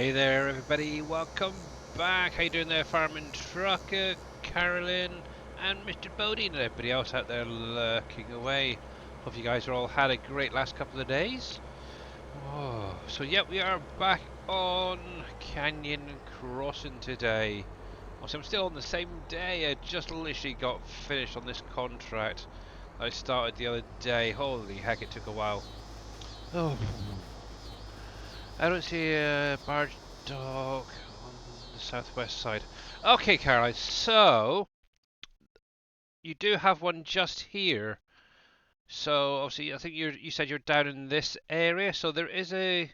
Hey there, everybody. Welcome back. How you doing there, Farming Trucker, Carolyn, and Mr. Bodie, and everybody else out there lurking away. Hope you guys are all had a great last couple of days. Oh, so yeah, we are back on Canyon Crossing today. Also, I'm still on the same day. I just literally got finished on this contract I started the other day. Holy heck, it took a while. Oh. I don't see a barge dock on the southwest side. Okay, Caroline, so you do have one just here. So obviously, I think you said you're down in this area, so there is a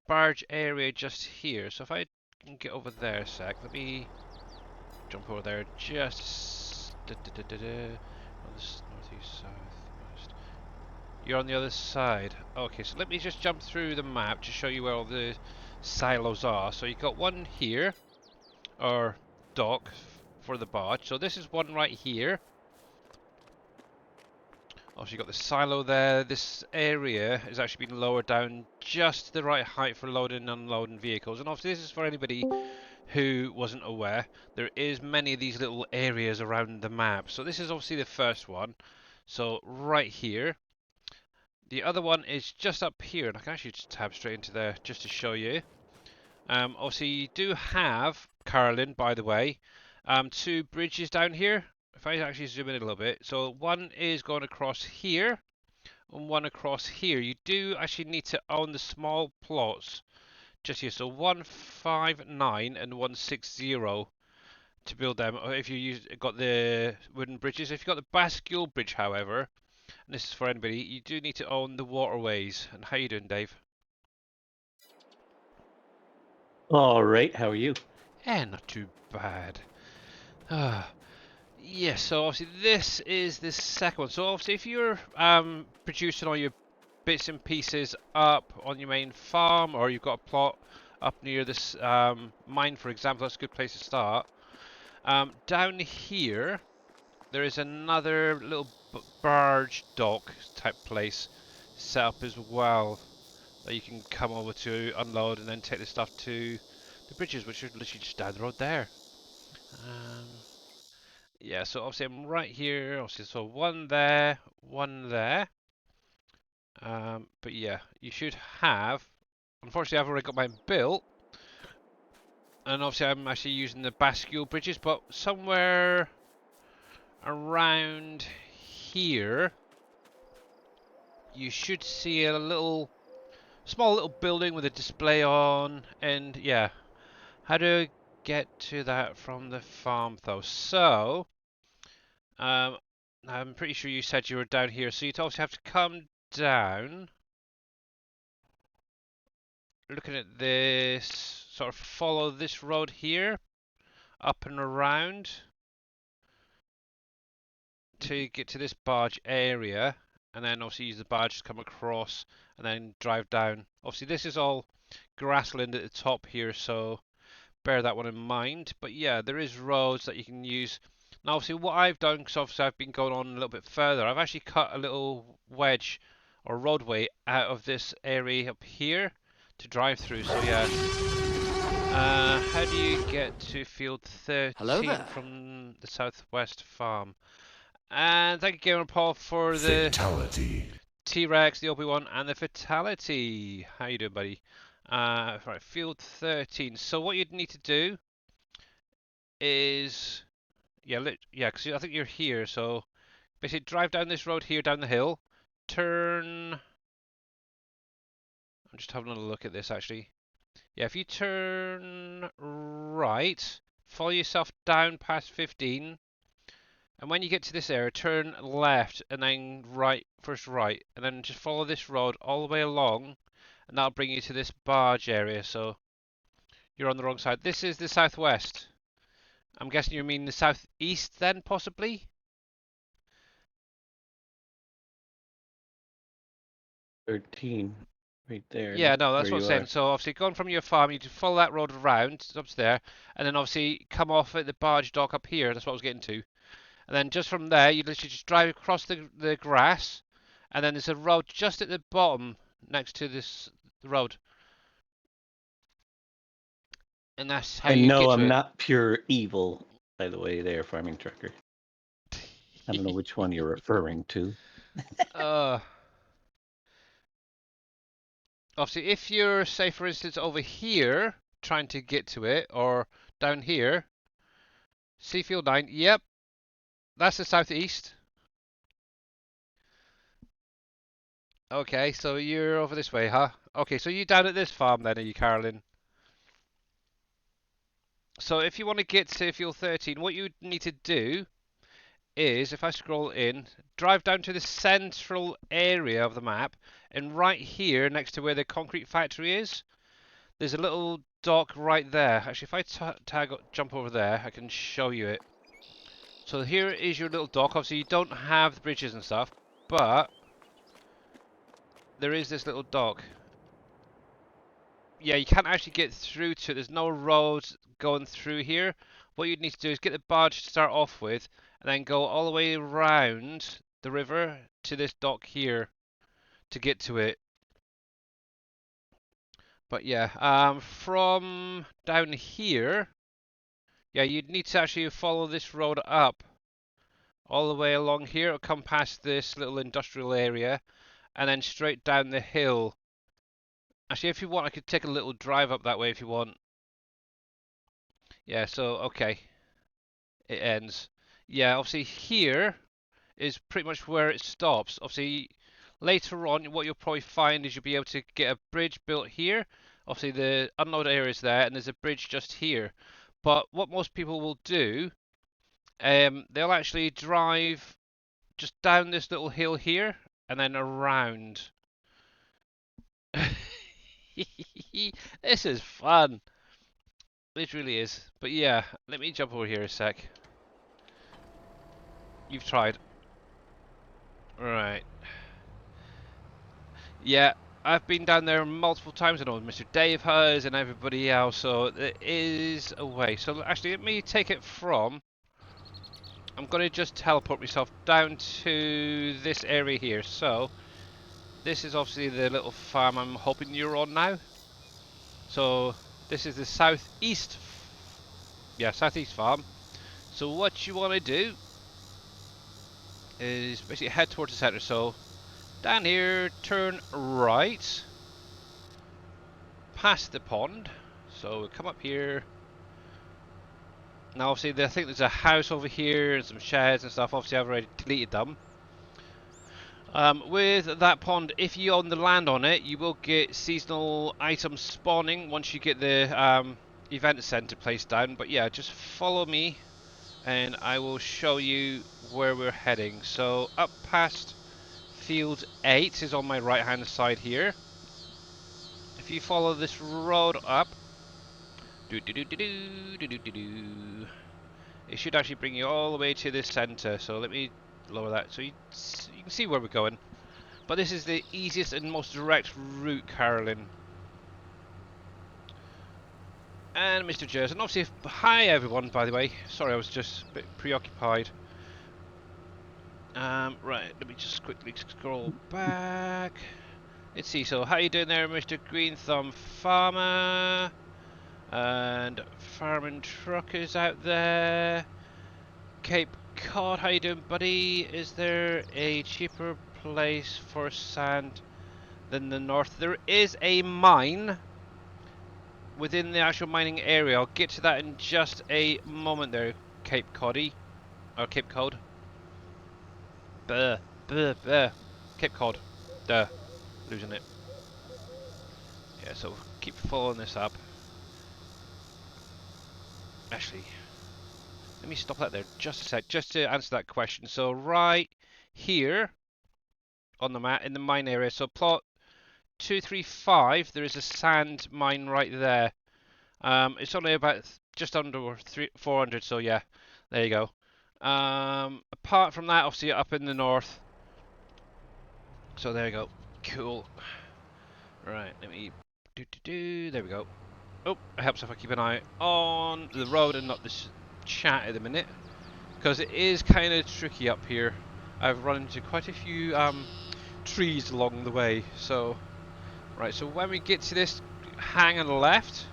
barge area just here. So if I can get over there a sec, let me jump over there just on the northeast, southwest. You're on the other side. Okay, so let me just jump through the map to show you where all the silos are. So you've got one here, or dock for the barge. So this is one right here. Also, you've got the silo there. This area has actually been lowered down just the right height for loading and unloading vehicles. And obviously, this is for anybody who wasn't aware. There is many of these little areas around the map. So this is obviously the first one. So right here. The other one is just up here, and I can actually just tab straight into there just to show you. Obviously, you do have, Carolyn, by the way, two bridges down here. If I actually zoom in a little bit, so one is going across here, and one across here. You do actually need to own the small plots just here. So 159 and 160 to build them. Or if you got the wooden bridges, if you got the bascule bridge, however, and this is for anybody, you do need to own the waterways. And how you doing, Dave? All right, how are you? Not too bad. Ah, yes, so obviously this is the second one. So obviously if you're producing all your bits and pieces up on your main farm, or you've got a plot up near this mine, for example, that's a good place to start. Down here, there is another little barge dock type place set up as well that you can come over to unload and then take the stuff to the bridges, which are literally just down the road there. Um, yeah, so obviously I'm right here. Obviously, so one there, one there. But yeah, you should have. Unfortunately, I've already got mine built, and obviously I'm actually using the bascule bridges. But somewhere around here, you should see a small little building with a display on, and yeah, how do I get to that from the farm though? So, um, I'm pretty sure you said you were down here, so you'd also have to come down. Looking at this, sort of follow this road here, up and around, to get to this barge area, and then obviously use the barge to come across, and then drive down. Obviously this is all grassland at the top here, so bear that one in mind. But yeah, there is roads that you can use. Now obviously what I've done, because obviously I've been going on a little bit further, I've actually cut a little wedge or roadway out of this area up here to drive through. So yeah, how do you get to field Hello 13 there. from the southwest farm? And thank you, Gamer Paul, for the Fatality. T-Rex, the Obi-Wan, and the Fatality. How you doing, buddy? Right, field 13. So what you'd need to do is, yeah, because I think you're here. So basically, drive down this road here, down the hill. Turn. I'm just having a look at this actually. Yeah, if you turn right, follow yourself down past 15, and when you get to this area, turn left and then right, first right, and then just follow this road all the way along, and that'll bring you to this barge area. So you're on the wrong side. This is the southwest. I'm guessing you mean the southeast then, possibly? 13, right there, Yeah, no, that's where what I'm you saying. are. So obviously going from your farm, you just follow that road around, up to there, and then obviously come off at the barge dock up here. That's what I was getting to. And then just from there, you literally just drive across the grass, and then there's a road just at the bottom next to this road. And that's how And you no, get to I'm it. not pure evil, by the way, there, farming trucker. I don't know which one you're referring to. uh, Obviously, if you're, say, for instance, over here trying to get to it, or down here, Seafield 9, yep, that's the southeast. Okay, so you're over this way, huh? Okay, so you down at this farm then, are you, Carolyn? So if you want to get to Field 13, what you need to do is, if I scroll in, drive down to the central area of the map, and right here, next to where the concrete factory is, there's a little dock right there. Actually, if I jump over there, I can show you it. So here is your little dock. Obviously, you don't have the bridges and stuff, but there is this little dock. Yeah, you can't actually get through to it. There's no roads going through here. What you need to do is get the barge to start off with, and then go all the way around the river to this dock here to get to it. But yeah, from down here, yeah, you'd need to actually follow this road up all the way along here. It'll come past this little industrial area, and then straight down the hill. Actually, if you want, I could take a little drive up that way if you want. Yeah, so, okay. It ends. Yeah, obviously here is pretty much where it stops. Obviously, later on, what you'll probably find is you'll be able to get a bridge built here. Obviously, the unload area is there, and there's a bridge just here. But what most people will do, they'll actually drive just down this little hill here, and then around. This is fun. This really is. But yeah, let me jump over here a sec. You've tried. Right. Yeah, I've been down there multiple times. I know Mr. Dave has and everybody else, so there is a way. So actually, let me take it from. I'm going to just teleport myself down to this area here. So this is obviously the little farm I'm hoping you're on now. So this is the southeast, yeah, southeast farm. So what you want to do is basically head towards the center. So down here, turn right, past the pond. So we'll come up here. Now obviously I think there's a house over here and some sheds and stuff. Obviously I've already deleted them. With that pond, if you own the land on it, you will get seasonal items spawning once you get the event center placed down. But yeah, just follow me and I will show you where we're heading. So up past field 8 is on my right hand side here. If you follow this road up, it should actually bring you all the way to the center. So let me lower that so you can see where we're going. But this is the easiest and most direct route, Carolyn. And Mr. Jers. And obviously, hi everyone, by the way. Sorry, I was just a bit preoccupied. Right, let me just quickly scroll back. Let's see, so how you doing there, Mr. Green Thumb Farmer? And Farming Truckers out there. Cape Cod, how you doing, buddy? Is there a cheaper place for sand than the north? There is a mine within the actual mining area. I'll get to that in just a moment there, Cape Coddy. Or Cape Cod. Buh, buh, buh. Cape Cod. Duh. Losing it. Yeah, so keep following this up. Actually, let me stop that there just a sec, just to answer that question. So right here on the map in the mine area, so plot 235, there is a sand mine right there. It's only about just under 400, so yeah, there you go. Apart from that, obviously up in the north. So there you go. Cool. Right, let me there we go. Oh, it helps if I keep an eye on the road and not this chat at the minute, because it is kind of tricky up here. I've run into quite a few trees along the way. So right, so when we get to this hang on the left,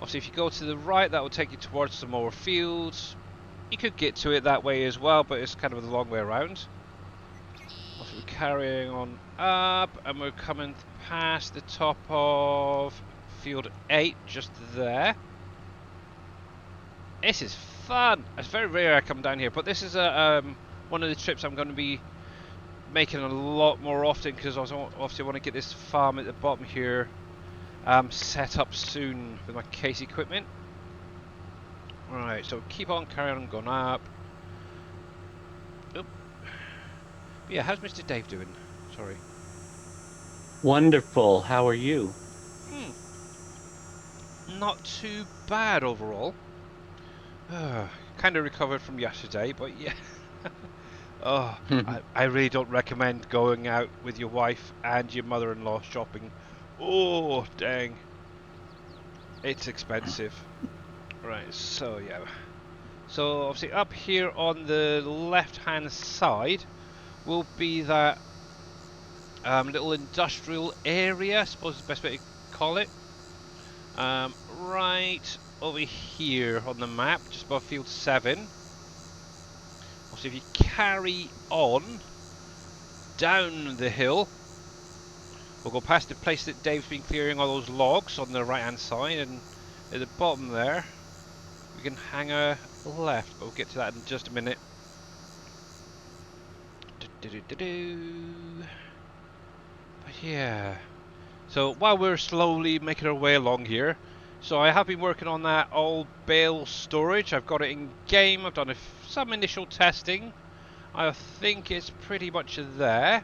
Obviously, if you go to the right, that will take you towards some more fields. You could get to it that way as well, but it's kind of a long way around. Also, we're carrying on up, and we're coming past the top of field 8, just there. This is fun. It's very rare I come down here, but this is one of the trips I'm going to be making a lot more often, because I obviously want to get this farm at the bottom here set up soon with my case equipment. Right, so keep on carrying on going up. Oop. But yeah, how's Mr. Dave doing? Sorry. Wonderful. How are you? Not too bad overall. Kind of recovered from yesterday, but yeah. Oh, I really don't recommend going out with your wife and your mother-in-law shopping. Oh, dang. It's expensive. Right, so yeah. So obviously up here on the left-hand side will be that little industrial area, I suppose is the best way to call it. Right over here on the map, just above field 7. So if you carry on down the hill, we'll go past the place that Dave's been clearing all those logs on the right hand side, and at the bottom there we can hang a left, but we'll get to that in just a minute. But yeah, so while we're slowly making our way along here, so I have been working on that old bale storage. I've got it in game. I've done some initial testing. I think it's pretty much there.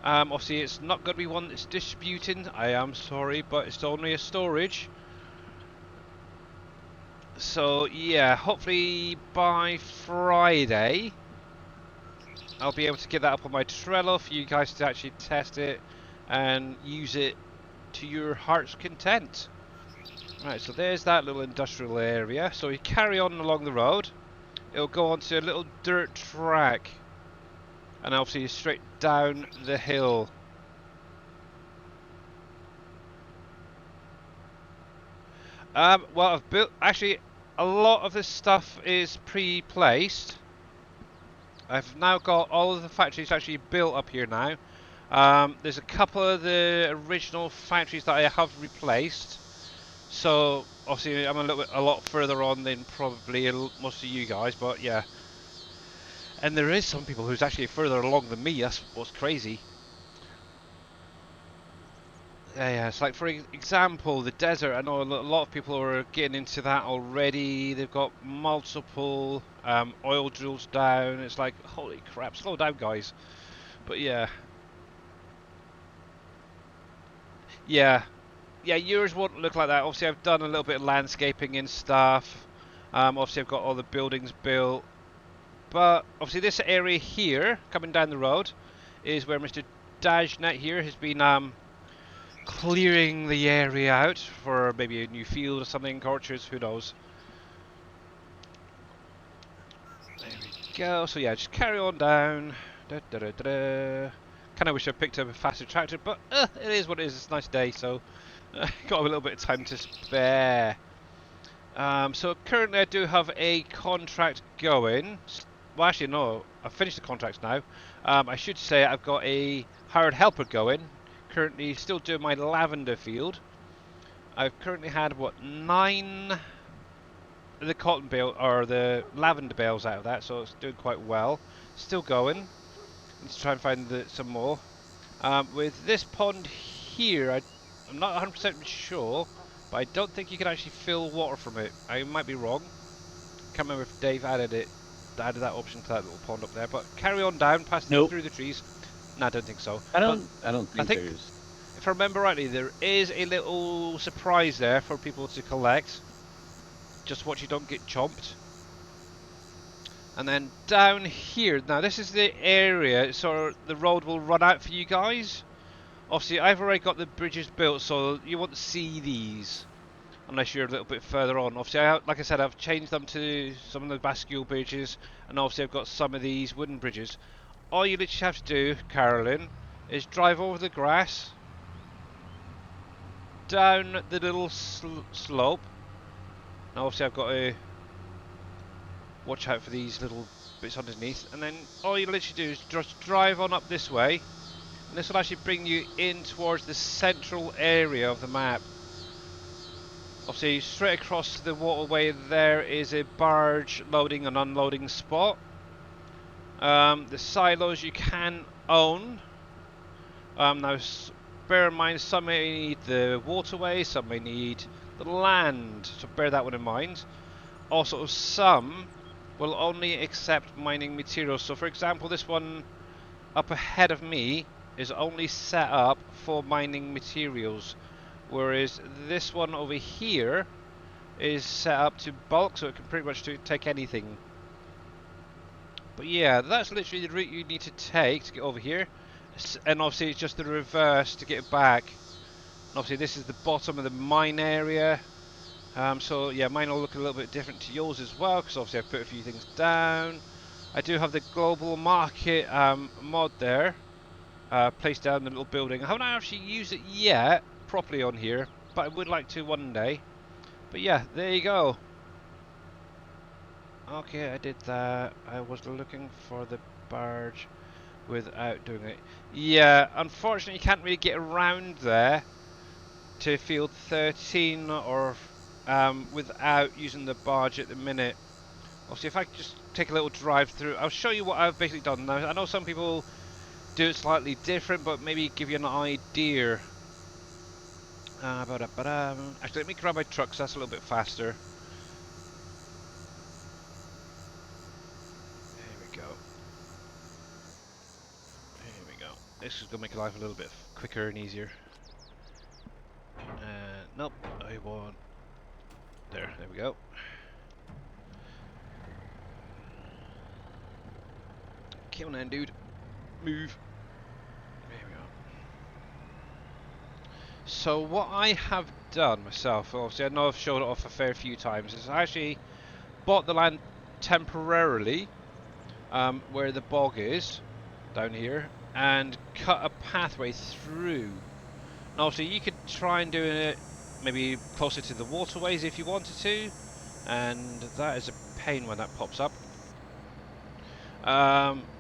Obviously it's not going to be one that's distributing, I am sorry, but it's only a storage. So yeah, hopefully by Friday I'll be able to get that up on my Trello for you guys to actually test it and use it to your heart's content. Right, so there's that little industrial area. So you carry on along the road, it'll go onto a little dirt track, and obviously straight down the hill. Well, I've built, actually, a lot of this stuff is pre-placed. I've now got all of the factories actually built up here now. There's a couple of the original factories that I have replaced. So, obviously, I'm a lot further on than probably most of you guys, but yeah. And there is some people who's actually further along than me, that's what's crazy. Yeah, it's like, for example, the desert. I know a lot of people are getting into that already. They've got multiple oil drills down. It's like, holy crap, slow down, guys. But yeah. Yeah. Yeah, yours won't look like that. Obviously, I've done a little bit of landscaping and stuff. Obviously, I've got all the buildings built. But, obviously, this area here, coming down the road, is where Mr. Dajnet here has been clearing the area out for maybe a new field or something, orchards, who knows. There we go. So yeah, just carry on down. Kind of wish I picked up a faster tractor, but it is what it is. It's a nice day, so got a little bit of time to spare. So currently I do have a contract going. Well, actually no, I've finished the contracts now. I should say I've got a hired helper going. Currently still doing my lavender field. I've currently had what 9 of the cotton bale or the lavender bales out of that, so it's doing quite well. Still going. Let's try and find some more. With this pond here, I'm not 100% sure, but I don't think you can actually fill water from it. I might be wrong. Can't remember if Dave added that option to that little pond up there. But carry on down, past Nope. through the trees. No, I don't think so. I don't I think think there's. if I remember rightly, there is a little surprise there for people to collect. Just watch you don't get chomped. And then down here, now this is the area, so the road will run out for you guys. Obviously, I've already got the bridges built, so you won't see these unless you're a little bit further on. Obviously, like I said, I've changed them to some of the bascule bridges, and obviously I've got some of these wooden bridges. All you literally have to do, Carolyn, is drive over the grass. down the little slope. Now obviously I've got to watch out for these little bits underneath, and then all you literally do is just drive on up this way, and this will actually bring you in towards the central area of the map. Obviously straight across the waterway there is a barge loading and unloading spot. The silos you can own. Now bear in mind, some may need the waterway, some may need the land, so bear that one in mind. Also, some will only accept mining materials. So for example, this one up ahead of me is only set up for mining materials, whereas this one over here is set up to bulk, so it can pretty much take anything. But yeah, that's literally the route you need to take to get over here. And obviously it's just the reverse to get back. And obviously this is the bottom of the mine area. So yeah, mine will look a little bit different to yours as well, because obviously I've put a few things down. I do have the global market mod there, placed down in the little building. I haven't actually used it yet properly on here, but I would like to one day. But yeah, there you go. Okay, I did that. I was looking for the barge without doing it. Yeah, unfortunately you can't really get around there to field 13 or without using the barge at the minute. Obviously if I just take a little drive through, I'll show you what I've basically done. Now I know some people do it slightly different, but maybe give you an idea. Actually, let me grab my truck, so that's a little bit faster. There we go. Here we go. This is going to make life a little bit quicker and easier. Nope, I want... There we go. Come on then, dude. Move. There we go. So what I have done myself, obviously I know I've showed it off a fair few times, is I actually bought the land temporarily where the bog is, down here, and cut a pathway through. And obviously you could try and do it maybe closer to the waterways if you wanted to, and that is a pain when that pops up.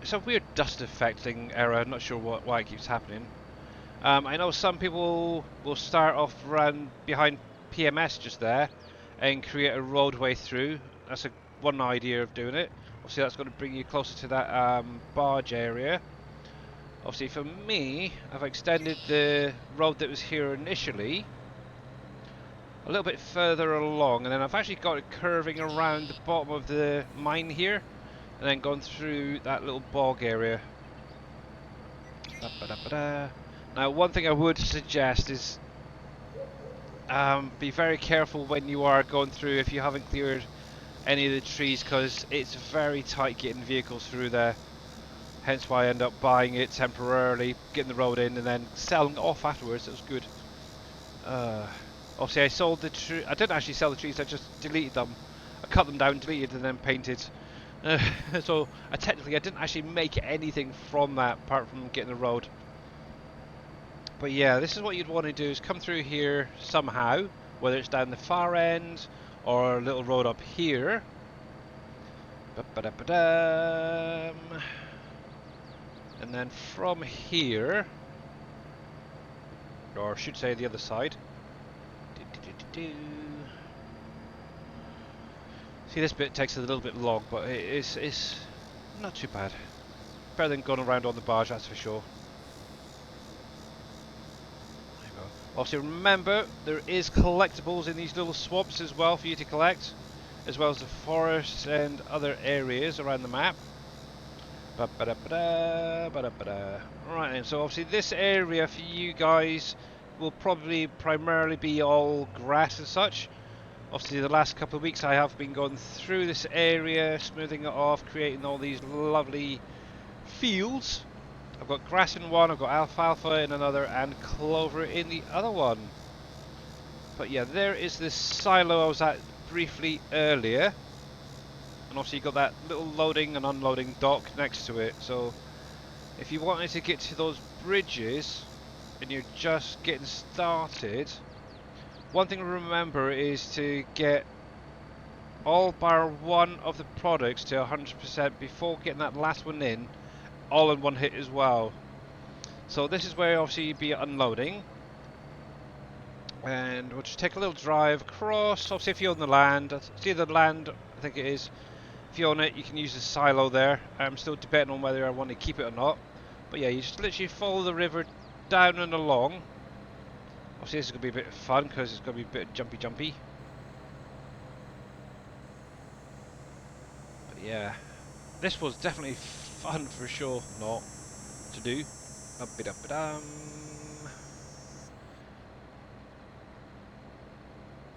It's a weird dust affecting error, I'm not sure why it keeps happening. I know some people will start off around behind PMS just there and create a roadway through. That's one idea of doing it. Obviously that's going to bring you closer to that barge area. Obviously for me, I've extended the road that was here initially a little bit further along, and then I've actually got it curving around the bottom of the mine here and then gone through that little bog area. Now one thing I would suggest is be very careful when you are going through if you haven't cleared any of the trees, because it's very tight getting vehicles through there. Hence why I end up buying it temporarily, getting the road in and then selling it off afterwards. It was good. Obviously I sold the tree. I didn't actually sell the trees, I just deleted them. I cut them down, deleted and then painted. So I didn't actually make anything from that apart from getting the road. But yeah, this is what you'd want to do, is come through here somehow, whether it's down the far end or a little road up here. And then from here, or I should say the other side. See, this bit takes a little bit long, but it's not too bad. Better than going around on the barge, that's for sure. There you go. Obviously remember, there is collectibles in these little swamps as well for you to collect, as well as the forests and other areas around the map. Right then, so obviously this area for you guys will probably primarily be all grass and such. Obviously the last couple of weeks I have been going through this area, smoothing it off, creating all these lovely fields. I've got grass in one, I've got alfalfa in another, and clover in the other one. But yeah, there is this silo I was at briefly earlier. And obviously you've got that little loading and unloading dock next to it. So if you wanted to get to those bridges and you're just getting started, One thing to remember is to get all bar one of the products to 100% before getting that last one in, all in one hit as well. So this is where obviously you'd be unloading. And we'll just take a little drive across. Obviously if you own the land, see the land, I think it is. If you own it, you can use the silo there. I'm still debating on whether I want to keep it or not. But yeah, you just literally follow the river down and along. Obviously this is going to be a bit of fun because it's going to be a bit jumpy. But yeah, this was definitely fun for sure not to do. Up-a-dum.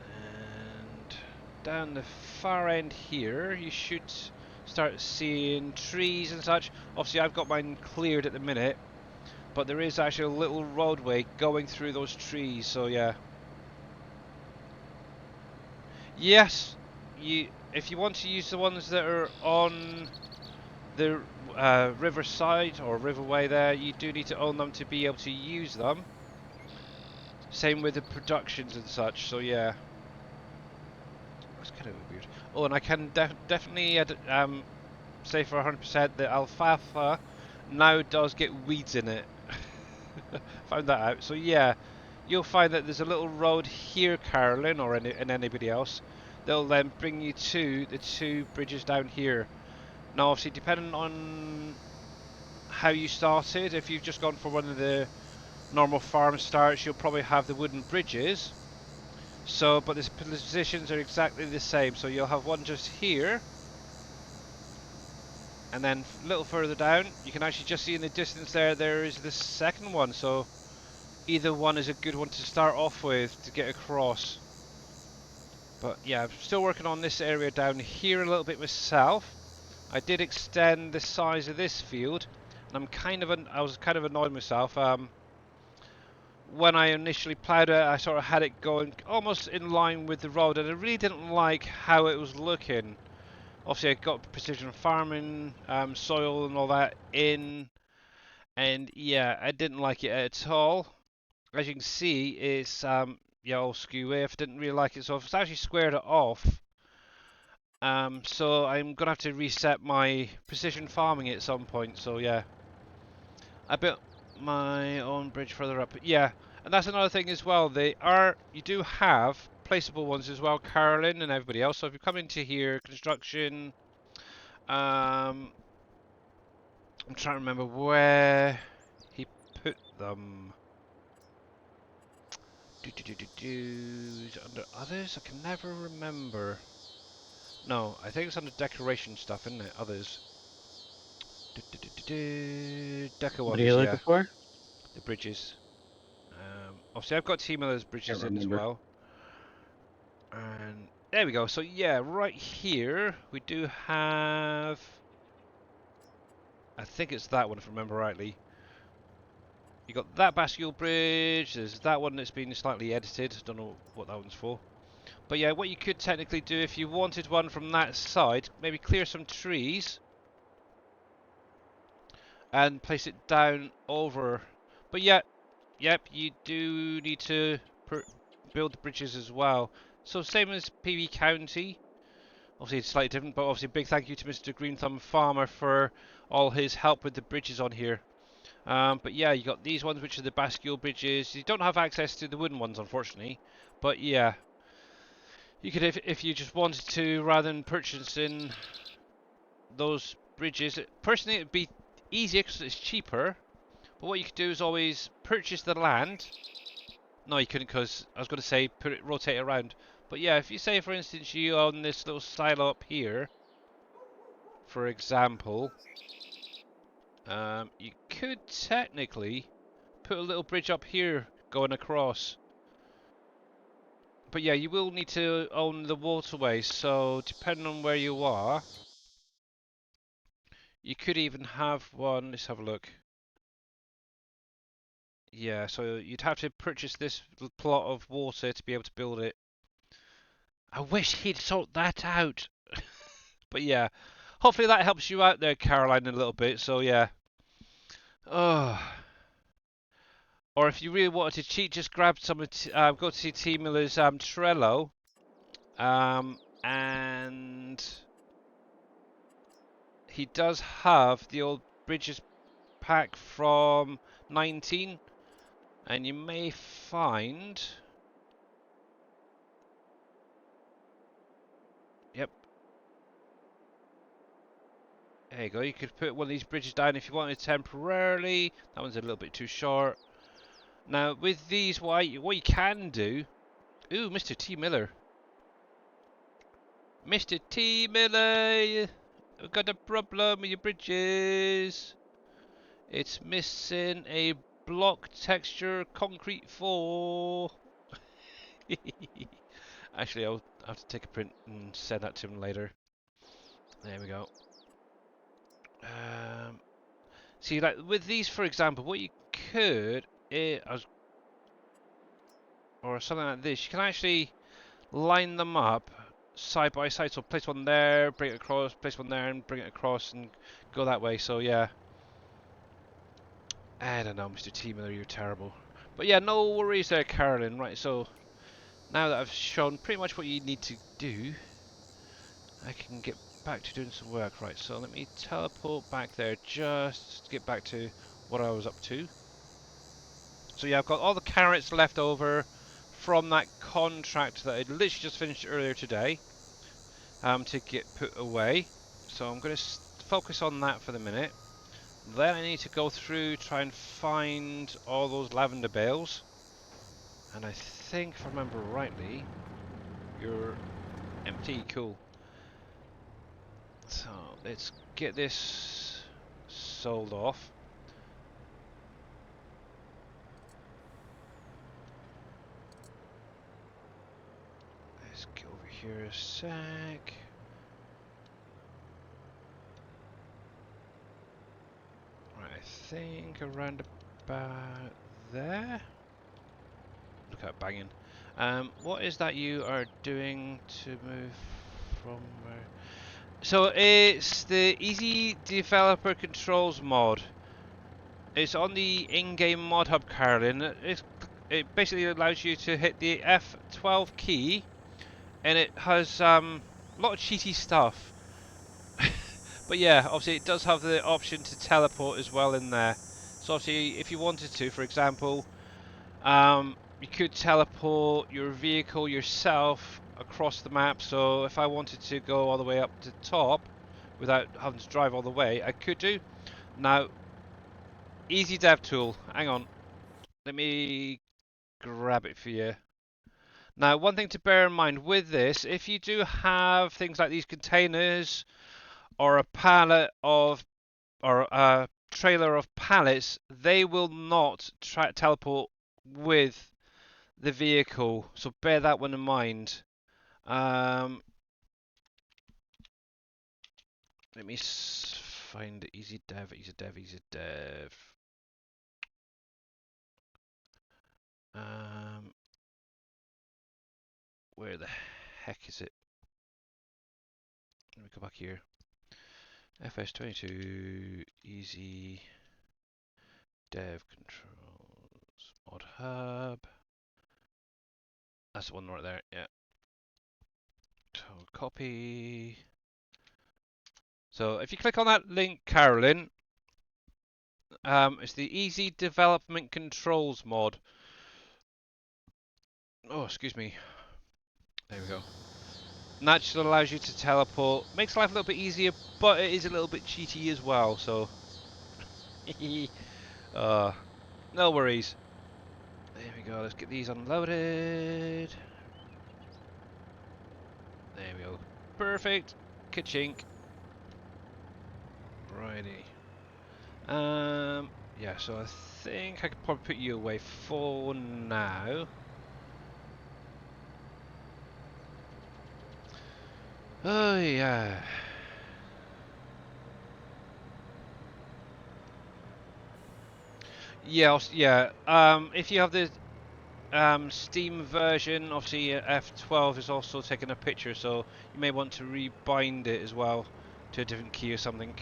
And down the far end here, you should start seeing trees and such. Obviously I've got mine cleared at the minute, but there is actually a little roadway going through those trees, so yeah. Yes, if you want to use the ones that are on the riverside or riverway there, you do need to own them to be able to use them. Same with the productions and such, so yeah. That's kind of weird. Oh, and I can definitely say for 100% that alfalfa now does get weeds in it. Found that out. So yeah, you'll find that there's a little road here, Carolyn, or and anybody else. They'll then bring you to the two bridges down here. Now, obviously, depending on how you started, if you've just gone for one of the normal farm starts, you'll probably have the wooden bridges. So, but the positions are exactly the same. So you'll have one just here, and then a little further down, you can actually just see in the distance there is the second one. So either one is a good one to start off with to get across. But yeah, I'm still working on this area down here a little bit myself. I did extend the size of this field, and I was kind of annoyed myself. When I initially ploughed it, I sort of had it going almost in line with the road, and I really didn't like how it was looking. Obviously, I got precision farming, soil and all that in, and yeah, I didn't like it at all. As you can see, it's yeah, all skewy. I didn't really like it, so I've actually squared it off. So I'm gonna have to reset my precision farming at some point. So yeah, I built my own bridge further up. Yeah, and that's another thing as well. You do have placeable ones as well, Carolyn and everybody else. So if you come into here, construction, um, I'm trying to remember where he put them. Is it under others? I can never remember. No, I think it's under decoration stuff, isn't it? Others. Deco What are ones, you yeah. looking for? The bridges. Obviously, I've got Team Miller's Can't bridges in as remember. well. And there we go. So yeah, right here we do have. I think it's that one, if I remember rightly. You got that bascule bridge. There's that one that's been slightly edited. Don't know what that one's for. But yeah, what you could technically do if you wanted one from that side, maybe clear some trees and place it down over. But yeah, yep, you do need to build the bridges as well. So same as PV County. Obviously it's slightly different, but obviously a big thank you to Mr. Green Thumb Farmer for all his help with the bridges on here. But yeah, you got these ones which are the bascule bridges. You don't have access to the wooden ones unfortunately. But yeah, you could if you just wanted to, rather than purchasing those bridges. Personally it'd be easier because it's cheaper. But what you could do is always purchase the land. No, you couldn't because I was going to say rotate it around. But yeah, if you say for instance you own this little silo up here, for example, you could technically put a little bridge up here going across. But yeah, you will need to own the waterway, so depending on where you are, you could even have one. Let's have a look. Yeah, so you'd have to purchase this plot of water to be able to build it. I wish he'd sort that out. But yeah, hopefully that helps you out there, Caroline, a little bit. So yeah. Oh, Or if you really wanted to cheat, just grab some. Go to see T Miller's Trello, and he does have the old Bridges pack from 19, and you may find. Yep. There you go. You could put one of these bridges down if you wanted temporarily. That one's a little bit too short. Now with these, what you can do. Ooh, Mr. T Miller. Mr. T Miller, we've got a problem with your bridges. It's missing a block texture concrete 4. Actually, I'll have to take a print and send that to him later. There we go. See, like with these, for example, what you could, or something like this, you can actually line them up side by side. So place one there, bring it across, place one there, and bring it across, and go that way. So yeah. I don't know, Mr. T Miller, you're terrible. But yeah, no worries there, Carolyn. Right, so now that I've shown pretty much what you need to do, I can get back to doing some work. Right, so let me teleport back there just to get back to what I was up to. So yeah, I've got all the carrots left over from that contract that I literally just finished earlier today, to get put away. So I'm going to focus on that for the minute. Then I need to go through, try and find all those lavender bales. And I think, if I remember rightly, you're empty. Cool. So let's get this sold off. Let's get over here a sec. Right, I think around about there. Look at banging. What is that you are doing to move from where? So it's the Easy Developer Controls mod. It's on the in-game mod hub, Carolyn. It basically allows you to hit the F12 key, and it has a lot of cheaty stuff. But yeah, obviously it does have the option to teleport as well in there. So obviously, if you wanted to, for example, you could teleport your vehicle yourself across the map. So if I wanted to go all the way up to the top without having to drive all the way, I could do. Now, easy dev tool. Hang on. Let me grab it for you. Now, one thing to bear in mind with this, if you do have things like these containers or a pallet of, or a trailer of pallets, they will not teleport with the vehicle. So bear that one in mind. Let me find easy dev, easy dev, easy dev. Where the heck is it? Let me go back here. FS22 easy dev controls mod hub. That's the one right there. Yeah. So copy. So if you click on that link, Carolyn, it's the Easy Development Controls mod. Oh, excuse me. There we go. And that just allows you to teleport. Makes life a little bit easier, but it is a little bit cheaty as well. So, no worries. There we go. Let's get these unloaded. There we go. Perfect. Ka-chink. Righty. Yeah, so I think I could probably put you away for now. Oh, yeah. Yeah, if you have the Steam version, obviously F12 is also taking a picture, so you may want to rebind it as well to a different key or something.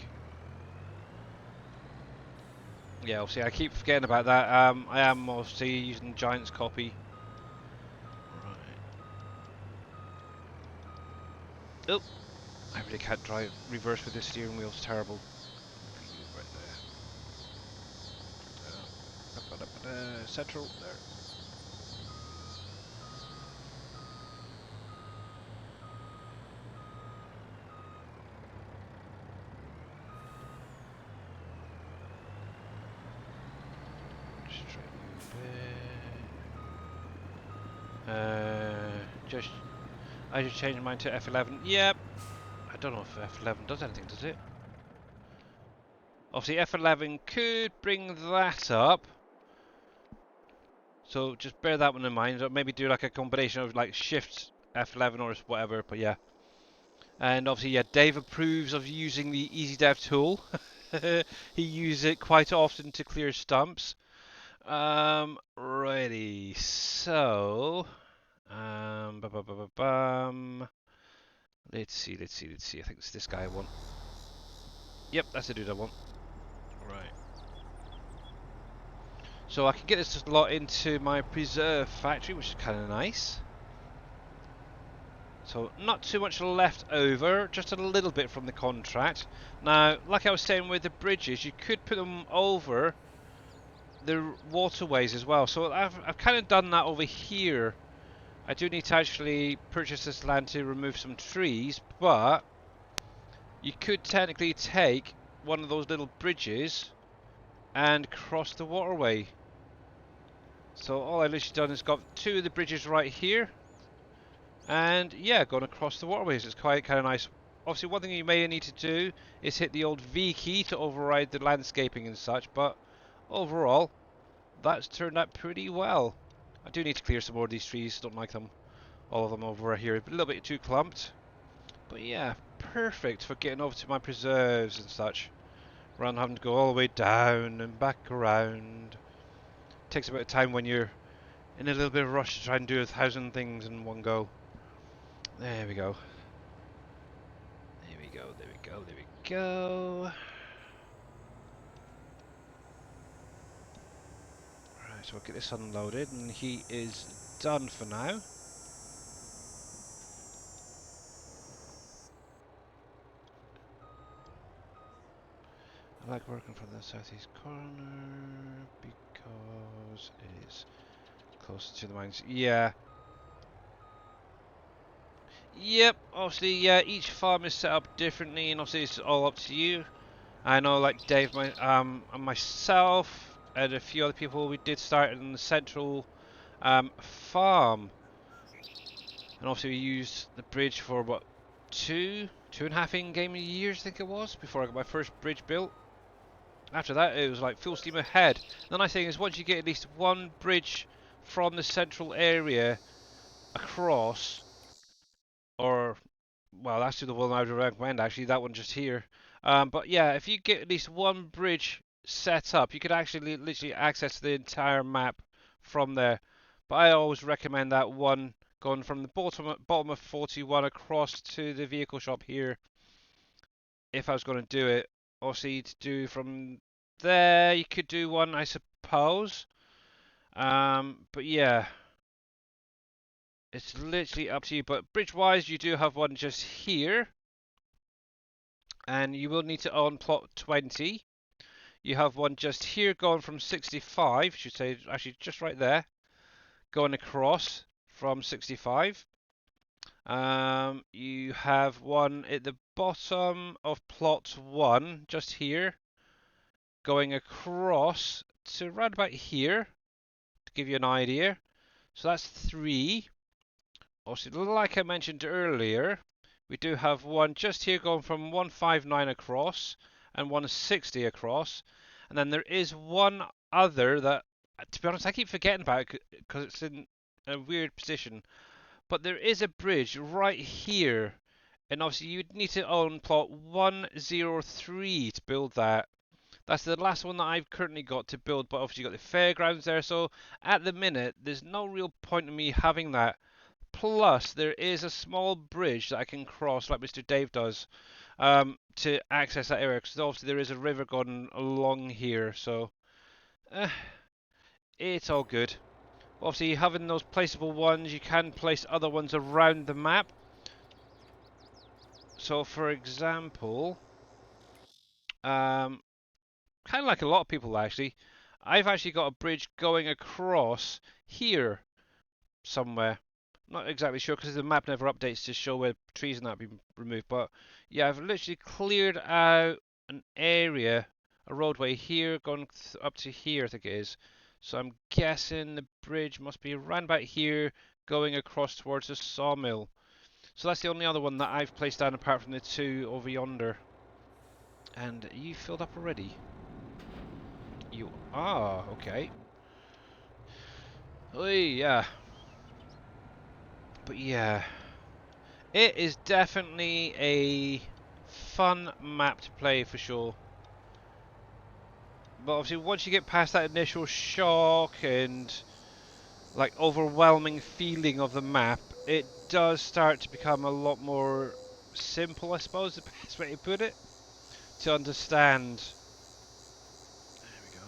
Yeah, obviously I keep forgetting about that. I am obviously using Giant's copy. Right. Oh, I really can't drive reverse with this steering wheel. It's terrible. If you move right there. Central there. Straighten a just I just changed mine to F11. Yep. I don't know if F11 does anything, does it? Obviously F11 could bring that up. So just bear that one in mind. Or maybe do like a combination of like Shift F11 or whatever. But yeah. And obviously, yeah, Dave approves of using the EasyDev tool. He uses it quite often to clear stumps. Righty. So, bum. Let's see. I think it's this guy I want. Yep, that's the dude I want. Right. So I can get this lot into my preserve factory, which is kind of nice. So not too much left over, just a little bit from the contract. Now, like I was saying with the bridges, you could put them over the waterways as well. So I've kind of done that over here. I do need to actually purchase this land to remove some trees, but you could technically take one of those little bridges and cross the waterway. So all I've literally done is got two of the bridges right here. And yeah, going across the waterways. It's quite kind of nice. Obviously, one thing you may need to do is hit the old V key to override the landscaping and such, but overall, that's turned out pretty well. I do need to clear some more of these trees. Don't like them, all of them over here. A little bit too clumped. But yeah, perfect for getting over to my preserves and such. Rather than having to go all the way down and back around. Takes a bit of time when you're in a little bit of a rush to try and do 1,000 things in one go. There we go. There we go. Right, so I'll get this unloaded, and he is done for now. I like working from the southeast corner because it is closer to the mines. Yeah. Yep, obviously, yeah, each farm is set up differently, and obviously it's all up to you. I know, like Dave, and myself, and a few other people, we did start in the central farm, and obviously we used the bridge for what, two and a half in-game years, I think it was, before I got my first bridge built. After that, it was like full steam ahead. The nice thing is, once you get at least one bridge from the central area across, or well, that's the one I would recommend actually. That one just here. But yeah, if you get at least one bridge set up, you could actually literally access the entire map from there. But I always recommend that one going from the bottom of 41 across to the vehicle shop here. If I was going to do it, obviously to do from there, you could do one, I suppose. But yeah, it's literally up to you. But bridge-wise, you do have one just here. And you will need to own plot 20. You have one just here going from 65, should say actually just right there, going across from 65. You have one at the bottom of plot 1, just here, going across to right about here, to give you an idea. So that's 3. Also, like I mentioned earlier, we do have one just here going from 159 across and 160 across. And then there is one other that, to be honest, I keep forgetting about because it's in a weird position. But there is a bridge right here. And obviously you'd need to own plot 103 to build that. That's the last one that I've currently got to build, but obviously you've got the fairgrounds there. So at the minute, there's no real point in me having that. Plus, there is a small bridge that I can cross, like Mr. Dave does, to access that area. Because obviously there is a river going along here. So Uh, it's all good. Obviously, having those placeable ones, you can place other ones around the map. So, for example, kind of like a lot of people actually, I've actually got a bridge going across here somewhere. Not exactly sure because the map never updates to show where trees and that have been removed. But yeah, I've literally cleared out an area, a roadway here, going up to here, I think it is. So I'm guessing the bridge must be around about here, going across towards the sawmill. So that's the only other one that I've placed down apart from the two over yonder. And you filled up already? You are, okay. Oh yeah. But yeah. It is definitely a fun map to play for sure. But obviously once you get past that initial shock and like overwhelming feeling of the map, it does start to become a lot more simple, I suppose, the best way to put it, to understand. There we go.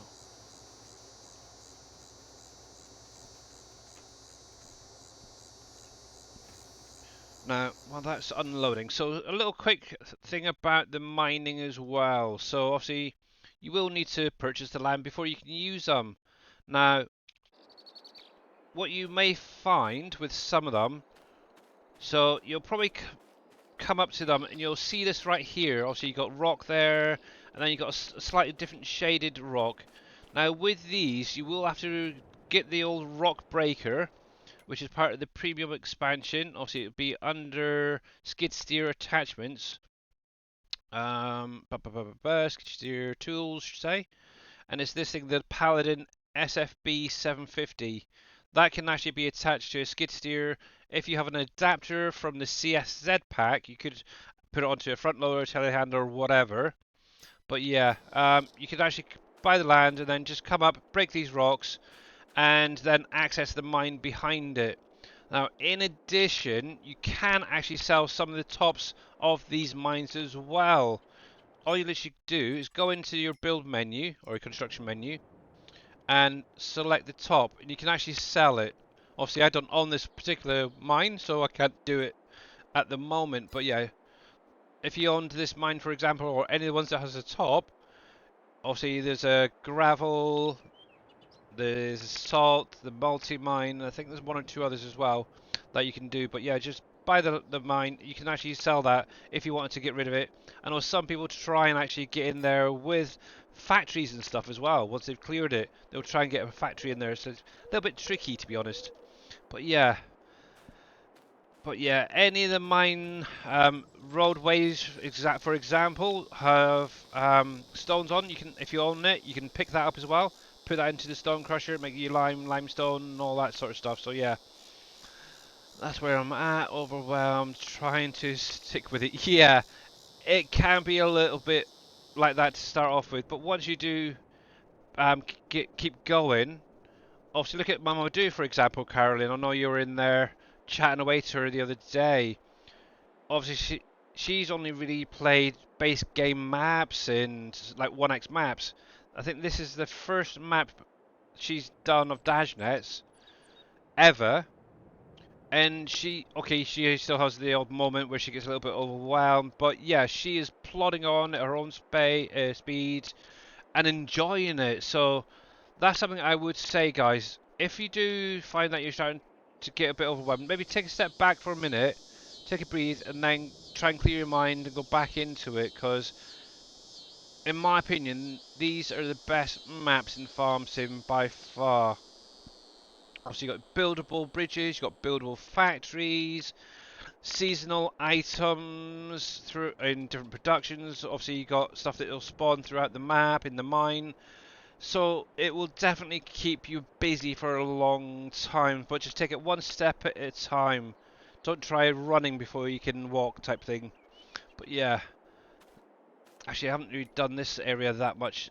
Now, well, that's unloading. So, a little quick thing about the mining as well. So, obviously, you will need to purchase the land before you can use them. Now, what you may find with some of them, so you'll probably come up to them and you'll see this right here. Obviously, you've got rock there, and then you've got a slightly different shaded rock. Now, with these, you will have to get the old rock breaker, which is part of the premium expansion. Obviously, it would be under skid steer attachments. Skid steer tools, should say. And it's this thing, the Paladin SFB 750. That can actually be attached to a skid steer. If you have an adapter from the CSZ pack, you could put it onto a front loader, telehandler, or whatever. But yeah, you could actually buy the land and then just come up, break these rocks, and then access the mine behind it. Now, in addition, you can actually sell some of the tops of these mines as well. All you literally do is go into your build menu or your construction menu and select the top, and you can actually sell it. Obviously, I don't own this particular mine, so I can't do it at the moment. But yeah, if you owned this mine, for example, or any of the ones that has a top, obviously there's a gravel, there's salt, the multi-mine. I think there's one or two others as well that you can do. But yeah, just buy the mine. You can actually sell that if you wanted to get rid of it. I know some people try and actually get in there with factories and stuff as well. Once they've cleared it, they'll try and get a factory in there. So it's a little bit tricky, to be honest. But yeah. But yeah, any of the mine roadways, for example, have stones on. You can, if you own it, you can pick that up as well. Put that into the stone crusher, make you limestone, and all that sort of stuff. So yeah, that's where I'm at. Overwhelmed, trying to stick with it. Yeah, it can be a little bit like that to start off with, but once you do keep going, obviously look at Mama Do, for example, Carolyn. I know you were in there chatting away to her the other day. Obviously, she's only really played base game maps and like 1x maps. I think this is the first map she's done of Dajnets ever. And she still has the odd moment where she gets a little bit overwhelmed, but yeah, she is plodding on at her own speed and enjoying it. So that's something I would say, guys. If you do find that you're starting to get a bit overwhelmed, maybe take a step back for a minute, take a breathe, and then try and clear your mind and go back into it. Because, in my opinion, these are the best maps in Farm Sim by far. Obviously, you've got buildable bridges, you've got buildable factories, seasonal items through in different productions. Obviously, you got stuff that will spawn throughout the map in the mine. So it will definitely keep you busy for a long time, but just take it one step at a time. Don't try running before you can walk type thing. But yeah, actually I haven't really done this area that much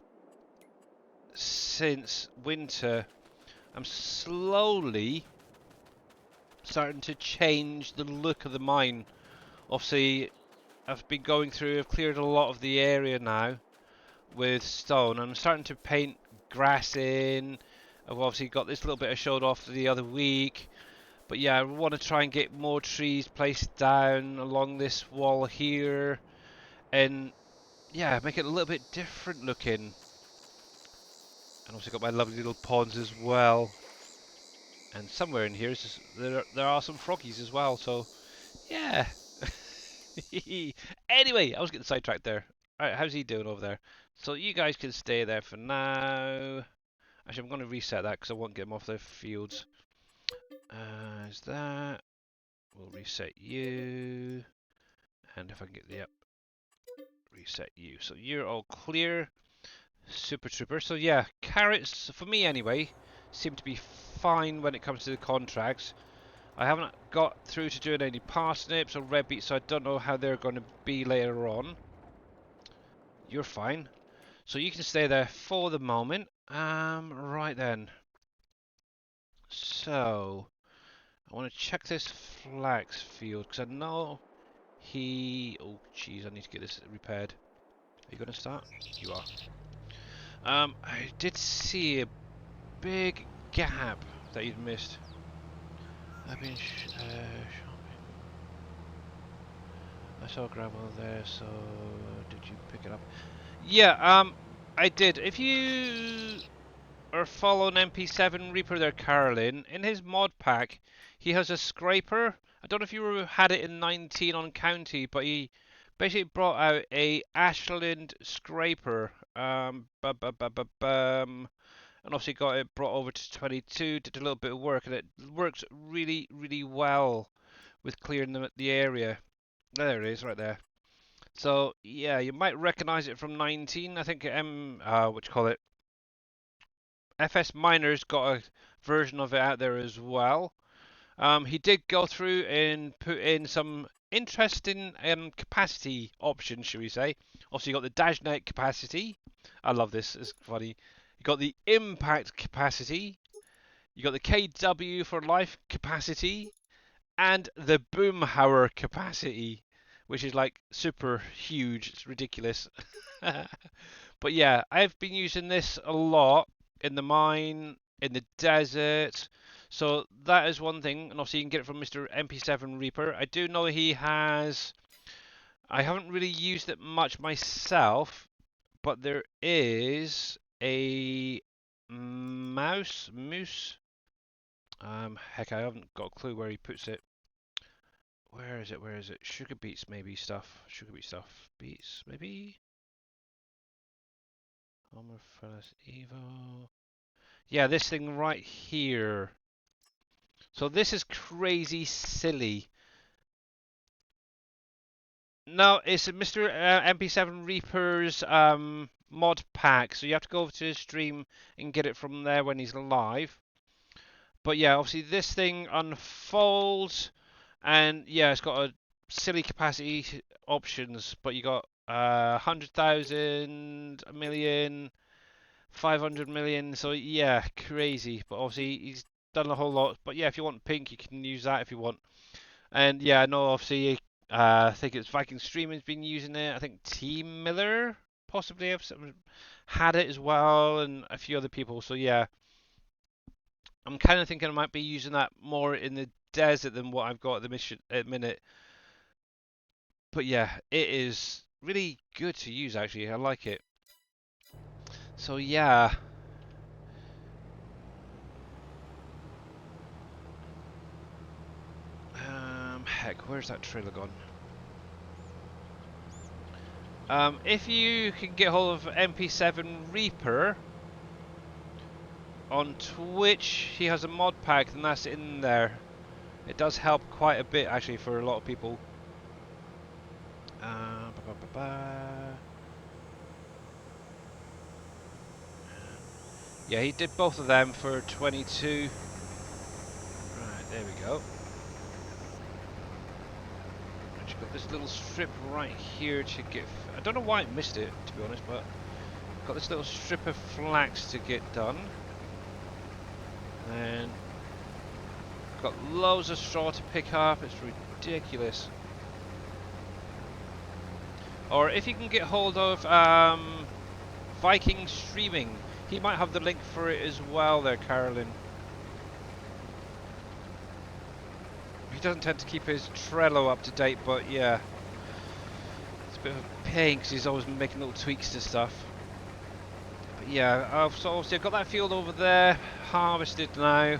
since winter. I'm slowly starting to change the look of the mine. Obviously, I've been going through, I've cleared a lot of the area now with stone. I'm starting to paint grass in. I've obviously got this little bit I showed off the other week. But yeah, I want to try and get more trees placed down along this wall here. And yeah, make it a little bit different looking. And also got my lovely little ponds as well. And somewhere in here is just, there are some froggies as well. So yeah. Anyway, I was getting sidetracked there. Alright, how's he doing over there? So you guys can stay there for now. Actually, I'm going to reset that because I won't get them off their fields. Is that? We'll reset you. And if I can get the yep, reset you. So you're all clear. Super trooper. So yeah, carrots, for me anyway, seem to be fine when it comes to the contracts. I haven't got through to doing any parsnips or red beets, so I don't know how they're going to be later on. You're fine. So you can stay there for the moment. Right then. So, I want to check this flax field, because I know he... Oh, jeez, I need to get this repaired. Are you going to start? You are. I did see a big gap that you'd missed. I've been shopping. I saw gravel there, so did you pick it up? Yeah, I did. If you are following MP7 Reaper there, Carolyn, in his mod pack, he has a scraper. I don't know if you had it in 19 on County, but he basically brought out a Ashland scraper. And obviously got it brought over to 22, did a little bit of work, and it works really, really well with clearing the area. There it is, right there. So yeah, you might recognise it from 19. I think what you call it, FS Miner's got a version of it out there as well. He did go through and put in some interesting capacity options, shall we say. Also, you got the DashNet capacity. I love this. It's funny. You got the impact capacity. You got the KW for life capacity, and the Boomhauer capacity, which is like super huge. It's ridiculous. But yeah, I've been using this a lot in the mine, in the desert. So that is one thing, and obviously you can get it from Mr. MP7 Reaper. I do know he has. I haven't really used it much myself, but there is a moose. Heck, I haven't got a clue where he puts it. Where is it? Where is it? Sugar beets, maybe stuff. Sugar beet stuff. Beets, maybe. Homer Fellas Evo. Yeah, this thing right here. So this is crazy silly. No, it's Mr. MP7 Reaper's mod pack. So you have to go over to his stream and get it from there when he's live. But yeah, obviously this thing unfolds, and yeah, it's got a silly capacity options, but you got 100,000, a million, 500 million. So yeah, crazy. But obviously he's done a whole lot. But yeah, if you want pink, you can use that if you want. And yeah, I know obviously I think it's Viking Streaming's been using it. I think T Miller possibly have had it as well, and a few other people. So yeah, I'm kind of thinking I might be using that more in the desert than what I've got at the mission at the minute. But yeah, it is really good to use actually. I like it. So yeah. Heck, where's that trailer gone? If you can get hold of MP7 Reaper on Twitch, he has a mod pack, and that's in there. It does help quite a bit actually for a lot of people. Yeah, he did both of them for 22. Right, there we go. And you've got this little strip right here to get... I don't know why I missed it, to be honest, but... Got this little strip of flax to get done. And... Got loads of straw to pick up, it's ridiculous. Or if you can get hold of Viking Streaming, He might have the link for it as well there, Carolyn. He doesn't tend to keep his Trello up to date, but yeah. It's a bit of a pain because he's always making little tweaks to stuff. But yeah, so obviously I've got that field over there harvested now.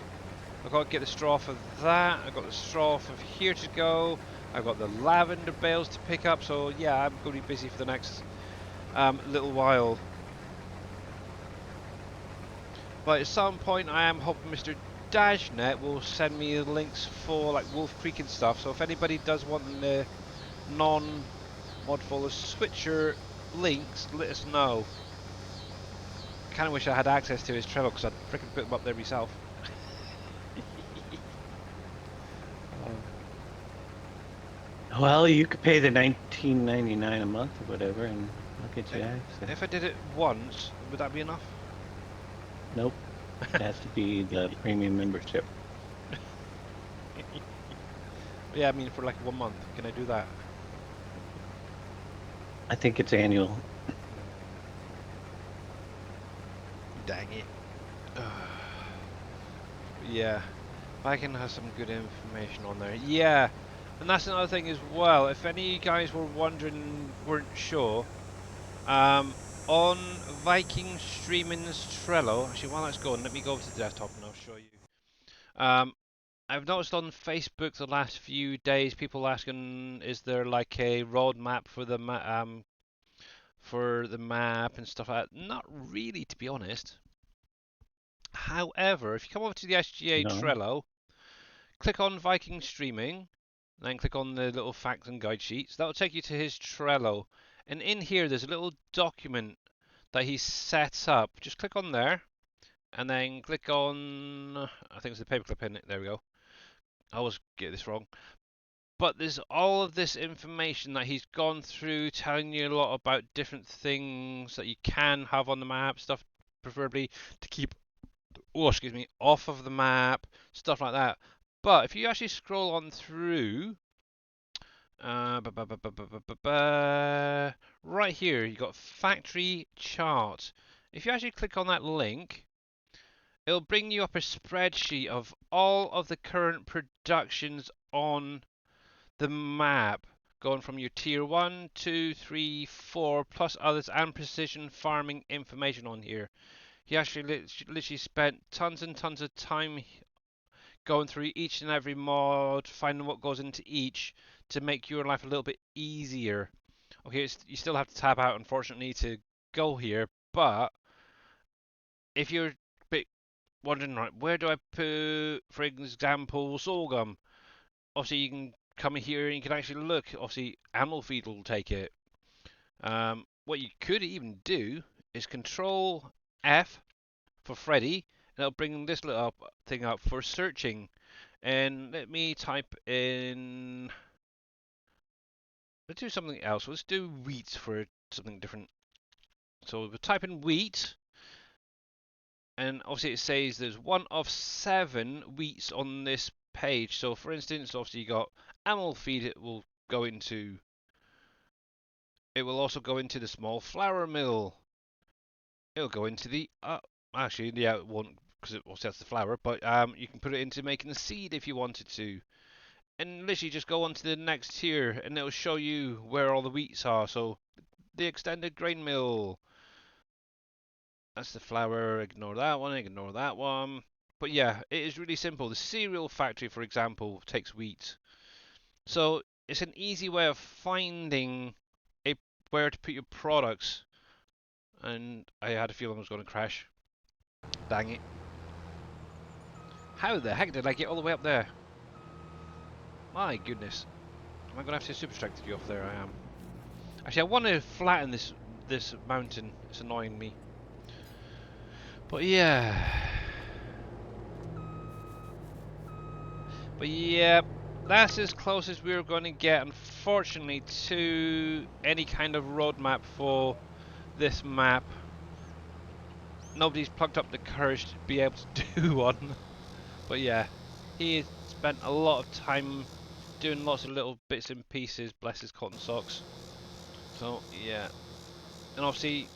I've got to get the straw for that. I've got the straw for here to go. I've got the lavender bales to pick up. So yeah, I'm going to be busy for the next little while. But at some point, I am hoping Mr. Dashnet will send me the links for like Wolf Creek and stuff. So if anybody does want the non-modfolder switcher links, let us know. I kind of wish I had access to his Trello because I'd freaking put them up there myself. Well, you could pay the $19.99 a month or whatever, and I'll get you access. If I did it once, would that be enough? Nope, it has to be the premium membership. Yeah, I mean for like 1 month. Can I do that? I think it's annual. Dang it. Yeah, I can have some good information on there. Yeah, and that's another thing as well. If any of you guys were wondering, weren't sure, on Viking Streaming's Trello, actually while that's going, let me go over to the desktop and I'll show you. I've noticed on Facebook the last few days, people asking, is there like a roadmap for the map and stuff like that? Not really, to be honest. However, if you come over to the SGA No, Trello, click on Viking Streaming, then click on the little facts and guide sheets. That will take you to his Trello. And in here, there's a little document that he sets up. Just click on there, and then click on, I think it's the paperclip in it. There we go. I always get this wrong. But there's all of this information that he's gone through, telling you a lot about different things that you can have on the map, stuff preferably to keep, oh, excuse me, off of the map, stuff like that. But if you actually scroll on through, right here, you got factory chart. If you actually click on that link, it'll bring you up a spreadsheet of all of the current productions on the map, going from your tier 1, 2, 3, 4, plus others, and precision farming information on here. He actually literally spent tons and tons of time going through each and every mod, finding what goes into each to make your life a little bit easier. Okay, you still have to tab out, unfortunately, to go here, but if you're a bit wondering, right, where do I put, for example, sorghum? Obviously, you can come in here and you can actually look. Obviously, animal feed will take it. What you could even do is Control F for Freddy, and it'll bring this little thing up for searching. And let me type in. Let's do something else. Let's do wheat for something different. So we'll type in wheat, and obviously it says there's one of 7 wheats on this page. So for instance, obviously you got animal feed. It will go into. It will also go into the small flour mill. It'll go into the actually, yeah, it won't because it also has the flour. But you can put it into making the seed if you wanted to. And literally just go on to the next tier and it'll show you where all the wheats are. So the extended grain mill. That's the flour. Ignore that one. Ignore that one. But yeah, it is really simple. The cereal factory, for example, takes wheat. So it's an easy way of finding where to put your products. And I had a feeling I was going to crash. Dang it. How the heck did I get all the way up there? My goodness. Am I going to have to super strength you off there? I am. Actually, I want to flatten this mountain. It's annoying me. But yeah. But yeah, that's as close as we're going to get, unfortunately, to any kind of roadmap for this map. Nobody's plucked up the courage to be able to do one. But yeah, he spent a lot of time doing lots of little bits and pieces, bless his cotton socks. So yeah, and obviously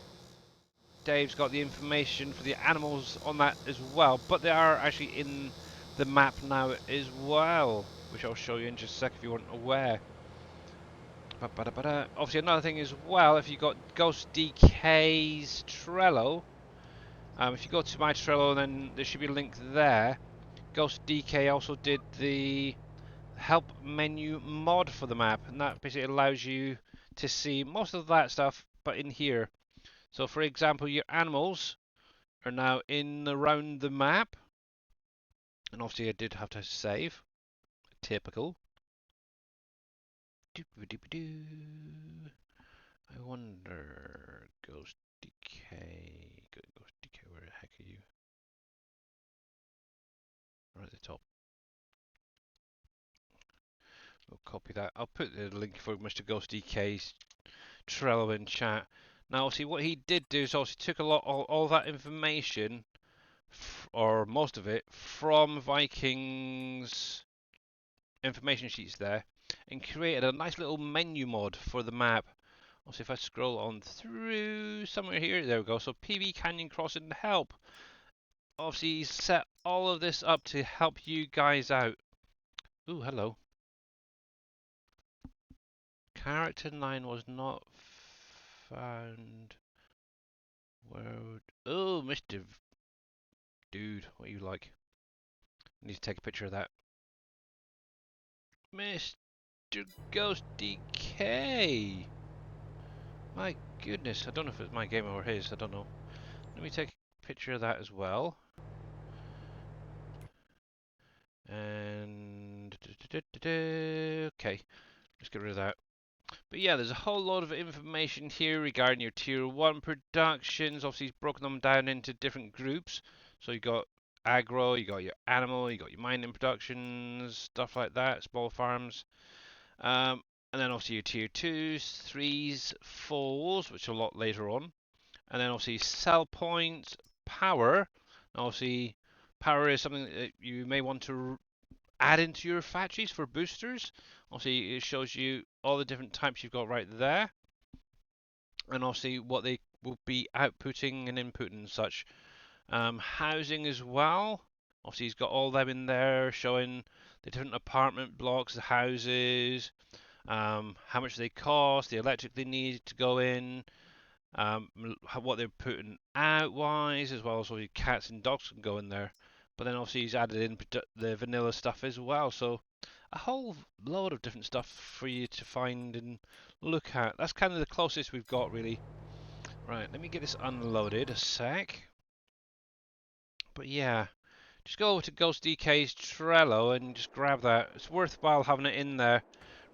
Dave's got the information for the animals on that as well, but they are actually in the map now as well, which I'll show you in just a sec if you weren't aware. Obviously, another thing as well, if you got Ghost DK's Trello, if you go to my Trello, then there should be a link there. Ghost DK also did the help menu mod for the map, and that basically allows you to see most of that stuff, but in here. So, for example, your animals are now in around the map, and obviously I did have to save. Typical. I wonder, Ghost DK, Ghost DK, where the heck are you? Right at the top. We'll copy that. I'll put the link for Mr. Ghost DK's Trello in chat. Now, see what he did do is also took a lot all that information, or most of it, from Vikings information sheets there, and created a nice little menu mod for the map. Also, if I scroll on through somewhere here, there we go. So PB Canyon Crossing help. Obviously, he's set all of this up to help you guys out. Ooh, hello. Character 9 was not found. Where? Oh, Mr. Dude, what you like? I need to take a picture of that. Mr. Ghost DK! My goodness, I don't know if it's my game or his, I don't know. Let me take a picture of that as well. And okay, let's get rid of that. But yeah, there's a whole lot of information here regarding your tier 1 productions. Obviously, he's broken them down into different groups. So you got agro, you got your animal, you got your mining productions, stuff like that, small farms. And then obviously your tier 2s, 3s, 4s, which are a lot later on. And then obviously sell points, power. Obviously, power is something that you may want to add into your factories for boosters. Obviously, it shows you all the different types you've got right there, and obviously what they will be outputting and inputting and such. Housing as well. Obviously, he's got all them in there, showing the different apartment blocks, the houses, how much they cost, the electric they need to go in, what they're putting out wise, as well as all your cats and dogs can go in there. But then obviously he's added in the vanilla stuff as well, so a whole load of different stuff for you to find and look at. That's kind of the closest we've got, really. Right, let me get this unloaded a sec. But yeah, just go over to Ghost DK's Trello and just grab that. It's worthwhile having it in there,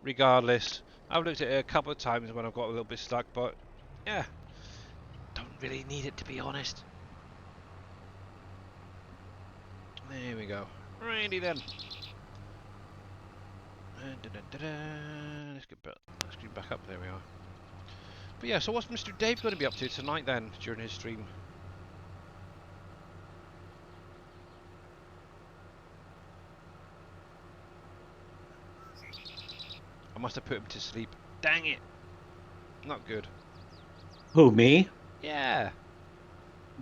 regardless. I've looked at it a couple of times when I've got a little bit stuck, but yeah, don't really need it, to be honest. There we go. Righty then. Let's get that screen back up. There we are. But yeah, so what's Mr. Dave going to be up to tonight then, during his stream? I must have put him to sleep. Dang it! Not good. Who, me? Yeah.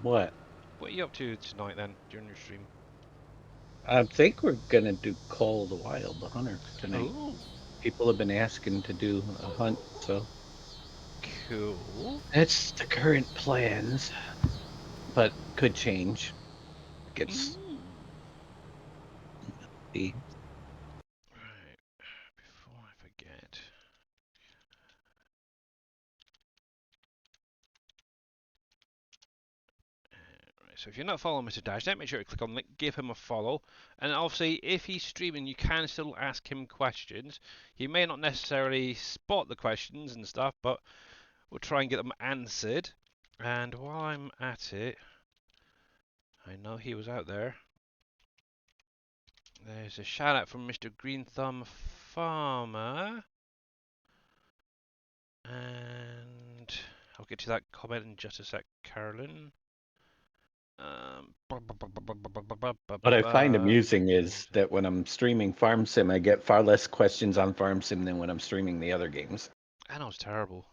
What? What are you up to tonight then, during your stream? I think we're gonna do Call of the Wild, the Hunter, tonight. Oh, People have been asking to do a hunt, so cool. that's the current plans, but could change. Gets the Right, before I forget. Right, so if you're not following Mr. Dash, make sure to click on the link, give him a follow. And obviously, if he's streaming, you can still ask him questions. He may not necessarily spot the questions and stuff, but we'll try and get them answered. And while I'm at it, I know he was out there. There's a shout out from Mr. Green Thumb Farmer. And I'll get to that comment in just a sec, Carolyn. What I find amusing is that when I'm streaming Farm Sim, I get far less questions on Farm Sim than when I'm streaming the other games. I know it's terrible.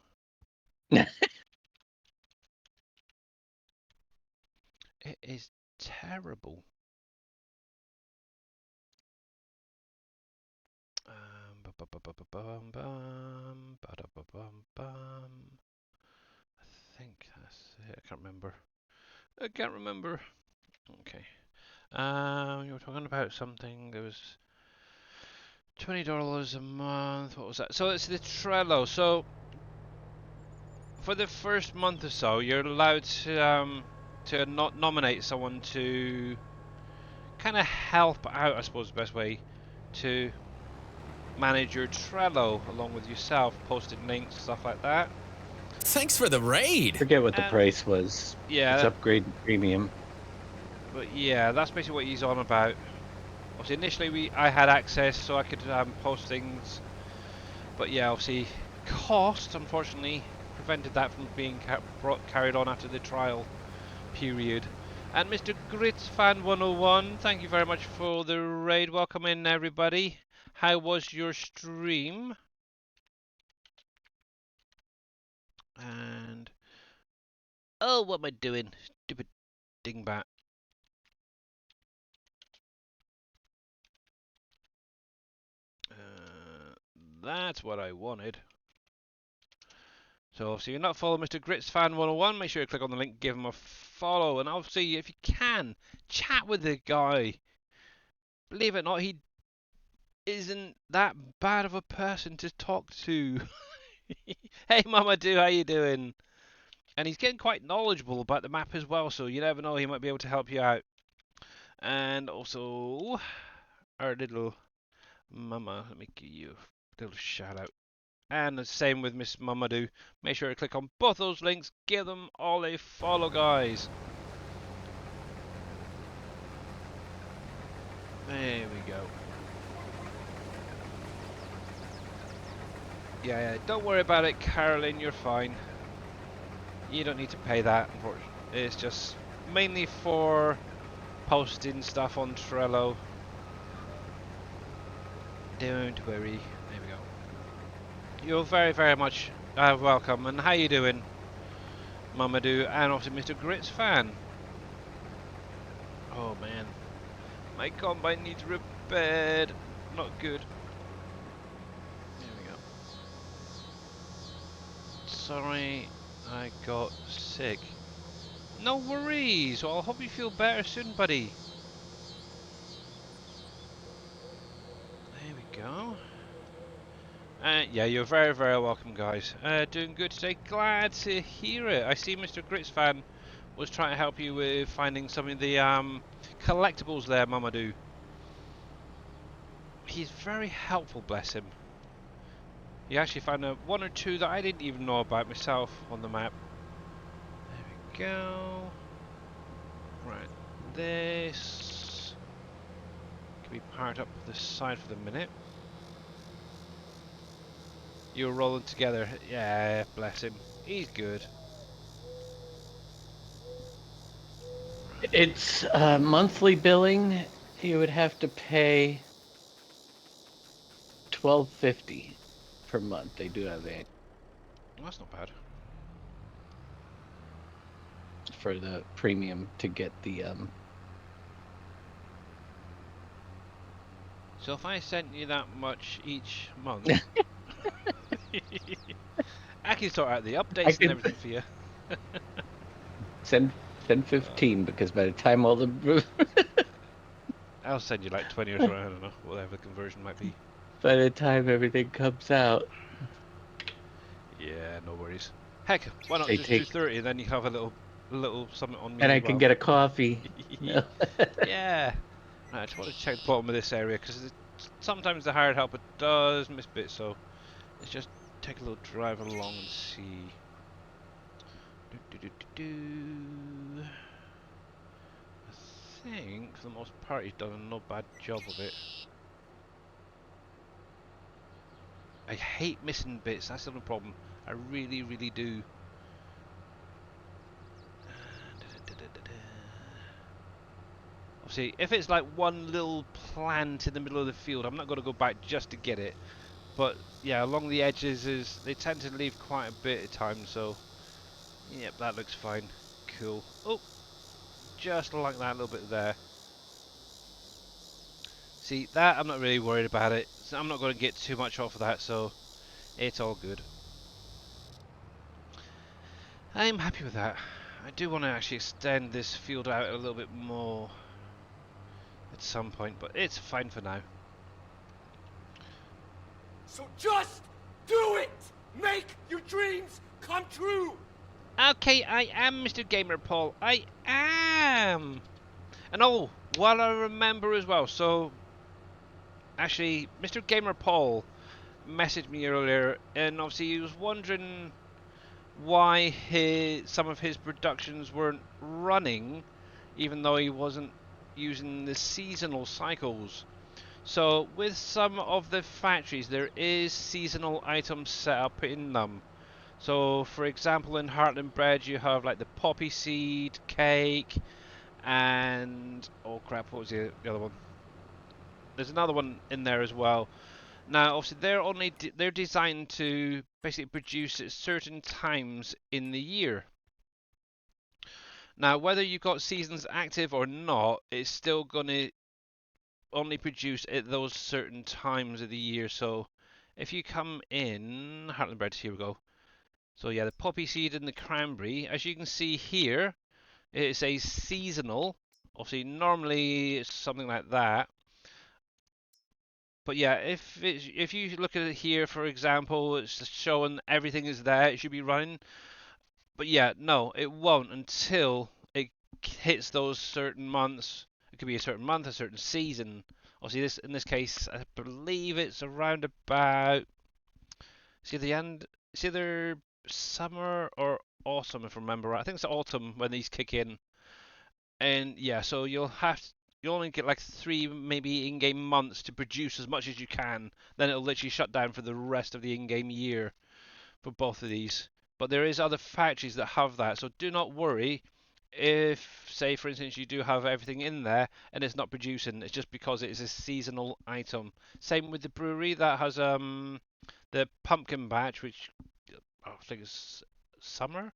It is terrible. I think that's it. I can't remember. I can't remember. Okay. You were talking about something. There was $20 a month. What was that? So it's the Trello. So for the first month or so, you're allowed to not nominate someone to kind of help out. I suppose the best way to manage your Trello along with yourself, posting links, stuff like that. Thanks for the raid. Forget what the And price was. It's yeah, upgrade to premium. but yeah, that's basically what he's on about. Obviously, initially I had access, so I could post things. But yeah, obviously, cost unfortunately prevented that from being carried on after the trial period. And Mr. Grits Fan 101, thank you very much for the raid. Welcome in, everybody. How was your stream? And oh, what am I doing? Stupid dingbat. That's what I wanted. So if you're not following Mr. Grits Fan 101, make sure you click on the link, give him a follow, and obviously if you can, chat with the guy. Believe it or not, he isn't that bad of a person to talk to. Hey Mama Do, how you doing? And he's getting quite knowledgeable about the map as well, so you never know, he might be able to help you out. And also, our little Mama, let me give you a little shout out. And the same with Miss Mamadou. Make sure to click on both those links. Give them all a follow, guys. There we go. Yeah, don't worry about it, Carolyn. You're fine. You don't need to pay that, unfortunately. It's just mainly for posting stuff on Trello. Don't worry. There we go. You're very, very much welcome. And how you doing, Mamadou? And also Mr. Grits Fan. Oh man, my combine needs repaired. Not good. There we go. Sorry, I got sick. No worries. Well, I hope you feel better soon, buddy. There we go. Yeah, you're very, very welcome, guys. Doing good today. Glad to hear it. I see Mr. Grits Fan was trying to help you with finding some of the collectibles there, Mamadou. He's very helpful, bless him. He actually found one or two that I didn't even know about myself on the map. There we go. Right, this can be parked up the side for the minute. You're rolling together. Yeah, bless him. He's good. It's monthly billing. You would have to pay $12.50 per month. They do have a Well, that's not bad. for the premium to get the So if I sent you that much each month, I can sort out the updates and everything for you. send 15 because by the time all the I'll send you like 20 or something, I don't know, whatever the conversion might be. by the time everything comes out. Yeah, no worries. Heck, why not They just do take 30 and then you have a little something on me and as I can well. get a coffee. No. Yeah. Right, I just want to check the bottom of this area because sometimes the hired helper does miss bits, so let's just take a little drive along and see. I think for the most part he's done a not bad job of it. I hate missing bits, that's the only problem. I really, really do. Obviously, if it's like one little plant in the middle of the field, I'm not going to go back just to get it. But yeah, along the edges, they tend to leave quite a bit of time, so yep, that looks fine. Cool. Oh, just like that, a little bit there. See, that I'm not really worried about it. So I'm not going to get too much off of that, so it's all good. I'm happy with that. I do want to actually extend this field out a little bit more at some point, but it's fine for now. So just do it! Make your dreams come true! Okay, I am Mr. Gamer Paul. I am! And oh, while I remember as well, so actually, Mr. Gamer Paul messaged me earlier, and obviously he was wondering why some of his productions weren't running, even though he wasn't using the seasonal cycles. So with some of the factories, there is seasonal items set up in them. So for example, in Heartland Bread, you have like the poppy seed cake, and oh crap, what was the other one? There's another one in there as well. Now, obviously, they're designed to basically produce at certain times in the year. Now, whether you've got seasons active or not, it's still going to only produce at those certain times of the year. So, if you come in Heartland Bread, here we go. So yeah, the poppy seed and the cranberry, as you can see here, it's a seasonal. Obviously, normally it's something like that. But yeah, if you look at it here, for example, it's just showing everything is there. It should be running. But yeah, no, it won't until it hits those certain months. It could be a certain month, a certain season. Obviously, in this case, I believe it's around about. See the end. It's either summer or autumn, if I remember right. I think it's autumn when these kick in. And yeah, so you only get like 3 maybe in-game months to produce as much as you can. Then it'll literally shut down for the rest of the in-game year for both of these. But there is other factories that have that, so do not worry if, say, for instance, you do have everything in there and it's not producing. It's just because it is a seasonal item. Same with the brewery that has the pumpkin batch, which I think is summer.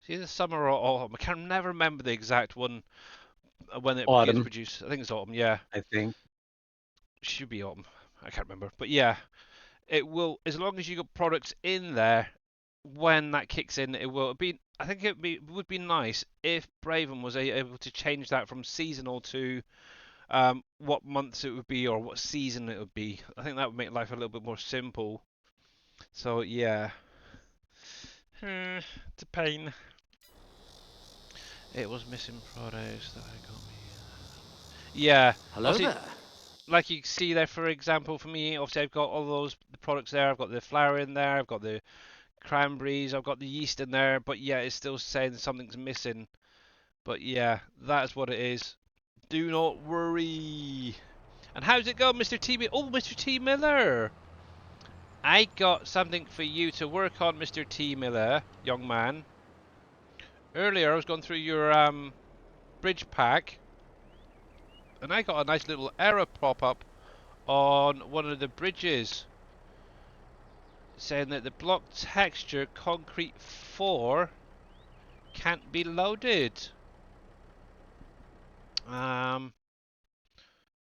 It's either summer or autumn. I can never remember the exact one when it gets Autumn, produced. I think it's autumn. Yeah, I think. should be autumn. I can't remember, but yeah, it will. As long as you got products in there, when that kicks in, it will be. I think it would be nice if Braven was able to change that from seasonal to what months it would be or what season it would be. I think that would make life a little bit more simple. So yeah, it's a pain. It was missing products that I got me. Yeah, Hello obviously, there. like you see there, for example, for me, obviously I've got all those products there. I've got the flour in there. I've got the cranberries. I've got the yeast in there. But yeah, it's still saying something's missing. But yeah, that's what it is. Do not worry. And how's it going, Mr. T? Oh, Mr. T. Miller. I got something for you to work on, Mr. T. Miller, young man. Earlier, I was going through your bridge pack, and I got a nice little error pop up on one of the bridges, saying that the block texture concrete 4 can't be loaded.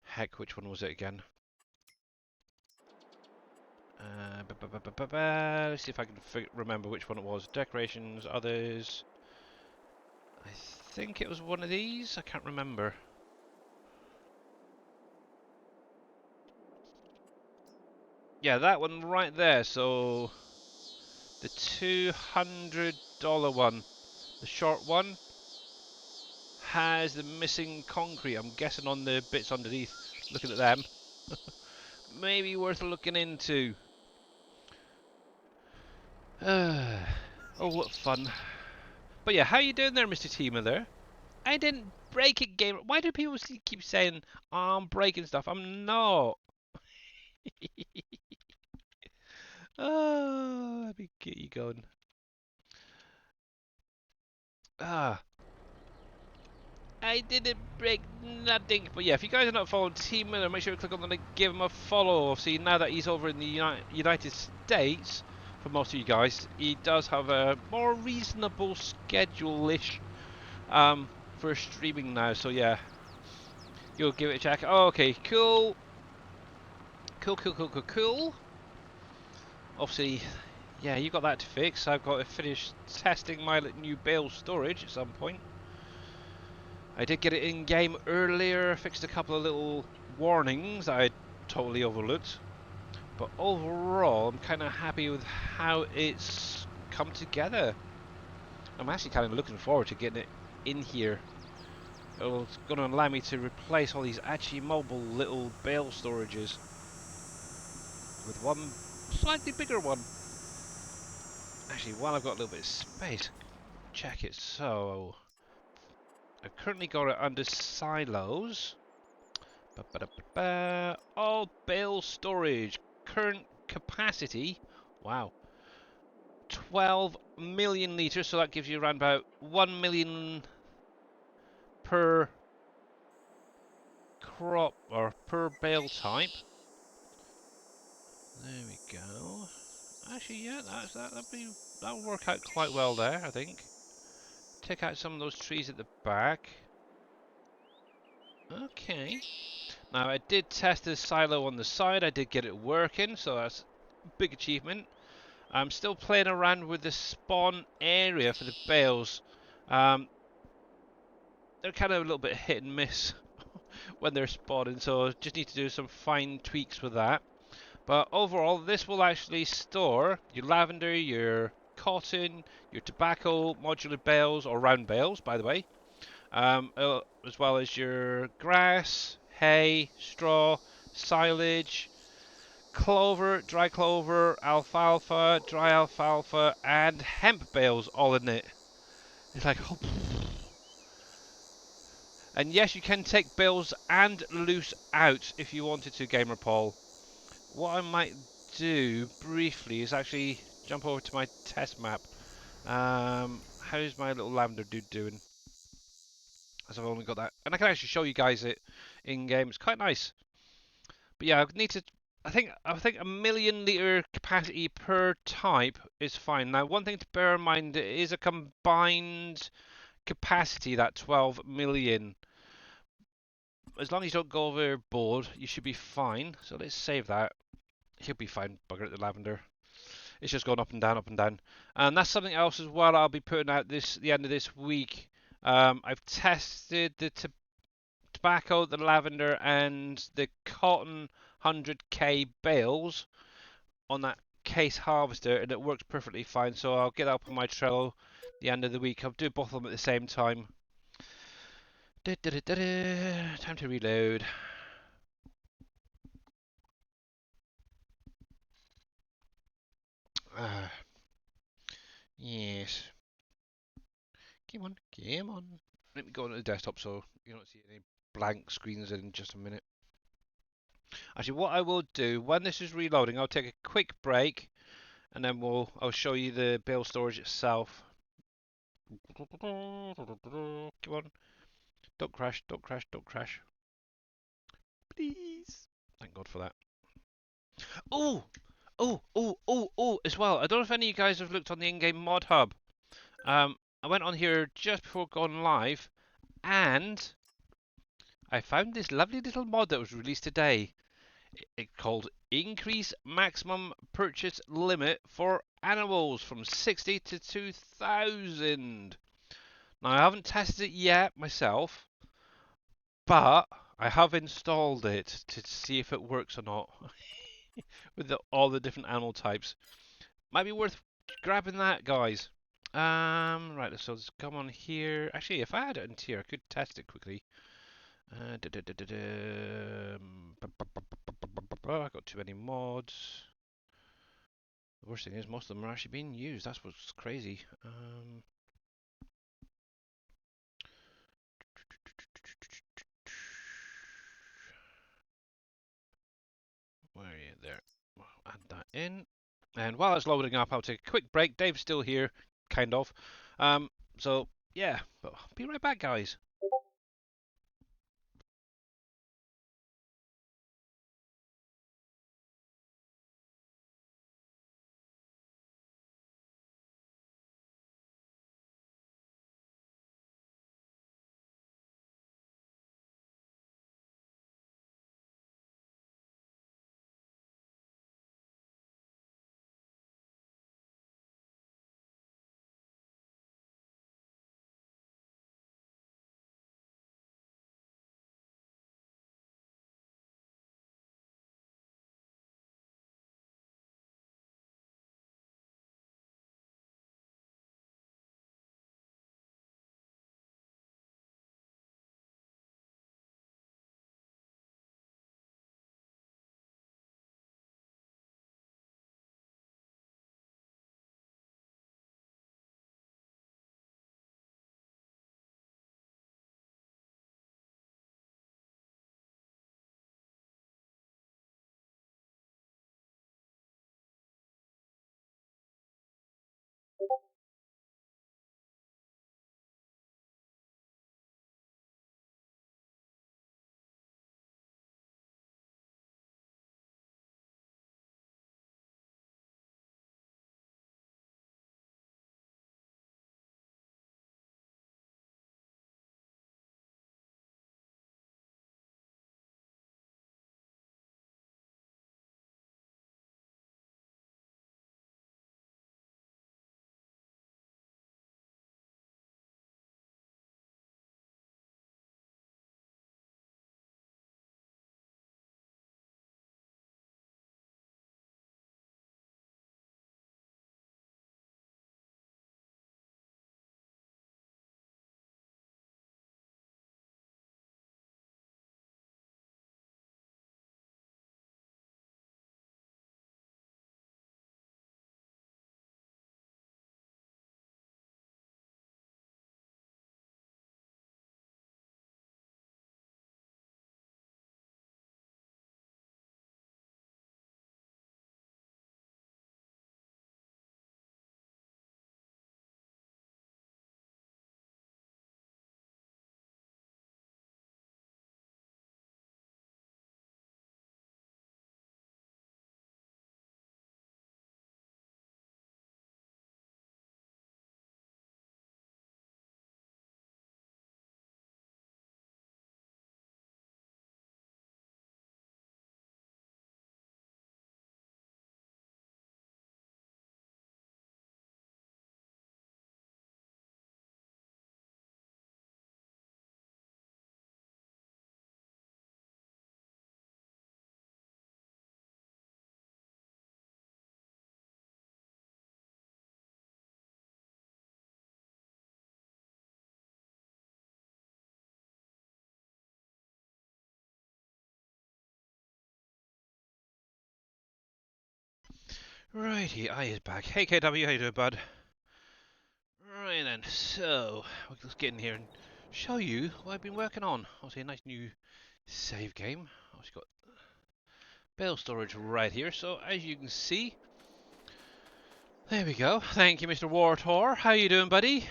Heck, which one was it again? Let's see if I can remember which one it was. Decorations, others. I think it was one of these. I can't remember. Yeah, that one right there. So the $200 one, the short one, has the missing concrete. I'm guessing on the bits underneath. Looking at them, maybe worth looking into. Oh, what fun! But yeah, how you doing there, Mr. Teamer? There, I didn't break a game. Why do people keep saying, oh, I'm breaking stuff? I'm not. Oh, let me get you going. Ah, I didn't break nothing. But yeah, if you guys are not following Team Miller, make sure you click on the link, give him a follow. See, now that he's over in the United States, for most of you guys, he does have a more reasonable schedule-ish for streaming now. So yeah, you'll give it a check. Oh, okay, cool. Cool. Obviously, yeah, you got that to fix. I've got to finish testing my new bale storage at some point. I did get it in game earlier, fixed a couple of little warnings that I totally overlooked. But overall, I'm kind of happy with how it's come together. I'm actually kind of looking forward to getting it in here. It's going to allow me to replace all these Mobile little bale storages with one slightly bigger one. Actually, while I've got a little bit of space, check it. So, I've currently got it under silos. All bale storage. Current capacity. Wow. 12 million litres, so that gives you around about 1 million per crop or per bale type. There we go. Actually, yeah, that'll work out quite well there, I think. Take out some of those trees at the back. Okay. Now I did test the silo on the side. I did get it working, so that's a big achievement. I'm still playing around with the spawn area for the bales. They're kind of a little bit hit and miss when they're spawning, so just need to do some fine tweaks with that. But overall, this will actually store your lavender, your cotton, your tobacco, modular bales, or round bales, by the way, as well as your grass, hay, straw, silage, clover, dry clover, alfalfa, dry alfalfa, and hemp bales all in it. It's like, oh. And yes, you can take bales and loose out if you wanted to, Gamer Paul. What I might do briefly is actually jump over to my test map. How's my little lavender dude doing? As I've only got that, and I can actually show you guys it in game. It's quite nice. But yeah, I need to. I think a million litre capacity per type is fine. Now, one thing to bear in mind, it is a combined capacity, that 12 million. As long as you don't go overboard, you should be fine. So let's save that. He'll be fine, bugger it, the lavender. It's just going up and down, up and down. And that's something else as well I'll be putting out the end of this week. I've tested the tobacco, the lavender, and the cotton 100k bales on that case harvester, and it works perfectly fine. So I'll get that up on my Trello the end of the week. I'll do both of them at the same time. Time to reload. Yes. Come on, come on. Let me go on to the desktop so you don't see any blank screens in just a minute. Actually, what I will do, when this is reloading, I'll take a quick break and then I'll show you the bale storage itself. Come on. Don't crash, don't crash, don't crash. Please. Thank God for that. Oh! As well. I don't know if any of you guys have looked on the in-game mod hub. I went on here just before going live and I found this lovely little mod that was released today. It's called Increase Maximum Purchase Limit for Animals from 60 to 2,000. Now, I haven't tested it yet myself, but I have installed it to see if it works or not with all the different animal types. Might be worth grabbing that, guys. Right, so let's come on here. Actually, if I had it in here, I could test it quickly. I got too many mods. The worst thing is most of them are actually being used. That's what's crazy. Where are you? There. Add that in. And while it's loading up, I'll take a quick break. Dave's still here, kind of. So, yeah. But I'll be right back, guys. Righty, I is back. Hey KW, how you doing, bud? Right then, so let's get in here and show you what I've been working on. Obviously, a nice new save game. Obviously, got bale storage right here. So as you can see, there we go. Thank you, Mr. Wartor. How you doing, buddy?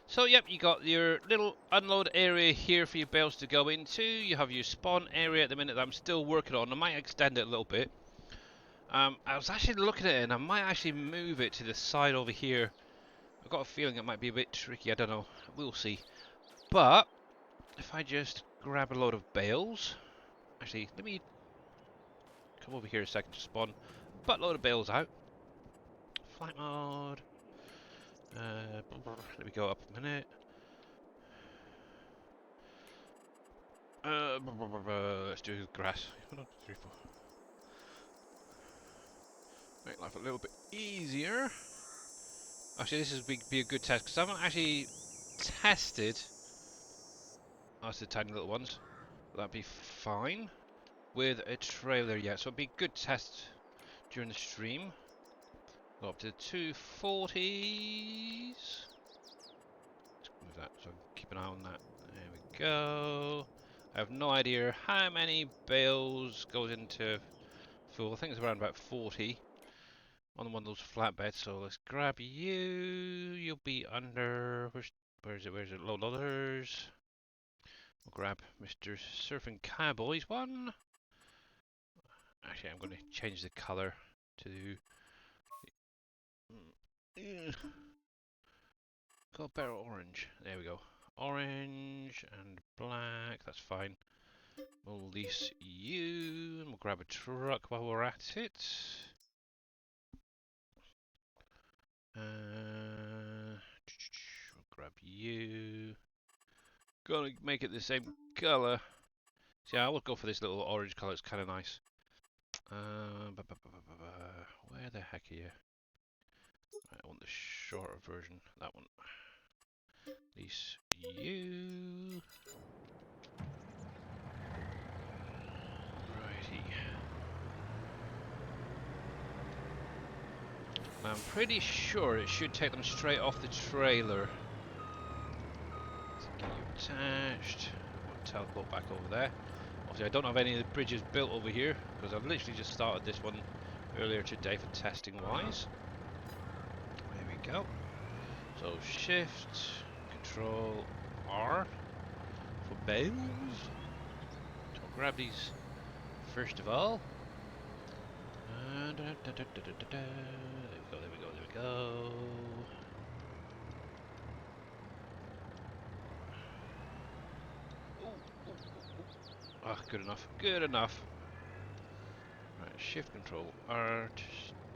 So yep, you got your little unload area here for your bales to go into. You have your spawn area at the minute that I'm still working on. I might extend it a little bit. I was actually looking at it and I might actually move it to the side over here. I've got a feeling it might be a bit tricky, I don't know, we'll see. But, if I just grab a load of bales, actually, let me come over here a second to spawn a buttload of bales out. Flight mode, let me go up a minute. Let's do grass. 1, 2, 3, 4. Make life a little bit easier. Actually, this is be a good test because I haven't actually tested. Oh, it's the tiny little ones. That'd be fine with a trailer yet, so it'd be a good test during the stream. Go up to the 240s. Let's move that so I can keep an eye on that. There we go. I have no idea how many bales goes into full. I think it's around about 40 on one of those flatbeds. So let's grab you. You'll be under. Where is it? Where is it? Load others. We'll grab Mr. Surfing Cowboys one. Actually, I'm going to change the color to. Got better orange. There we go. Orange and black. That's fine. We'll lease you, and we'll grab a truck while we're at it. We'll grab you. Gotta make it the same color. So yeah, I will go for this little orange color. It's kind of nice. Where the heck are you? I want the shorter version. That one. Lease you. Righty. I'm pretty sure it should take them straight off the trailer. Let's get you attached. I'll teleport back over there. Obviously, I don't have any of the bridges built over here because I've literally just started this one earlier today for testing wise. There we go. So shift, control R for bales. So I'll grab these first of all. There we go, there we go, there we go. Ah, good enough, good enough. Right, shift control R to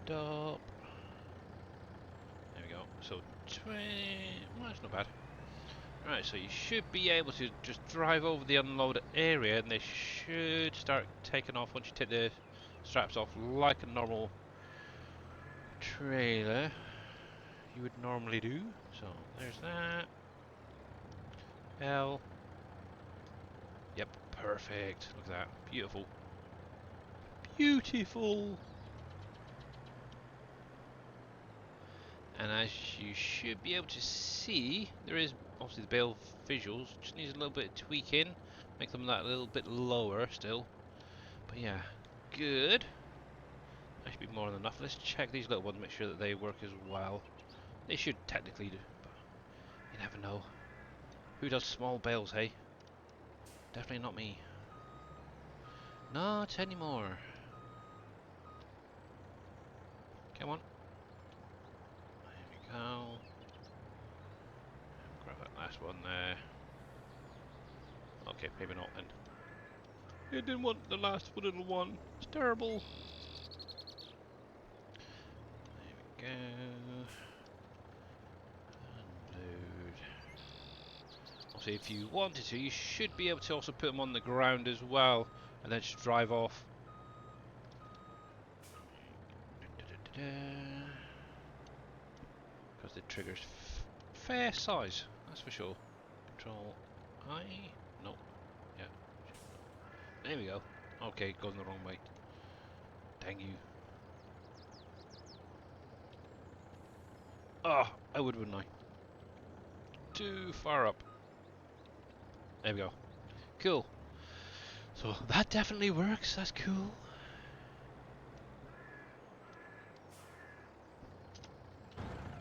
stop. There we go. So, well, that's not bad. Right, so you should be able to just drive over the unload area and they should start taking off once you take the straps off like a normal trailer you would normally do. So there's that. L. Yep, perfect. Look at that. Beautiful. Beautiful. And as you should be able to see, there is obviously the bale visuals. Just needs a little bit of tweaking. Make them that a little bit lower still. But yeah, good. That should be more than enough. Let's check these little ones, make sure that they work as well. They should technically do, but you never know. Who does small bales, hey? Definitely not me. Not anymore. Come on. There we go. Grab that last one there. Okay, maybe not then. I didn't want the last little one. It's terrible. There we go. Unload. Also, if you wanted to, you should be able to also put them on the ground as well, and then just drive off. Because the trigger's fair size, that's for sure. Control I. No. Yeah. There we go. Okay, going the wrong way. Dang you. Oh, I would, wouldn't I? Too far up. There we go. Cool. So that definitely works. That's cool.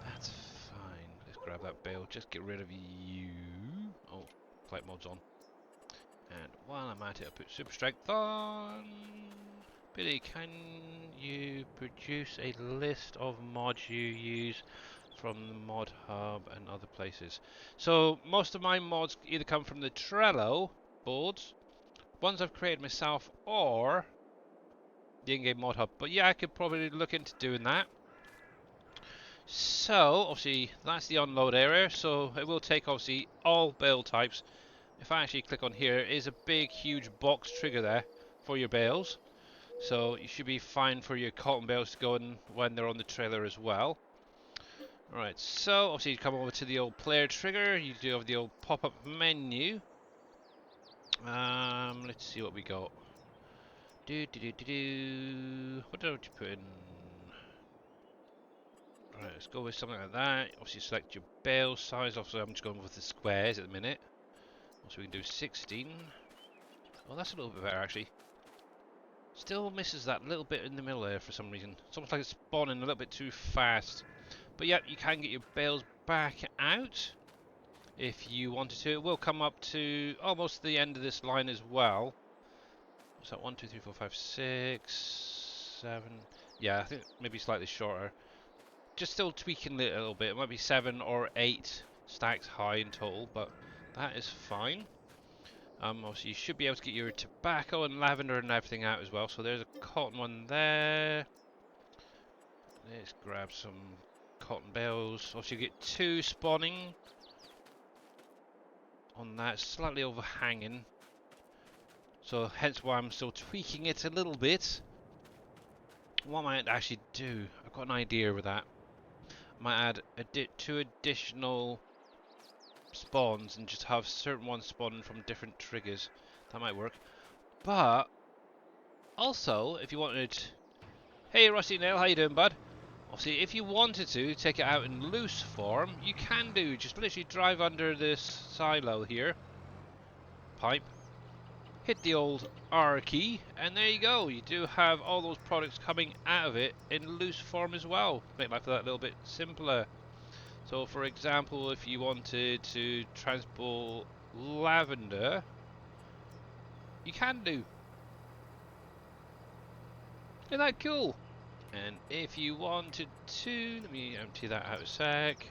That's fine. Let's grab that bale. Just get rid of you. Oh, flight mode's on. And while I'm at it, I'll put super strength on. Billy, can you produce a list of mods you use from the mod hub and other places? So most of my mods either come from the Trello boards, ones I've created myself, or the in-game mod hub. But yeah, I could probably look into doing that. So obviously that's the unload area, so it will take obviously all bale types. If I actually click on here, it is a big huge box trigger there for your bales. So you should be fine for your cotton bales to go in when they're on the trailer as well. Alright, so obviously you come over to the old player trigger, you do have the old pop-up menu. Let's see what we got. What did I put in? Right, let's go with something like that. Obviously select your bale size, obviously I'm just going with the squares at the minute. So we can do 16. Oh, that's a little bit better actually. Still misses that little bit in the middle there for some reason. It's almost like it's spawning a little bit too fast. But yep, you can get your bales back out if you wanted to. It will come up to almost the end of this line as well. What's that? 1, 2, 3, 4, 5, 6, 7. Yeah, I think maybe slightly shorter. Just still tweaking it a little bit. It might be 7 or 8 stacks high in total, but that is fine. Obviously you should be able to get your tobacco and lavender and everything out as well. So there's a cotton one there. Let's grab some cotton bales. Obviously you get 2 spawning on that, slightly overhanging. So hence why I'm still tweaking it a little bit. What I might actually do, I've got an idea with that. I might add 2 additional spawns and just have certain ones spawning from different triggers. That might work. But also, if you wanted, hey Rusty Nail, how you doing, bud? Obviously, if you wanted to take it out in loose form, you can do. Just literally drive under this silo here, pipe, hit the old R key, and there you go. You do have all those products coming out of it in loose form as well. Make life that a little bit simpler. So, for example, if you wanted to transport lavender, you can do. Isn't that cool? And if you wanted to, let me empty that out a sec.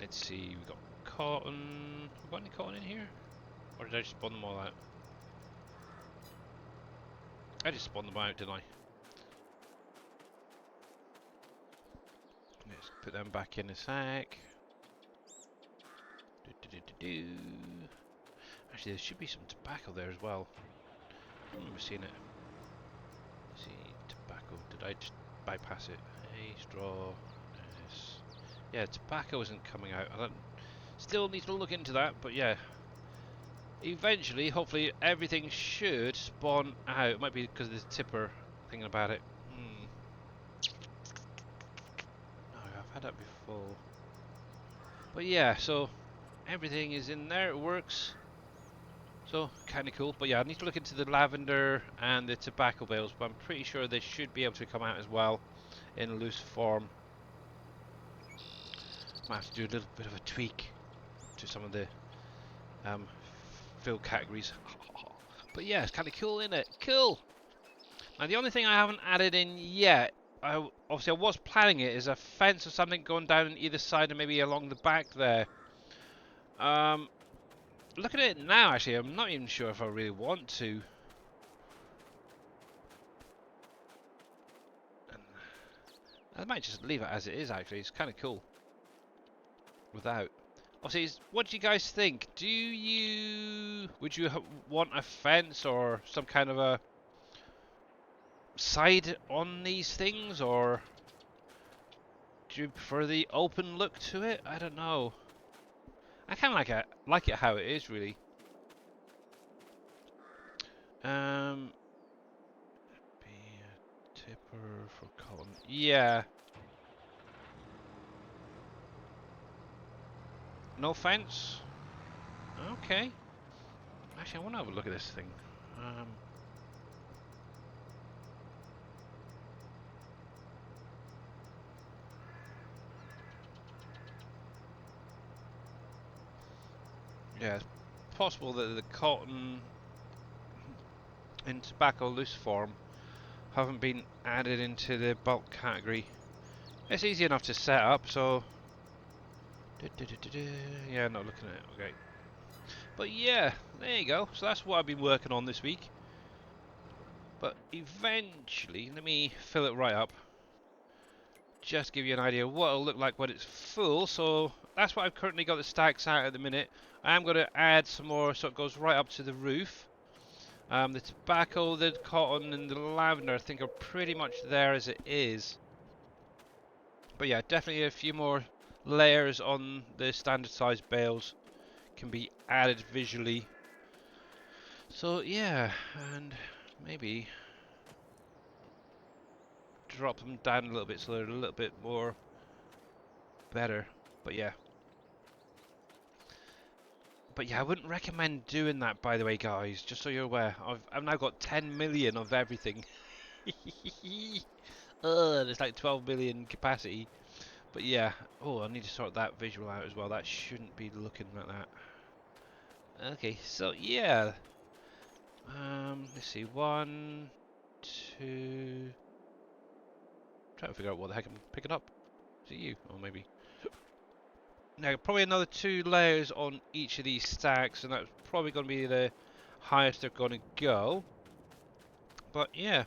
Let's see, we've got cotton. Have we got any cotton in here? Or did I just spawn them all out? I just spawned them out, didn't I? Let's put them back in a sec. Actually, there should be some tobacco there as well. I remember seeing it. Let's see, tobacco. Did I just bypass it? Hey, straw. Yes. Yeah, tobacco isn't coming out. I don't. Still need to look into that, but yeah. Eventually, hopefully, everything should spawn out. It might be because of the tipper thinking about it. No, I've had that before. But yeah, so everything is in there. It works. So, kind of cool. But yeah, I need to look into the lavender and the tobacco bales, but I'm pretty sure they should be able to come out as well in loose form. Might have to do a little bit of a tweak to some of the fill categories. But yeah, it's kind of cool, isn't it? Cool! Now, the only thing I haven't added in yet, obviously I was planning it, is a fence or something going down either side and maybe along the back there. Looking at it now, actually, I'm not even sure if I really want to. I might just leave it as it is, actually. It's kind of cool. Without. Obviously, what do you guys think? Would you want a fence or some kind of a side on these things, or do you prefer the open look to it? I don't know. I kind of like it how it is, really. Paper for cotton. Yeah. No fence? Okay. Actually, I want to have a look at this thing. Yeah, it's possible that the cotton in tobacco loose form haven't been added into the bulk category. It's easy enough to set up, so... Yeah, not looking at it, okay. But yeah, there you go. So that's what I've been working on this week. But eventually, let me fill it right up. Just give you an idea of what it'll look like when it's full. So that's what I've currently got the stacks out at the minute. I am going to add some more so it goes right up to the roof. The tobacco, the cotton and the lavender I think are pretty much there as it is. But yeah, definitely a few more layers on the standard size bales can be added visually. So yeah, and maybe drop them down a little bit so they're a little bit more better. But yeah. But yeah, I wouldn't recommend doing that, by the way, guys. Just so you're aware, I've now got 10 million of everything. There's like 12 million capacity. But yeah, oh, I need to sort that visual out as well. That shouldn't be looking like that. Okay, so yeah. Let's see, 1, 2. Trying to figure out what the heck I'm picking up. Is it you? Or maybe. Now, probably another 2 layers on each of these stacks, and that's probably going to be the highest they're going to go. But yeah,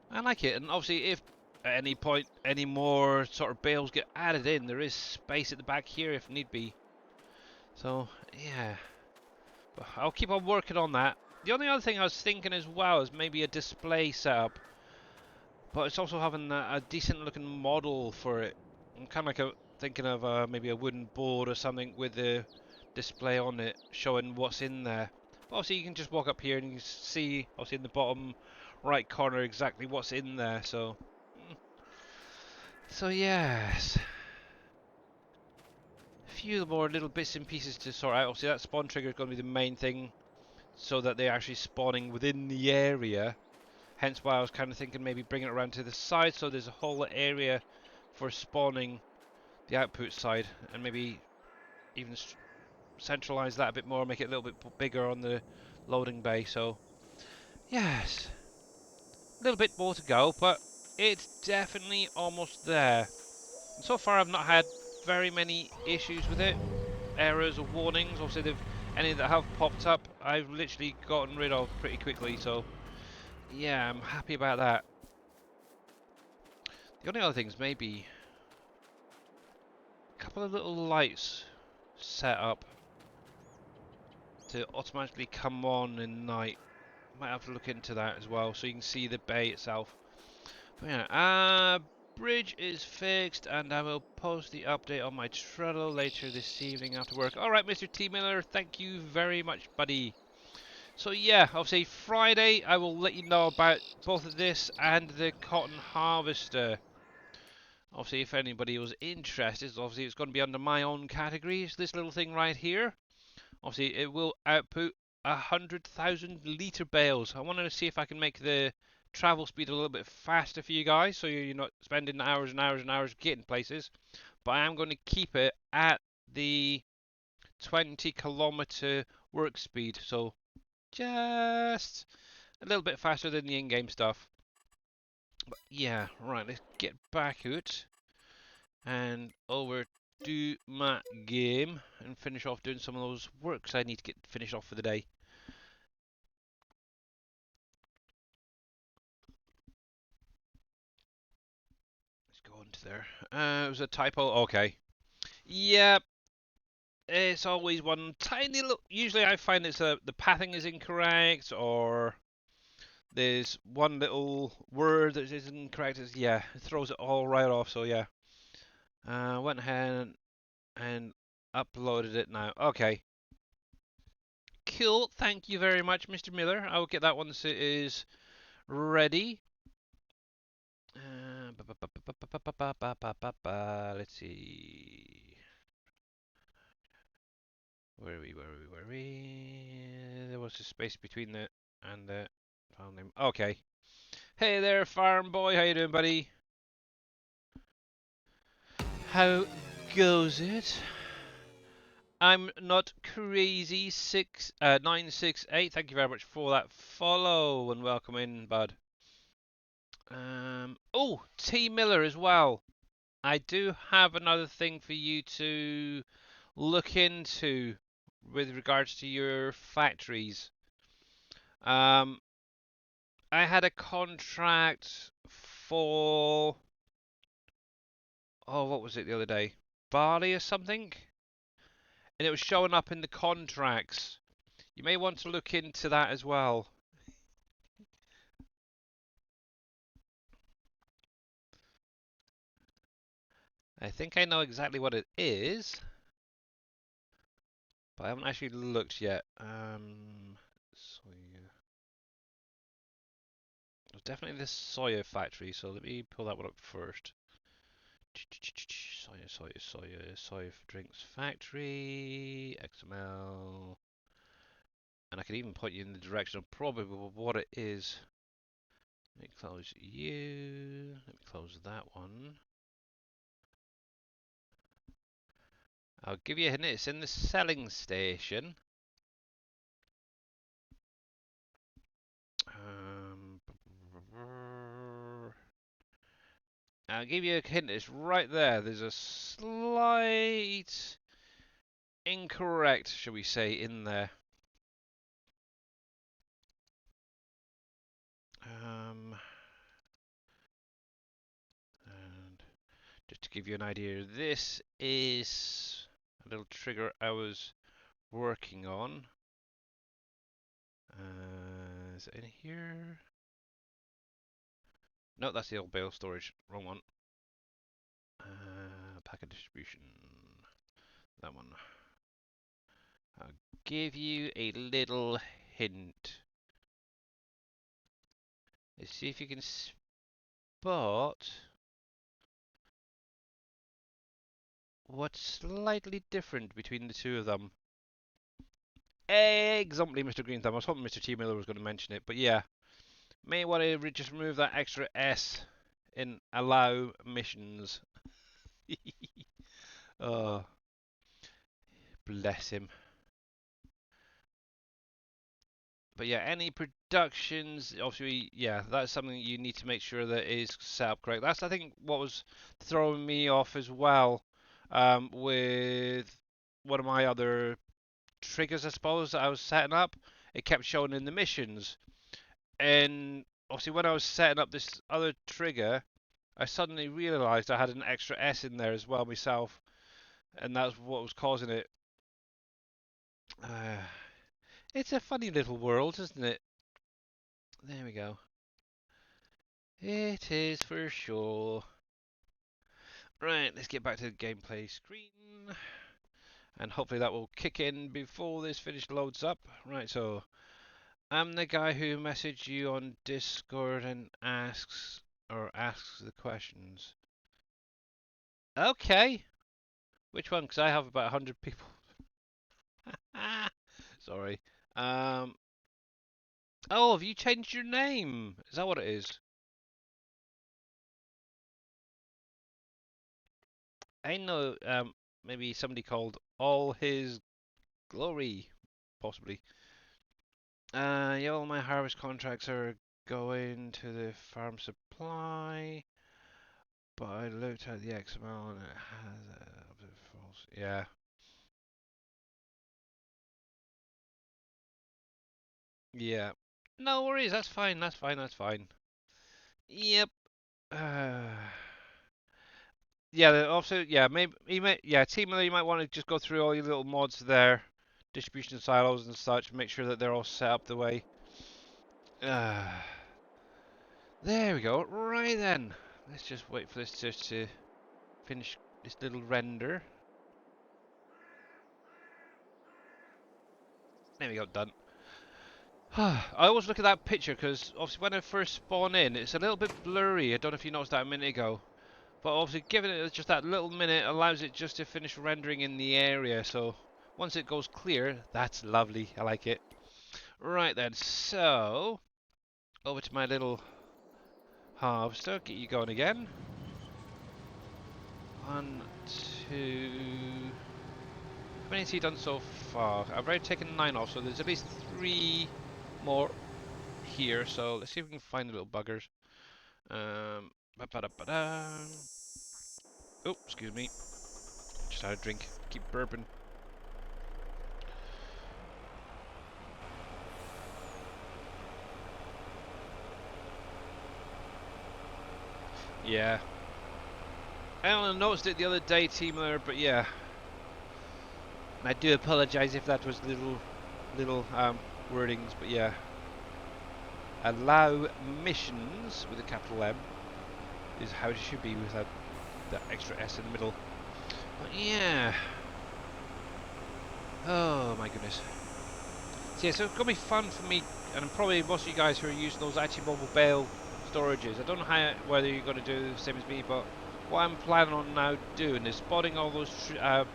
I like it. And obviously, if at any point any more sort of bales get added in, there is space at the back here if need be. So yeah, but I'll keep on working on that. The only other thing I was thinking as well is maybe a display setup, but it's also having a decent looking model for it. I'm kind of like thinking of maybe a wooden board or something with a display on it showing what's in there. But obviously you can just walk up here and you see obviously in the bottom right corner exactly what's in there. So yes, a few more little bits and pieces to sort out. Obviously that spawn trigger is going to be the main thing, so that they're actually spawning within the area. Hence why I was kind of thinking maybe bring it around to the side so there's a whole area for spawning the output side, and maybe even centralize that a bit more, make it a little bit bigger on the loading bay. So yes, a little bit more to go, but it's definitely almost there. And so far I've not had very many issues with it, errors or warnings. Obviously any that have popped up I've literally gotten rid of pretty quickly, so yeah, I'm happy about that. The only other things maybe a couple of little lights set up to automatically come on in night. Might have to look into that as well, so you can see the bay itself. But yeah, bridge is fixed, and I will post the update on my Trello later this evening after work. Alright, Mr. T. Miller, thank you very much, buddy. So yeah, obviously Friday I will let you know about both of this and the cotton harvester. Obviously, if anybody was interested, obviously it's going to be under my own categories. This little thing right here. Obviously, it will output 100,000 litre bales. I wanted to see if I can make the travel speed a little bit faster for you guys, so you're not spending hours and hours and hours getting places. But I am going to keep it at the 20 km work speed, so just a little bit faster than the in-game stuff. But yeah, right, let's get back out and over to my game and finish off doing some of those works I need to get finished off for the day. Let's go into there. It was a typo. Okay. Yep. It's always one tiny little. Usually I find it's the pathing is incorrect, or there's one little word that is incorrect. Yeah, it throws it all right off. So yeah. Went ahead and uploaded it now. Okay. Cool. Thank you very much, Mr. Miller. I will get that once it is ready. Let's see. Where are we? Where are we? Where are we? There was a space between the and the file name. Okay. Hey there, farm boy. How you doing, buddy? How goes it? I'm not crazy. 968. Thank you very much for that follow and welcome in, bud. Oh, T Miller as well. I do have another thing for you to look into with regards to your factories. I had a contract for, oh, what was it the other day? Bali or something? And it was showing up in the contracts. You may want to look into that as well. I think I know exactly what it is, but I haven't actually looked yet. Soya. It was definitely the soya factory, so let me pull that one up first. Soya drinks factory, XML. And I can even point you in the direction of probably what it is. Let me close you. Let me close that one. I'll give you a hint. It's in the selling station. I'll give you a hint. It's right there. There's a slight incorrect, shall we say, in there. And just to give you an idea, this is a little trigger I was working on. Is it in here? No, that's the old bale storage. Wrong one. Packet distribution. That one. I'll give you a little hint. Let's see if you can spot what's slightly different between the two of them. Exactly, Mr. Green Thumb. I was hoping Mr. T. Miller was going to mention it, but yeah. May want to just remove that extra S in allow missions. Oh, bless him. But yeah, any productions, obviously, yeah, that's something you need to make sure that is set up correct. That's, I think, what was throwing me off as well, with one of my other triggers, I suppose, that I was setting up. It kept showing in the missions. And obviously, when I was setting up this other trigger, I suddenly realised I had an extra S in there as well myself. And that's what was causing it. It's a funny little world, isn't it? There we go. It is for sure. Right, let's get back to the gameplay screen. And hopefully that will kick in before this finish loads up. Right, so I'm the guy who messaged you on Discord and asks the questions. Okay. Which one? Because I have about 100 people. Sorry. Oh, have you changed your name? Is that what it is? I know, maybe somebody called All His Glory, possibly. Yeah, all my harvest contracts are going to the farm supply, but I looked at the XML and it has false. Yeah. Yeah. No worries, that's fine, that's fine, that's fine. Yep. Yeah, also, yeah, maybe yeah, Team Miller, you might want to just go through all your little mods there, distribution silos and such, make sure that they're all set up the way. There we go. Right then, let's just wait for this just to finish this little render. There we go, done. I always look at that picture because obviously when I first spawn in, it's a little bit blurry. I don't know if you noticed that a minute ago. But obviously giving it just that little minute allows it just to finish rendering in the area. So once it goes clear, that's lovely. I like it. Right then, so over to my little harvester. Get you going again. 1, 2. How many has he done so far? I've already taken 9 off, so there's at least 3 more here. So let's see if we can find the little buggers. Ba-ba-da-ba-da. Oh, excuse me. Just had a drink. Keep burping. Yeah. I only noticed it the other day, Teamler, but yeah. I do apologise if that was little wordings, but yeah. Allow missions with a capital M is how it should be without that extra S in the middle. But yeah. Oh my goodness. So yeah, so it's gonna be fun for me, and probably most of you guys who are using those anti-mobile bale storages. I don't know whether you're gonna do the same as me, but what I'm planning on now doing is spotting all those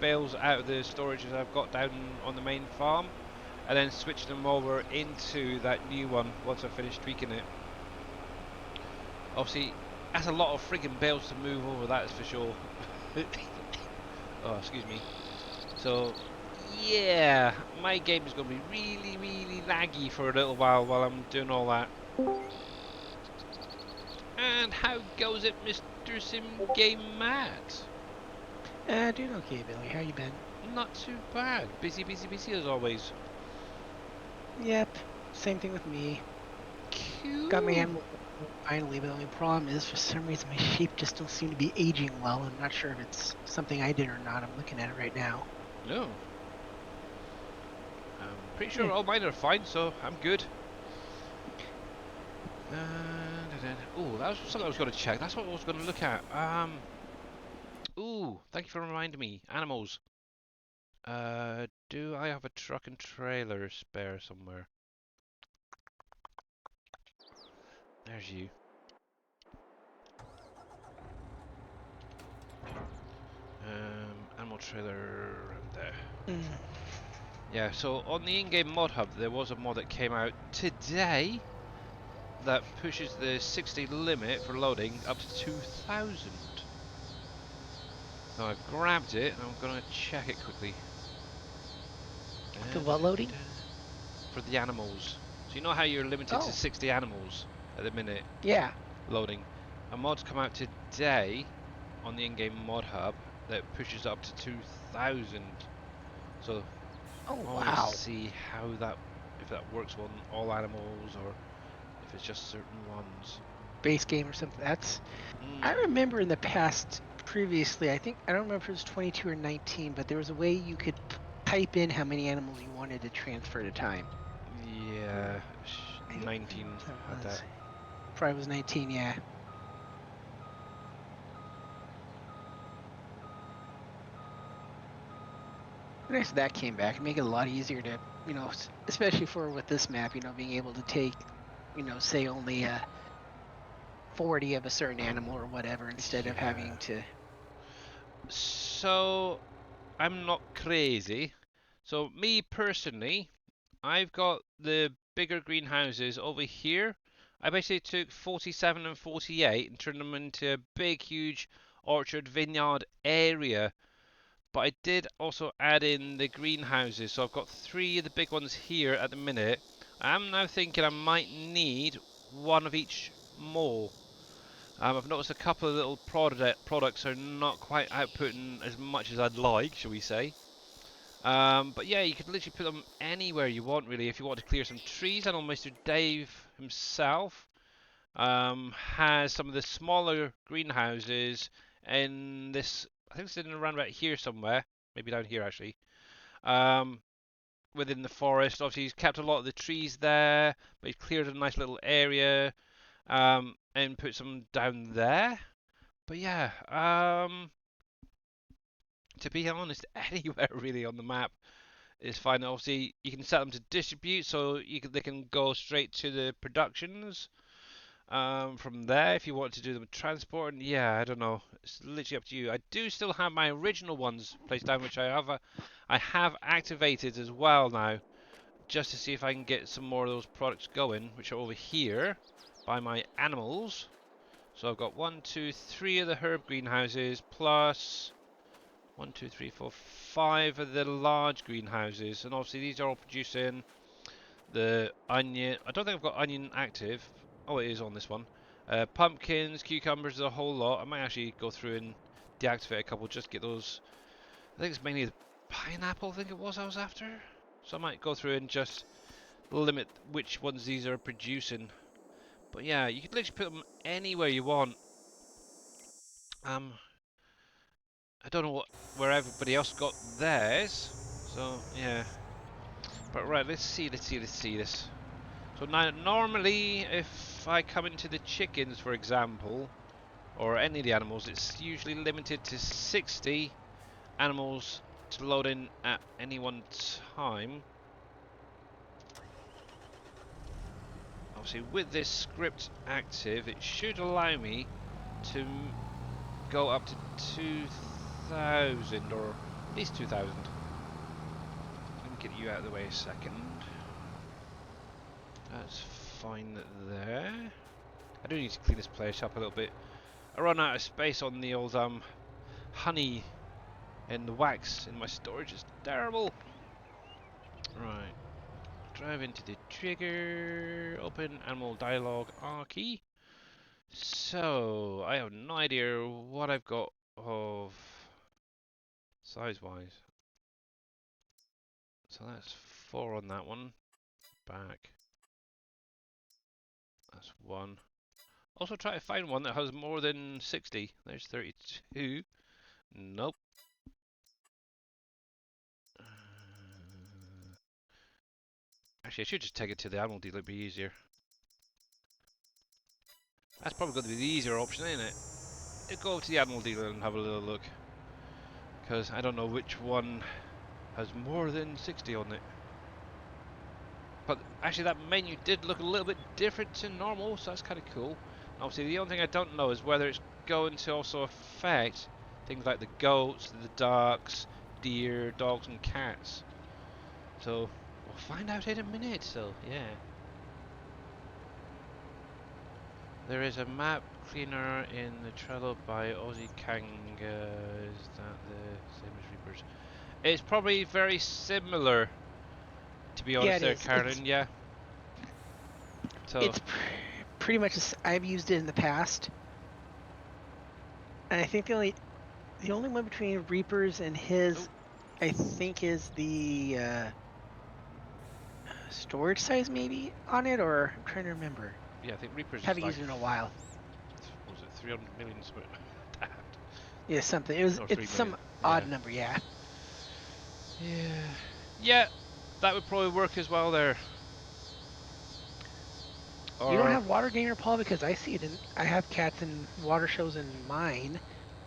bales out of the storages I've got down on the main farm, and then switching them over into that new one once I finish tweaking it. Obviously, that's a lot of friggin' bales to move over, that is for sure. Oh, excuse me. So, yeah, my game is going to be really laggy for a little while I'm doing all that. And how goes it, Mr. Sim Game Matt? Doing okay, Billy. How you been? Not too bad. Busy as always. Yep, same thing with me. Cool. Got my animal finally, but the only problem is for some reason my sheep just don't seem to be aging well. I'm not sure if it's something I did or not. I'm looking at it right now. No. I'm pretty sure Yeah. all mine are fine, so I'm good. Oh, that was something I was going to check. That's what I was going to look at. Ooh, thank you for reminding me. Animals. Do I have a truck and trailer spare somewhere? There's you. Animal trailer around there. Yeah, so on the in-game mod hub, there was a mod that came out today that pushes the 60 limit for loading up to 2,000. Now I've grabbed it and I'm gonna check it quickly. The what loading? For the animals. So you know how you're limited to 60 animals at the minute? Yeah. Loading. A mod's come out today on the in-game mod hub that pushes up to 2,000. So Oh, I want to see how that, if that works on all animals or if it's just certain ones. Base game or something. I remember in the past, previously, I don't remember if it was 22 or 19, but there was a way you could type in how many animals you wanted to transfer at a time. Yeah, 19 had that. Probably was 19, yeah. Nice that came back and make it a lot easier to, especially with this map, being able to take, say only 40 of a certain animal or whatever instead of having to. So, I'm not crazy. So, me personally, I've got the bigger greenhouses over here. I basically took 47 and 48 and turned them into a big, huge orchard vineyard area. But I did also add in the greenhouses, so I've got 3 of the big ones here at the minute. I'm now thinking I might need 1 of each more. I've noticed a couple of little products are not quite outputting as much as I'd like, shall we say. But yeah, you can literally put them anywhere you want, really. If you want to clear some trees, I know Mr. Dave himself has some of the smaller greenhouses in this, I think it's in around about here somewhere, maybe down here actually, within the forest. Obviously he's kept a lot of the trees there, but he's cleared a nice little area and put some down there. But yeah, to be honest, anywhere really on the map is fine. Obviously, you can set them to distribute, so they can go straight to the productions. From there, if you want to do them with transport, and yeah, I don't know, it's literally up to you. I do still have my original ones placed down, which I have activated as well now, just to see if I can get some more of those products going, which are over here by my animals. So I've got 1, 2, 3 of the herb greenhouses plus 1, 2, 3, 4, 5 of the large greenhouses, and obviously these are all producing the onion. I don't think I've got onion active. Oh, it is on this one. Pumpkins, cucumbers, a whole lot. I might actually go through and deactivate a couple just to get those. I think it's mainly the pineapple, I think it was I was after. So I might go through and just limit which ones these are producing. But yeah, you could literally put them anywhere you want. I don't know where everybody else got theirs. So yeah. But right, let's see this. So now, normally, if I come into the chickens, for example, or any of the animals, it's usually limited to 60 animals to load in at any one time. Obviously, with this script active, it should allow me to go up to 2,000, or at least 2,000. Let me get you out of the way a second. That's fine there. I do need to clean this place up a little bit. I run out of space on the old honey and the wax in my storage. It's terrible. Right. Drive into the trigger. Open animal dialogue R key. So I have no idea what I've got of size wise. So that's 4 on that one. Back. That's 1. Also try to find one that has more than 60. There's 32. Nope. Actually, I should just take it to the animal dealer, it'd be easier. That's probably going to be the easier option, isn't it? You go over to the animal dealer and have a little look. Because I don't know which one has more than 60 on it. But actually that menu did look a little bit different to normal, so that's kind of cool. Obviously the only thing I don't know is whether it's going to also affect things like the goats, the ducks, deer, dogs and cats. So we'll find out in a minute, so yeah. There is a map cleaner in the Trello by Aussie Kanga. Is that the same as Reapers? It's probably very similar, to be honest, Yeah, there, Carolyn. Yeah. So It's pretty much. I've used it in the past, and I think the only one between Reapers and his, I think, is the storage size maybe on it, or I'm trying to remember. yeah, I think Reapers is Haven't like, used it in a while. what was it, 300 million something? Yeah, something. Or 3 It's some million. odd Yeah. number, yeah. Yeah. Yeah, that would probably work as well there. You don't Or have water gainer, Paul, because I see it in. I have cats and water shows in mine.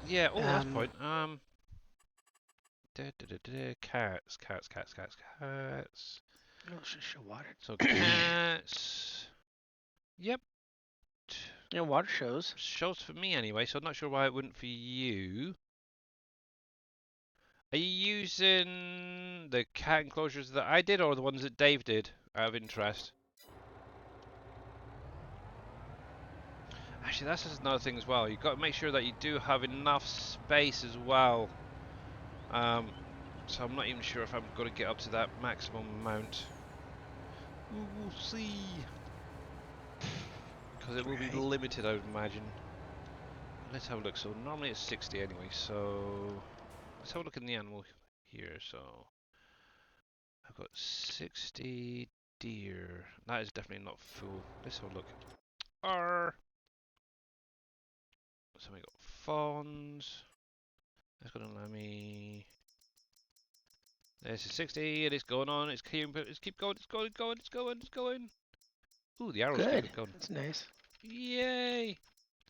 yeah. Oh, that's a point. Cats. No, it should show water. So cats. Yep. Yeah, water shows. Shows for me anyway, so I'm not sure why it wouldn't for you. Are you using the cat enclosures that I did or the ones that Dave did out of interest? Actually, that's just another thing as well. You've got to make sure that you do have enough space as well. So I'm not even sure if I'm going to get up to that maximum amount. We'll see. Because it will be limited, I would imagine. Let's have a look. So normally it's 60 anyway, so let's have a look in the animal here. So I've got 60 deer. That is definitely not full. Let's have a look. Arr. So we got fawns. That's gonna allow me. There's a 60, and it's going on. It's keep going. It's going. Ooh, the arrows keep going. That's nice. Yay!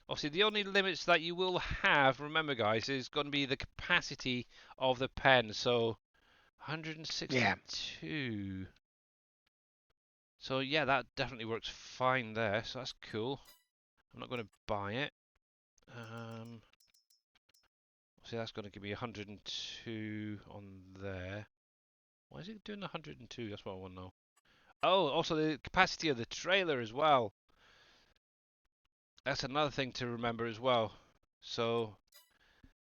Obviously, the only limits that you will have, remember guys, is going to be the capacity of the pen. So, Yeah. 162. So yeah, that definitely works fine there. So that's cool. I'm not going to buy it. See, that's going to give me 102 on there. Why is it doing 102? That's what I want to know. Oh, also the capacity of the trailer as well. That's another thing to remember as well. So,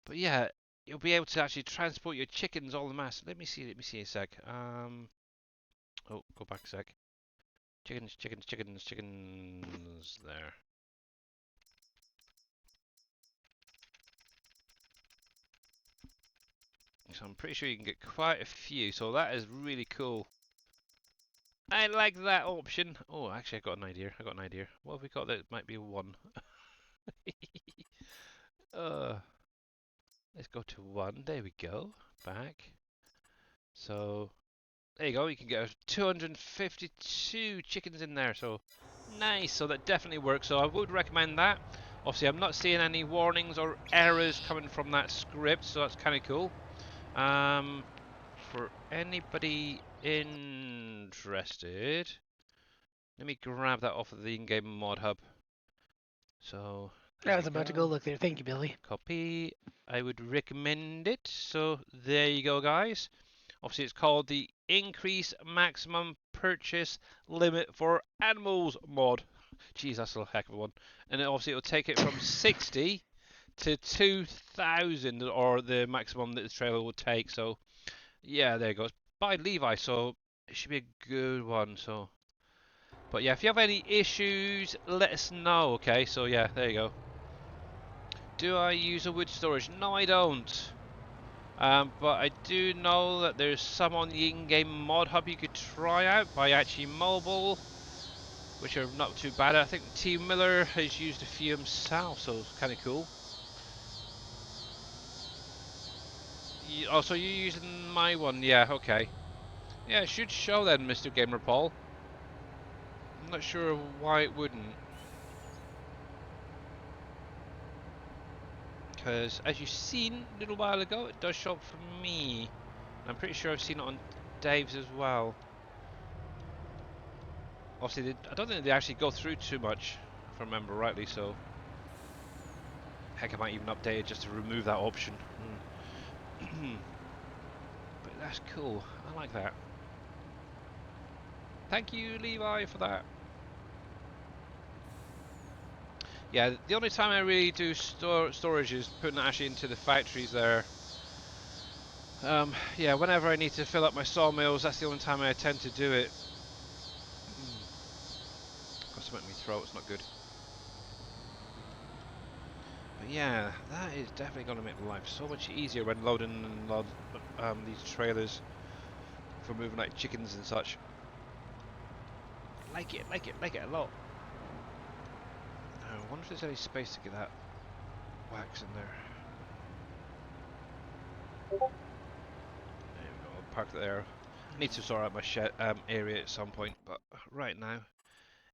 but yeah, you'll be able to actually transport your chickens all the mass. Let me see a sec. Oh, go back a sec. Chickens, chickens, chickens, chickens. There. So I'm pretty sure you can get quite a few. So that is really cool. I like that option. Oh, actually, I got an idea. What have we got that might be one? uh, let's go to one. There we go. Back. So there you go. You can get 252 chickens in there. So nice. So that definitely works. So I would recommend that. Obviously, I'm not seeing any warnings or errors coming from that script, so that's kind of cool. For anybody interested, let me grab that off of the in-game mod hub. So I was about to go look there. Thank you, Billy. copy. I would recommend it. So there you go, guys. Obviously, it's called the Increase Maximum Purchase Limit for Animals mod. Jeez, that's a heck of a one. And obviously, it'll take it from 60 to 2,000, or the maximum that the trailer will take. So yeah, there it goes. By Levi, so it should be a good one. So, but yeah, if you have any issues, let us know. Okay, so yeah, there you go. Do I use a wood storage? No, I don't. But I do know that there's some on the in-game mod hub you could try out by actually mobile, which are not too bad. I think T Miller has used a few himself, so it's kind of cool. Oh, so you're using my one? Yeah, okay. Yeah, it should show then, Mr. Gamer Paul. I'm not sure why it wouldn't. Because, as you've seen a little while ago, it does show up for me. I'm pretty sure I've seen it on Dave's as well. Obviously, I don't think they actually go through too much, if I remember rightly, so... Heck, I might even update it just to remove that option. But that's cool. I like that. Thank you, Levi, for that. Yeah, the only time I really do storage is putting it actually into the factories there. Yeah, whenever I need to fill up my sawmills, that's the only time I tend to do it. Got something in my throat, it's not good. But yeah, that is definitely going to make life so much easier when loading and these trailers for moving like chickens and such. Like it a lot. I wonder if there's any space to get that wax in there. There we go, I'll park it there. I need to sort out my shed area at some point, but right now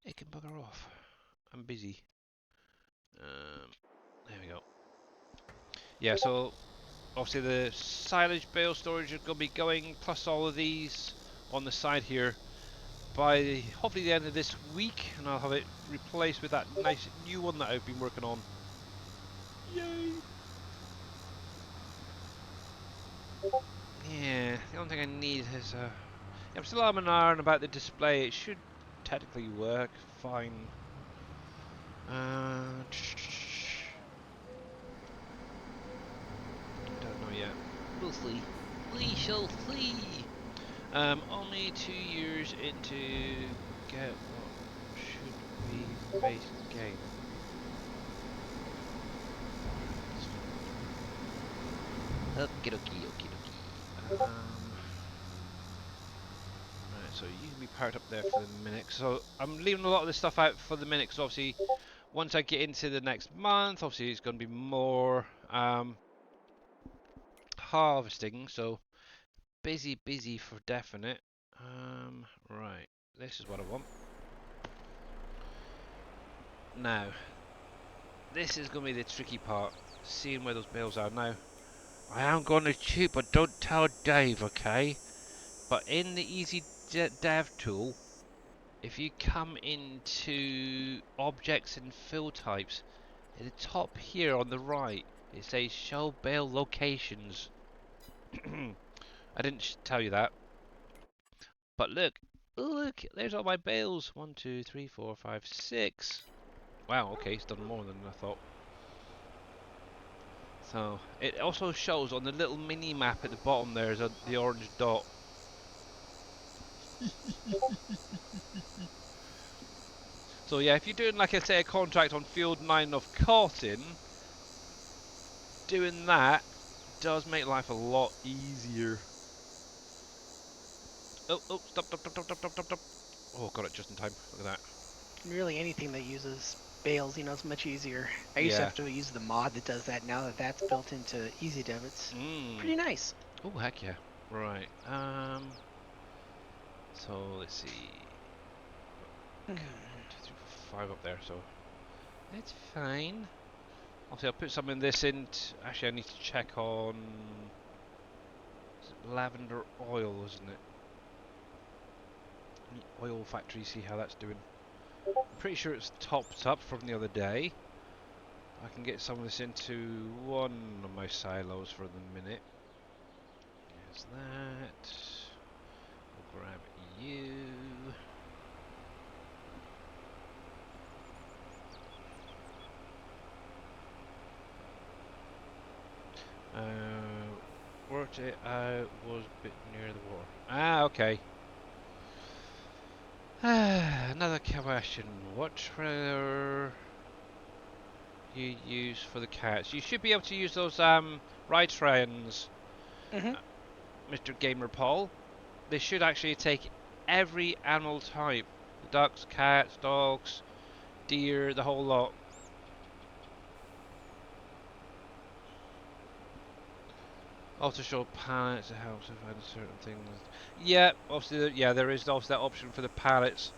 it can bugger off. I'm busy. There we go. Yeah, so obviously the silage bale storage is going to be going, plus all of these on the side here, by hopefully the end of this week, and I'll have it replaced with that nice new one that I've been working on. Yay! Yeah, the only thing I need is I'm still on an iron about the display. It should technically work fine. Don't know yet. We'll see. We shall see. Only 2 years into get what should we base game? Okie dokie, okie dokie. Right, so you can be parked up there for the minute. So I'm leaving a lot of this stuff out for the minute, because obviously once I get into the next month, obviously it's going to be more harvesting. So busy for definite. Right, this is what I want. Now, this is going to be the tricky part, seeing where those bales are. Now, I am going to shoot, but don't tell Dave, okay? But in the Easy Dev tool, if you come into objects and fill types, at the top here on the right, it says show bale locations. I didn't tell you that. But look, there's all my bales. 1, 2, 3, 4, 5, 6. Wow, okay, it's done more than I thought. So, it also shows on the little mini map at the bottom there's the orange dot. So yeah, if you're doing, like I say, a contract on field 9 of cotton, doing that does make life a lot easier. Oh, stop. Oh, got it just in time. Look at that. Really, anything that uses bales, it's much easier. I used to Yeah. have to use the mod that does that. Now that that's built into Easy Dev, it's pretty nice. Oh, heck yeah. Right. So let's see. 1, 2, 3, 4, 5 up there. So it's fine. Obviously, I'll put some in this in. Actually, I need to check on lavender oil, isn't it? Oil factory, see how that's doing. I'm pretty sure it's topped up from the other day. I can get some of this into one of my silos for the minute. There's that. We'll grab you. Worked it out, was a bit near the water. Ah, okay. Another question. What trailer you use for the cats? You should be able to use those ride trains, Mr. Gamer Paul. They should actually take every animal type. The ducks, cats, dogs, deer, the whole lot. Also show pallets, it helps if I find certain things. Yeah, obviously, yeah, there is also that option for the pallets.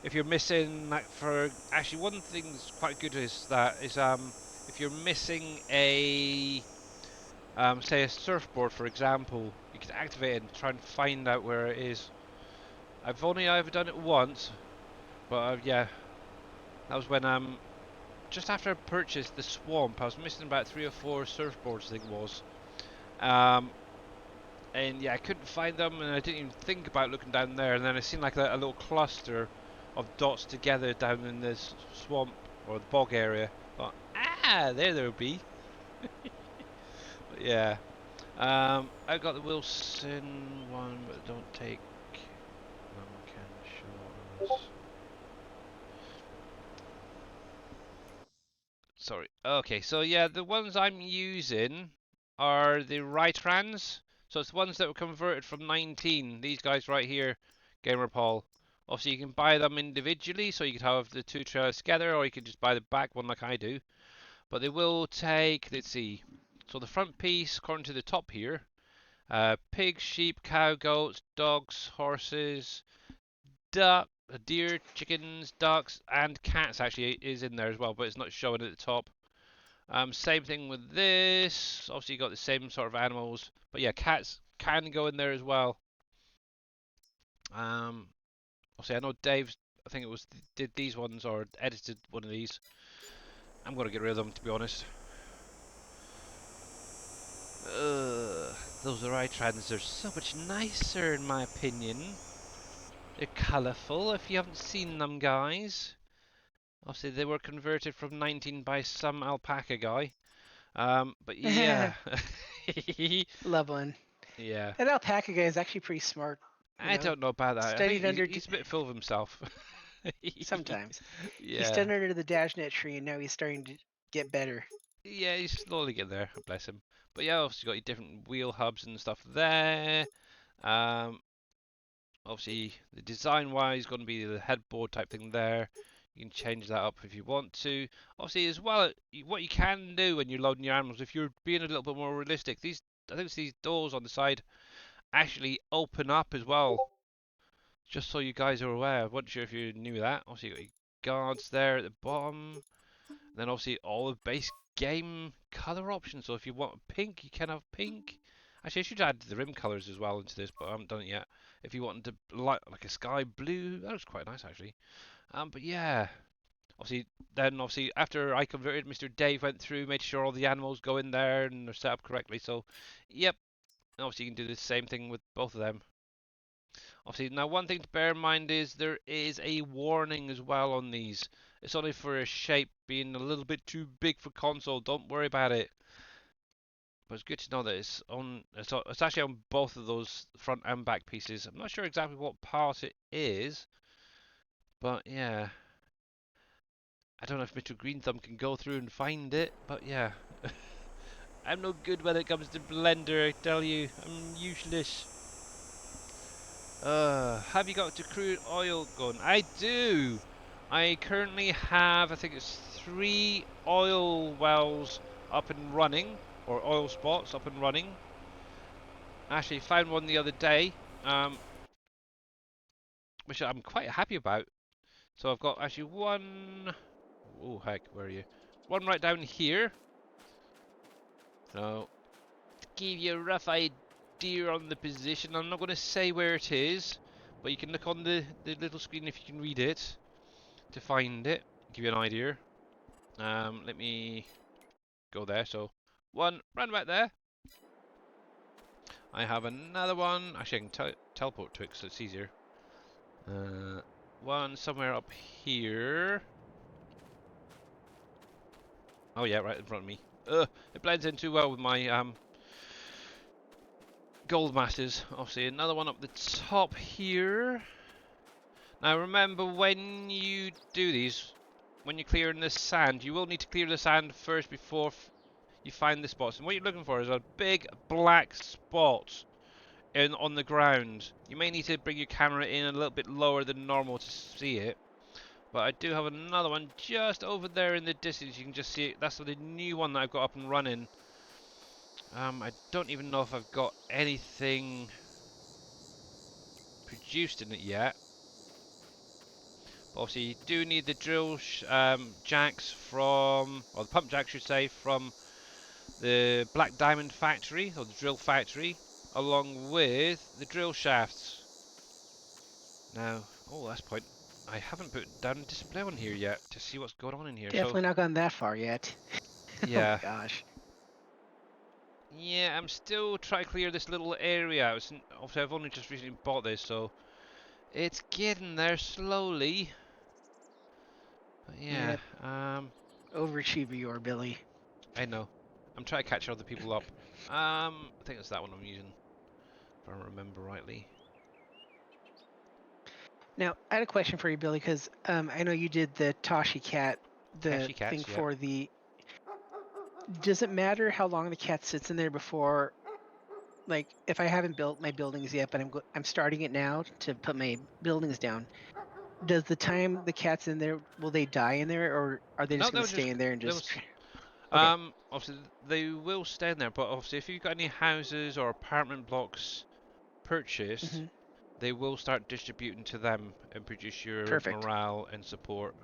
If you're missing, like, for actually one thing that's quite good is if you're missing a say a surfboard, for example, you can activate it and try and find out where it is. I've only ever done it once, but yeah, that was when just after I purchased the swamp, I was missing about 3 or 4 surfboards, I think it was. And yeah, I couldn't find them, and I didn't even think about looking down there. And then I seen like a little cluster of dots together down in this swamp or the bog area. Thought, there'll be. But yeah, I got the Wilson one, but don't take can show us. Sorry. Okay, so yeah, the ones I'm using are the right trans. So it's the ones that were converted from 19. These guys right here, Gamer Paul. Obviously, you can buy them individually, so you could have the 2 trailers together, or you could just buy the back one like I do. But they will take, let's see. So the front piece, according to the top here, pigs, sheep, cow, goats, dogs, horses, deer, chickens, ducks, and cats actually is in there as well, but it's not showing at the top. Same thing with this. Obviously, you got the same sort of animals, but yeah, cats can go in there as well. Obviously, I know Dave's. I think it was did these ones or edited one of these. I'm gonna get rid of them, to be honest. Those right trans are so much nicer, in my opinion. They're colourful. If you haven't seen them, guys. Obviously, they were converted from 19 by some alpaca guy. But yeah. Love one. Yeah. That alpaca guy is actually pretty smart. I don't know about that. I think Studied he's a bit full of himself. sometimes. He Yeah. studied under the dashnet tree, and now he's starting to get better. Yeah, he's slowly getting there. Bless him. But yeah, obviously got your different wheel hubs and stuff there. Obviously the design-wise going to be the headboard type thing there. You can change that up if you want to. Obviously, as well, what you can do when you're loading your animals, if you're being a little bit more realistic, I think these doors on the side actually open up as well. Just so you guys are aware. I'm not sure if you knew that. Obviously, you got your guards there at the bottom. Then obviously all the base game color options. So if you want pink, you can have pink. Actually, I should add the rim colours as well into this, but I haven't done it yet. If you wanted to like a sky blue, that was quite nice actually. But yeah, obviously after I converted, Mr. Dave went through, made sure all the animals go in there and they're set up correctly. So, yep. And obviously you can do the same thing with both of them. Obviously, now one thing to bear in mind is there is a warning as well on these. It's only for a shape being a little bit too big for console. Don't worry about it. But it's good to know that it's actually on both of those front and back pieces. I'm not sure exactly what part it is, but yeah. I don't know if Mr. Green Thumb can go through and find it, but yeah. I'm no good when it comes to Blender, I tell you. I'm useless. Have you got the crude oil going? I do! I currently have, I think it's 3 oil wells up and running, or oil spots up and running. Actually found one the other day, which I'm quite happy about. So I've got actually one... Oh heck, where are you? One right down here. So, to give you a rough idea on the position, I'm not going to say where it is, but you can look on the little screen if you can read it to find it, give you an idea. Let me go there. So, one round about there. I have another one. Actually, I can teleport to it because it's easier. One somewhere up here. Oh yeah, right in front of me. It blends in too well with my gold masters. Obviously, another one up the top here. Now remember, when you do these, when you're clearing the sand, you will need to clear the sand first before you find the spots. And what you're looking for is a big black spot on the ground. You may need to bring your camera in a little bit lower than normal to see it. But I do have another one just over there in the distance. You can just see it. That's the new one that I've got up and running. I don't even know if I've got anything produced in it yet. But obviously you do need the drill jacks from, or the pump jacks should say, from the Black Diamond factory, or the drill factory, along with the drill shafts. Now, oh that's point. I haven't put down a display on here yet to see what's going on in here. Definitely not gone that far yet. Oh my Yeah. gosh. Yeah, I'm still trying to clear this little area. Obviously, I've only just recently bought this, so it's getting there slowly. But yeah, Yep. Overachiever you are, Billy. I know. I'm trying to catch other people up. I think it's that one I'm using, if I remember rightly. Now, I had a question for you, Billy, because I know you did the Tashi cat, the Tashi cats, thing yeah. for the. Does it matter how long the cat sits in there before, like, if I haven't built my buildings yet, but I'm starting it now to put my buildings down? Does the time the cat's in there, will they die in there, or are they No, just going to stay in there and just? Okay. obviously they will stay in there, but obviously if you've got any houses or apartment blocks purchased, Hmm. they will start distributing to them and produce your Perfect. morale and support.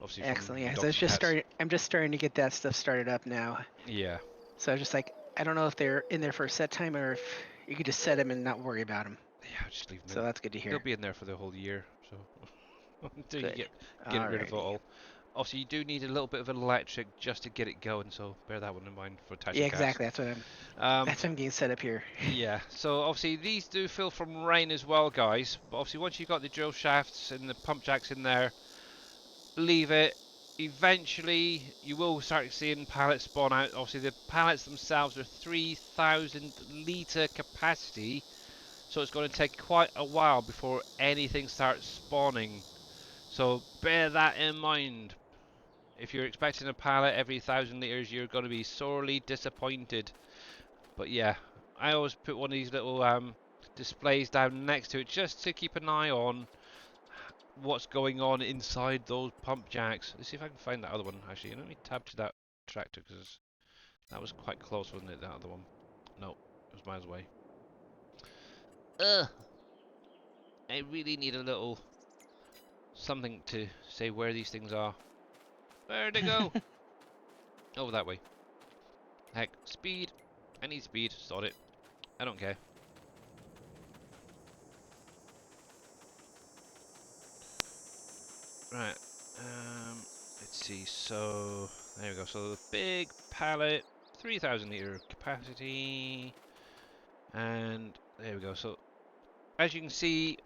Obviously from Excellent. your Yeah, 'cause dogs and cats. I'm just starting to get that stuff started up now. Yeah. So I was just like, I don't know if they're in there for a set time or if you could just set them and not worry about them. Yeah, just leave them So in. that's good to They'll hear. be in there for the whole year, so until you Good. get rid of it Alrighty. all. Obviously, you do need a little bit of electric just to get it going, so bear that one in mind for Yeah, Tashi cats. exactly. Um, That's what I'm getting set up here. yeah, so obviously these do fill from rain as well, guys. But obviously, once you've got the drill shafts and the pump jacks in there, leave it. Eventually, you will start seeing pallets spawn out. Obviously, the pallets themselves are 3,000 litre capacity, so it's going to take quite a while before anything starts spawning. So bear that in mind. If you're expecting a pallet every 1,000 litres, you're going to be sorely disappointed. But yeah, I always put one of these little displays down next to it just to keep an eye on what's going on inside those pump jacks. Let's see if I can find that other one actually. Let me tab to that tractor because that was quite close, wasn't it? That other one. No, it was miles away. Ugh. I really need a little something to say where these things are. Where'd they go? Over that way. Heck, speed. I need speed, sod it. I don't care. Right, let's see, so, there we go, so the big pallet, 3,000 litre capacity, and there we go, so, as you can see,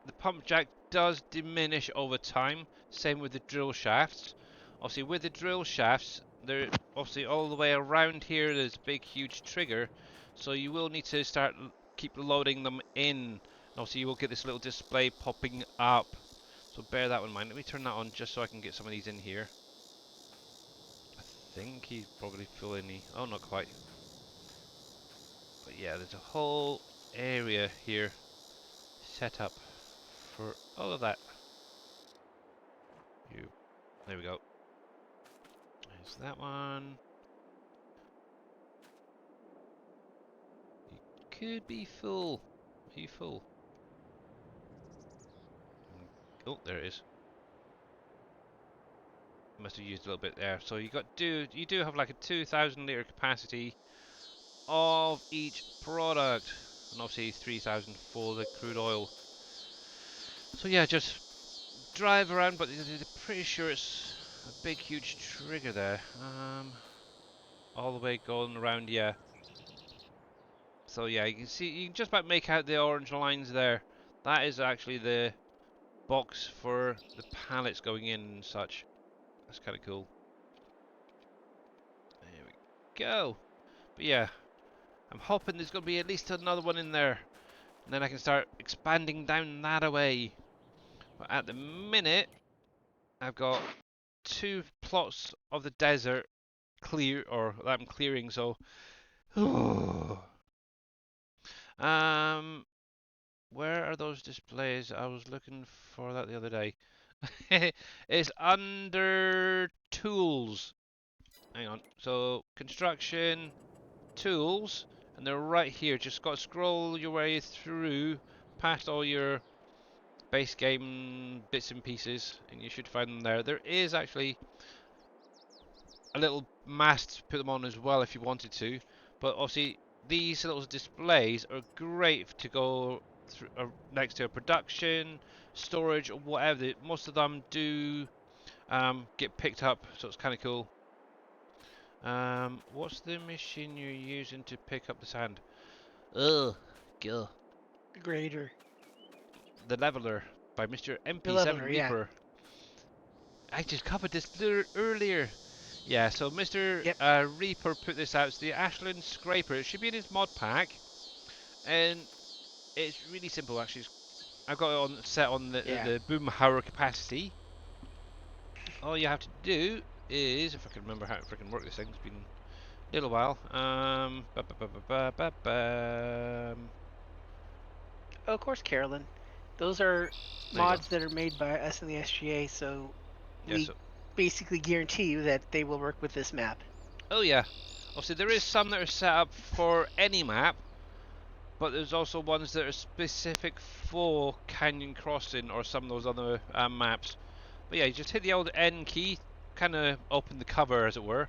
the pump jack does diminish over time, same with the drill shafts. Obviously with the drill shafts, they're obviously all the way around here, there's a big huge trigger, so you will need to start keep loading them in. Obviously you will get this little display popping up, so bear that in mind. Let me turn that on just so I can get some of these in here. I think he's probably full in the, oh not quite. But yeah, there's a whole area here set up for all of that. There we go. There's that one. You could be full. Are you full? Oh, there it is. Must have used a little bit there. So you do have like a 2,000 litre capacity of each product, and obviously 3,000 for the crude oil. So yeah, just drive around, but I'm pretty sure it's a big huge trigger there. All the way going around, yeah. So yeah, you can see, you can just about make out the orange lines there. That is actually the box for the pallets going in and such. That's kind of cool. There we go. But yeah, I'm hoping there's going to be at least another one in there. And then I can start expanding down that away. But at the minute, I've got 2 plots of the desert clear, or that I'm clearing, so... Where are those displays? I was looking for that the other day. It's under tools. Hang on. So construction, tools, and they're right here. Just got to scroll your way through past all your base game bits and pieces, and you should find them there. There is actually a little mast to put them on as well if you wanted to, but obviously these little displays are great to go through, next to a production, storage, or whatever. Most of them do get picked up, so it's kind of cool. What's the machine you're using to pick up the sand? Ugh, go. Grader. The Leveler by Mr. The MP7 leveler, yeah. Reaper. I just covered this earlier. Yeah, so Mr. Yep. Reaper put this out. It's the Ashland Scraper. It should be in his mod pack, and it's really simple actually. I've got it on set on the boom hour capacity. All you have to do is, if I can remember how to freaking work this thing, it's been a little while. Oh, of course, Carolyn. Those are mods that are made by us in the SGA, so we basically guarantee you that they will work with this map. Oh yeah. Obviously there is some that are set up for any map, but there's also ones that are specific for Canyon Crossing or some of those other maps. But yeah, you just hit the old N key, kind of open the cover as it were,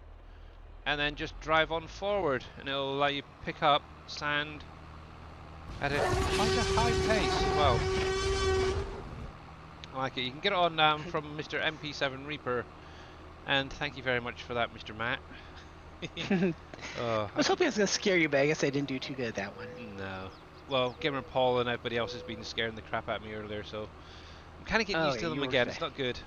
and then just drive on forward, and it'll allow you pick up sand at quite a high pace as well. I like it. You can get it on from Mr. MP7 Reaper, and thank you very much for that, Mr. Matt. I was hoping I was going to scare you, but I guess I didn't do too good at that one. No. Well, Gamer Paul and everybody else has been scaring the crap out of me earlier, so I'm kind of getting used to them again. It's not good.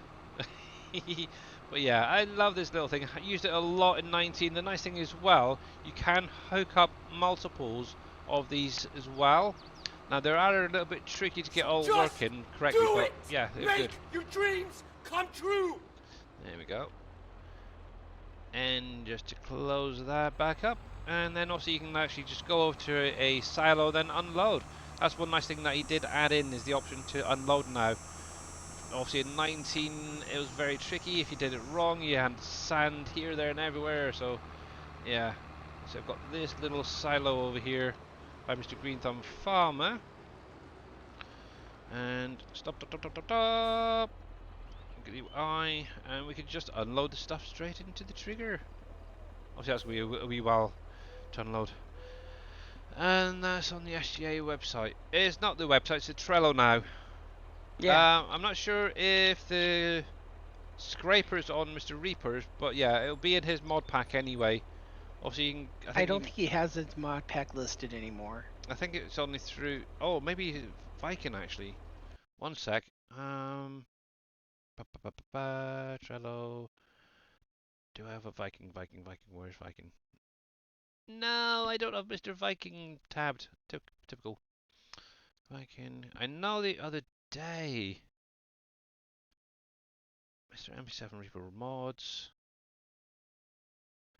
But yeah, I love this little thing. I used it a lot in 19. The nice thing is, well, you can hook up multiples of these as well. Now, they are a little bit tricky to get all working correctly, but yeah, they're good. Make your dreams come true. There we go. And just to close that back up, and then also you can actually just go over to a silo, then unload. That's one nice thing that he did add in, is the option to unload now. Obviously in 19 it was very tricky. If you did it wrong, you had sand here, there and everywhere, so yeah. So I've got this little silo over here by Mr. Green Thumb Farmer, and stop, get the eye, and we can just unload the stuff straight into the trigger. Obviously that's a wee while to unload. And that's on the SGA website. It's not the website, it's the Trello now. Yeah. I'm not sure if the scraper's on Mr. Reaper's, but yeah, it'll be in his mod pack anyway. Obviously, you can, I don't think he has his mod pack listed anymore. I think it's only through. Oh, maybe Viking actually. One sec. Trello. Do I have a Viking? Where's Viking? No, I don't have Mr. Viking tabbed. Typical. Viking. I know the other day. Mr. MP7 Reaper mods.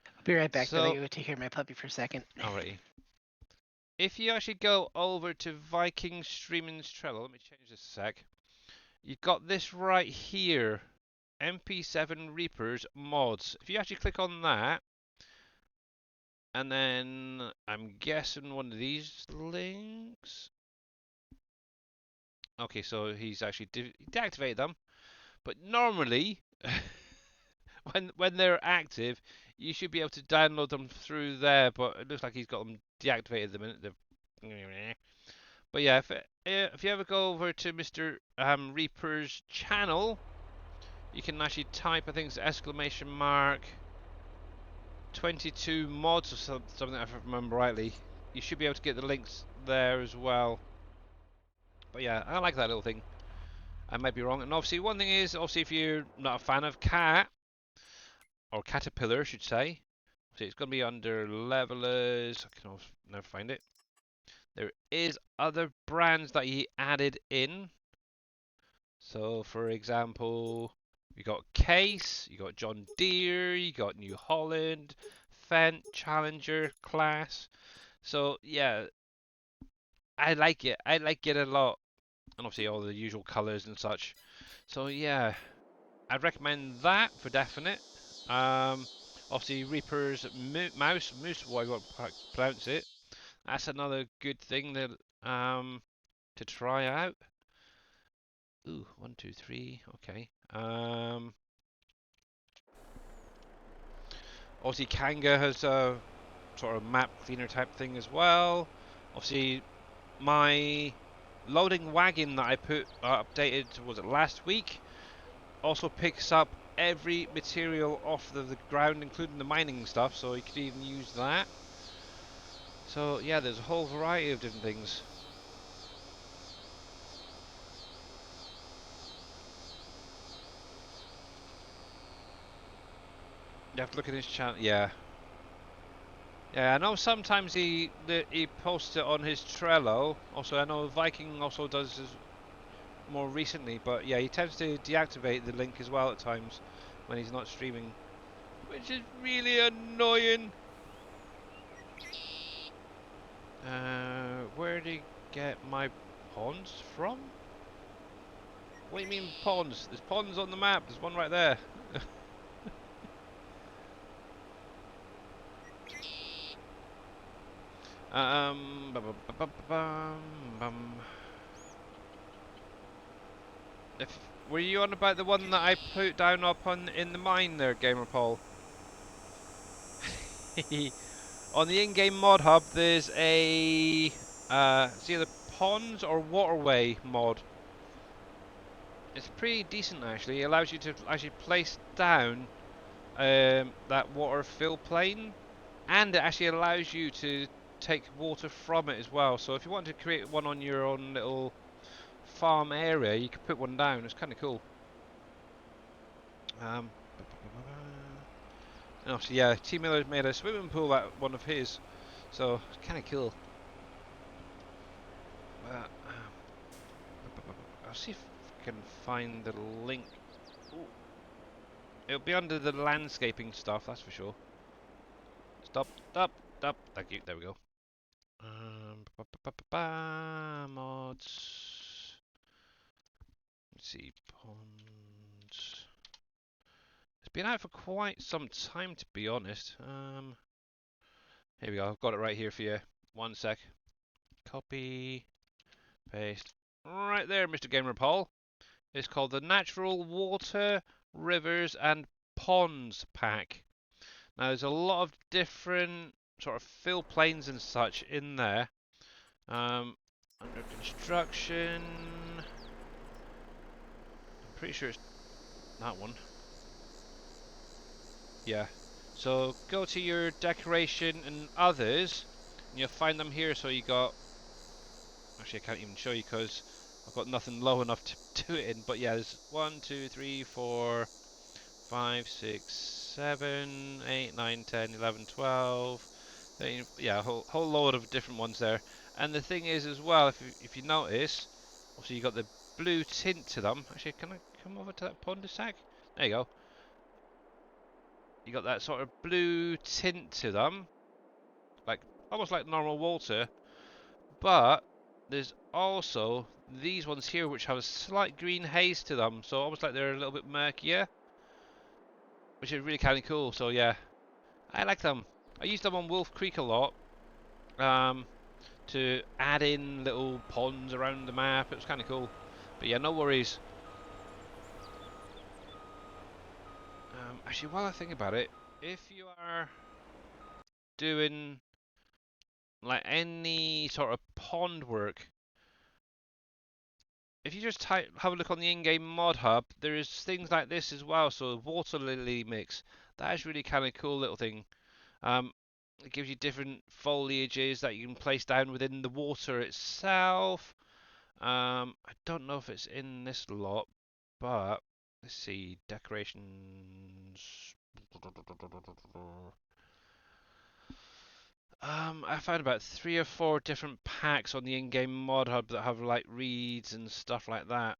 I'll be right back. Though. I So, gotta go take care of my puppy for a second. alrighty. If you actually go over to Viking Streaming's Trello, let me change this a sec. You've got this right here. MP7 Reapers mods. If you actually click on that, and then I'm guessing one of these links. Okay, so he's actually deactivated them. But normally, when they're active, you should be able to download them through there. But it looks like he's got them deactivated the minute they've. But yeah, if you ever go over to Mr. Reaper's channel, you can actually type, I think it's exclamation mark 22 mods or something, if I remember rightly. You should be able to get the links there as well. But yeah, I like that little thing. I might be wrong. And obviously, one thing is, obviously, if you're not a fan of Cat, or Caterpillar, I should say, see, it's going to be under levelers. I can never find it. There is other brands that he added in. So, for example, you got Case, you got John Deere, you got New Holland, Fendt, Challenger, Class. So, yeah, I like it. I like it a lot. And obviously all the usual colours and such. So, yeah, I'd recommend that for definite. Obviously Reaper's mouse, whatever you want to pronounce it. That's another good thing that to try out. Ooh, 1, 2, 3. Okay. Obviously Kanga has a sort of map cleaner type thing as well. Obviously my loading wagon that I put updated, was it last week, also picks up every material off the ground, including the mining stuff, so you could even use that. So yeah, there's a whole variety of different things. You have to look at his channel. Yeah, yeah. I know sometimes he posts it on his Trello. Also, I know Viking also does this more recently, but yeah, he tends to deactivate the link as well at times when he's not streaming, which is really annoying. Where did he get my ponds from? What do you mean ponds? There's ponds on the map. There's one right there. If were you on about the one that I put down up in the mine there, Gamer Paul? On the in-game mod hub, there's a it's either ponds or waterway mod. It's pretty decent actually. It allows you to actually place down that water fill plane, and it actually allows you to take water from it as well. So if you want to create one on your own little farm area, you can put one down. It's kind of cool. And obviously, yeah, T Miller's made a swimming pool at one of his, so it's kind of cool. I'll see if I can find the link. Ooh. It'll be under the landscaping stuff, that's for sure. Stop. Thank you. There we go. Mods. Let's see. Ponds. It's been out for quite some time, to be honest. Here we go. I've got it right here for you. One sec. Copy. Paste. Right there, Mr. Gamer Paul. It's called the Natural Water, Rivers and Ponds Pack. Now, there's a lot of different sort of fill planes and such in there. Under construction. I'm pretty sure it's that one. Yeah. So go to your decoration and others, and you'll find them here. So you got. Actually, I can't even show you because I've got nothing low enough to do it in. But yeah, there's 1, 2, 3, 4, 5, 6, 7, 8, 9, 10, 11, 12. 13, yeah, a whole load of different ones there. And the thing is as well, if you notice, also you got the blue tint to them. Actually, can I come over to that pond a sec? There you go. You got that sort of blue tint to them, like almost like normal water. But there's also these ones here which have a slight green haze to them, so almost like they're a little bit murkier, which is really kind of cool. So yeah, I like them. I use them on Wolf Creek a lot, to add in little ponds around the map. It was kind of cool. But yeah, no worries. Actually, while I think about it, if you are doing like any sort of pond work, if you just have a look on the in-game mod hub, there is things like this as well. So water lily mix, that is really kind of cool little thing. It gives you different foliages that you can place down within the water itself. I don't know if it's in this lot, but let's see, decorations. I found about 3 or 4 different packs on the in-game mod hub that have like reeds and stuff like that.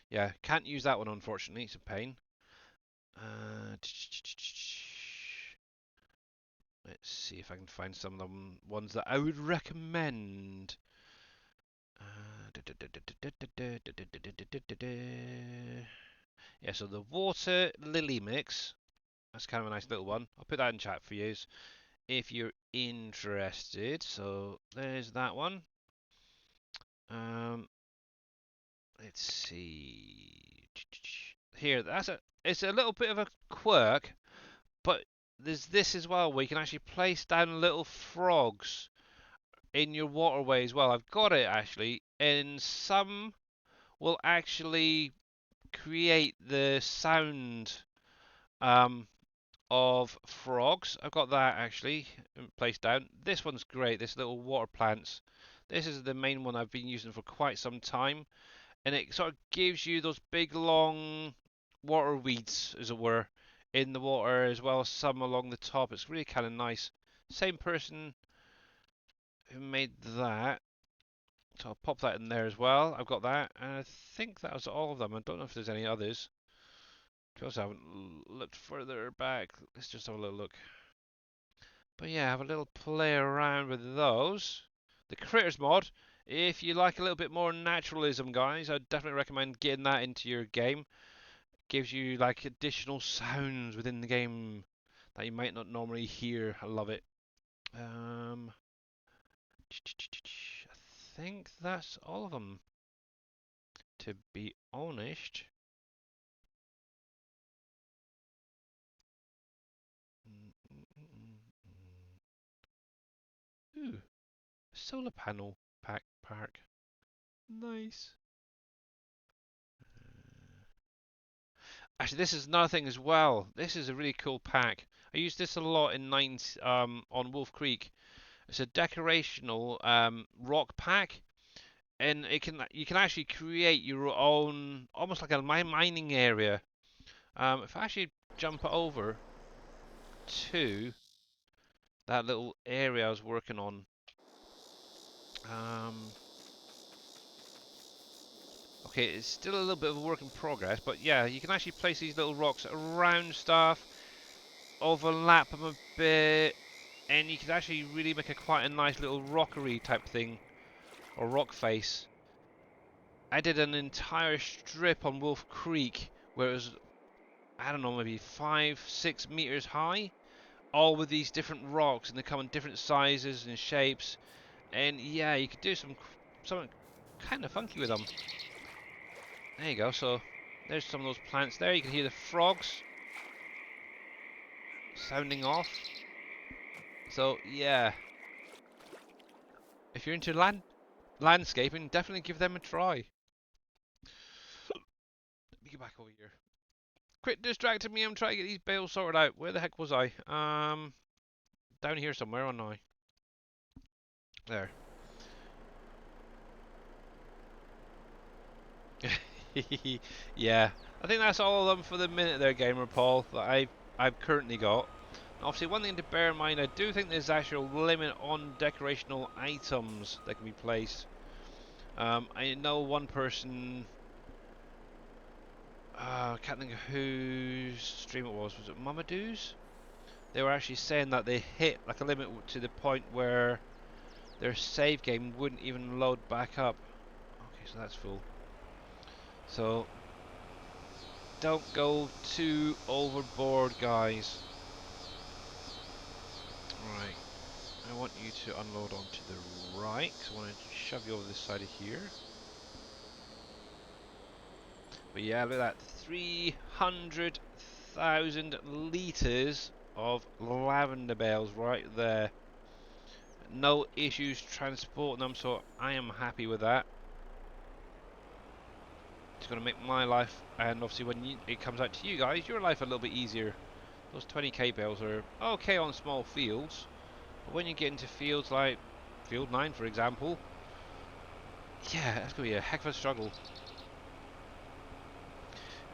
Yeah, can't use that one unfortunately. It's a pain. Let's see if I can find some of the ones that I would recommend. Yeah, so the water lily mix, that's kind of a nice little one. I'll put that in chat for you if you're interested. So there's that one. Let's see. Here, it's a little bit of a quirk, but there's this as well where you can actually place down little frogs in your waterway as well. I've got it actually, and some will actually create the sound of frogs. I've got that actually placed down. This one's great, this little water plants. This is the main one I've been using for quite some time, and it sort of gives you those big long water weeds, as it were, in the water, as well as some along the top. It's really kind of nice. Same person who made that, so I'll pop that in there as well. I've got that, and I think that was all of them. I don't know if there's any others, because I haven't looked further back. Let's just have a little look. But yeah, have a little play around with those. The Critters mod, if you like a little bit more naturalism, guys, I'd definitely recommend getting that into your game. Gives you like additional sounds within the game that you might not normally hear. I love it. I think that's all of them, to be honest. Ooh, solar panel park. Nice. Actually, this is another thing as well. This is a really cool pack. I use this a lot in on Wolf Creek. It's a decorational rock pack, and you can actually create your own, almost like a mining area. If I actually jump over to that little area I was working on, okay, it's still a little bit of a work in progress, but yeah, you can actually place these little rocks around stuff, overlap them a bit, and you can actually really make quite a nice little rockery type thing, or rock face. I did an entire strip on Wolf Creek where it was, I don't know, maybe 5-6 meters high, all with these different rocks, and they come in different sizes and shapes. And yeah, you could do something kind of funky with them. There you go. So there's some of those plants there. You can hear the frogs. sounding off. So yeah, if you're into landscaping, definitely give them a try. Let me get back over here. Quit distracting me. I'm trying to get these bales sorted out. Where the heck was I? Down here somewhere, aren't I? There. Yeah, I think that's all of them for the minute there, Gamer Paul, that I've currently got. Obviously, one thing to bear in mind, I do think there's actual limit on decorational items that can be placed. I know one person, I can't think of whose stream it was. Was it Mamadou's? They were actually saying that they hit like a limit to the point where their save game wouldn't even load back up. Okay, so that's full. So don't go too overboard, guys. Right, I want you to unload onto the right, because I want to shove you over this side of here. But yeah, look at that, 300,000 litres of lavender bales right there. No issues transporting them, so I am happy with that. It's going to make my life, and obviously when it comes out to you guys, your life a little bit easier. Those 20k bales are okay on small fields, but when you get into fields like Field 9 for example, yeah, that's going to be a heck of a struggle.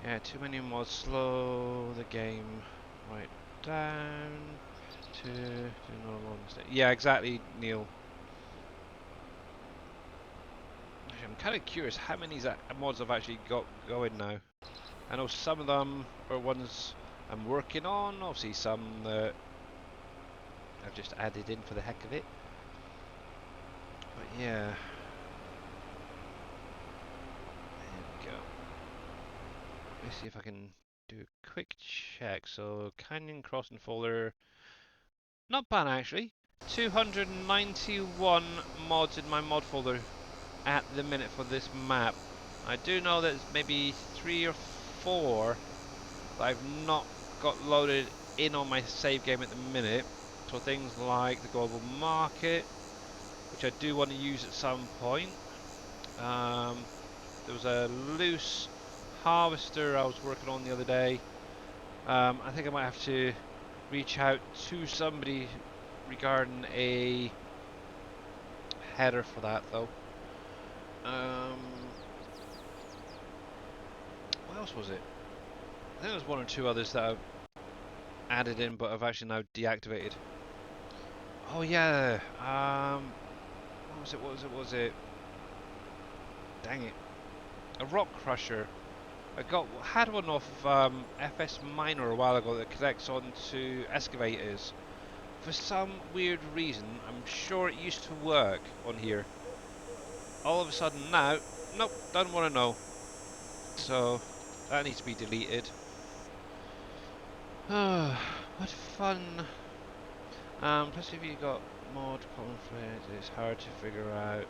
Yeah, too many mods slow the game right down to do another long mistake. Yeah, exactly, Neil. Actually, I'm kind of curious how many mods I've actually got going now. I know some of them are ones I'm working on, obviously some that I've just added in for the heck of it. But yeah. There we go. Let's see if I can do a quick check. So, Canyon Crossing folder. Not bad actually. 291 mods in my mod folder at the minute for this map. I do know there's maybe 3 or 4 that I've not got loaded in on my save game at the minute. So things like the global market, which I do want to use at some point. There was a loose harvester I was working on the other day. I think I might have to reach out to somebody regarding a header for that though. What else was it? I think there was 1 or 2 others that I've added in but I've actually now deactivated. Oh yeah, what was it? Dang it. A rock crusher. I had one off FS Minor a while ago that connects onto excavators. For some weird reason, I'm sure it used to work on here. All of a sudden now, nope, don't want to know. So, that needs to be deleted. What fun. Plus if you got mod conflict, it's hard to figure out.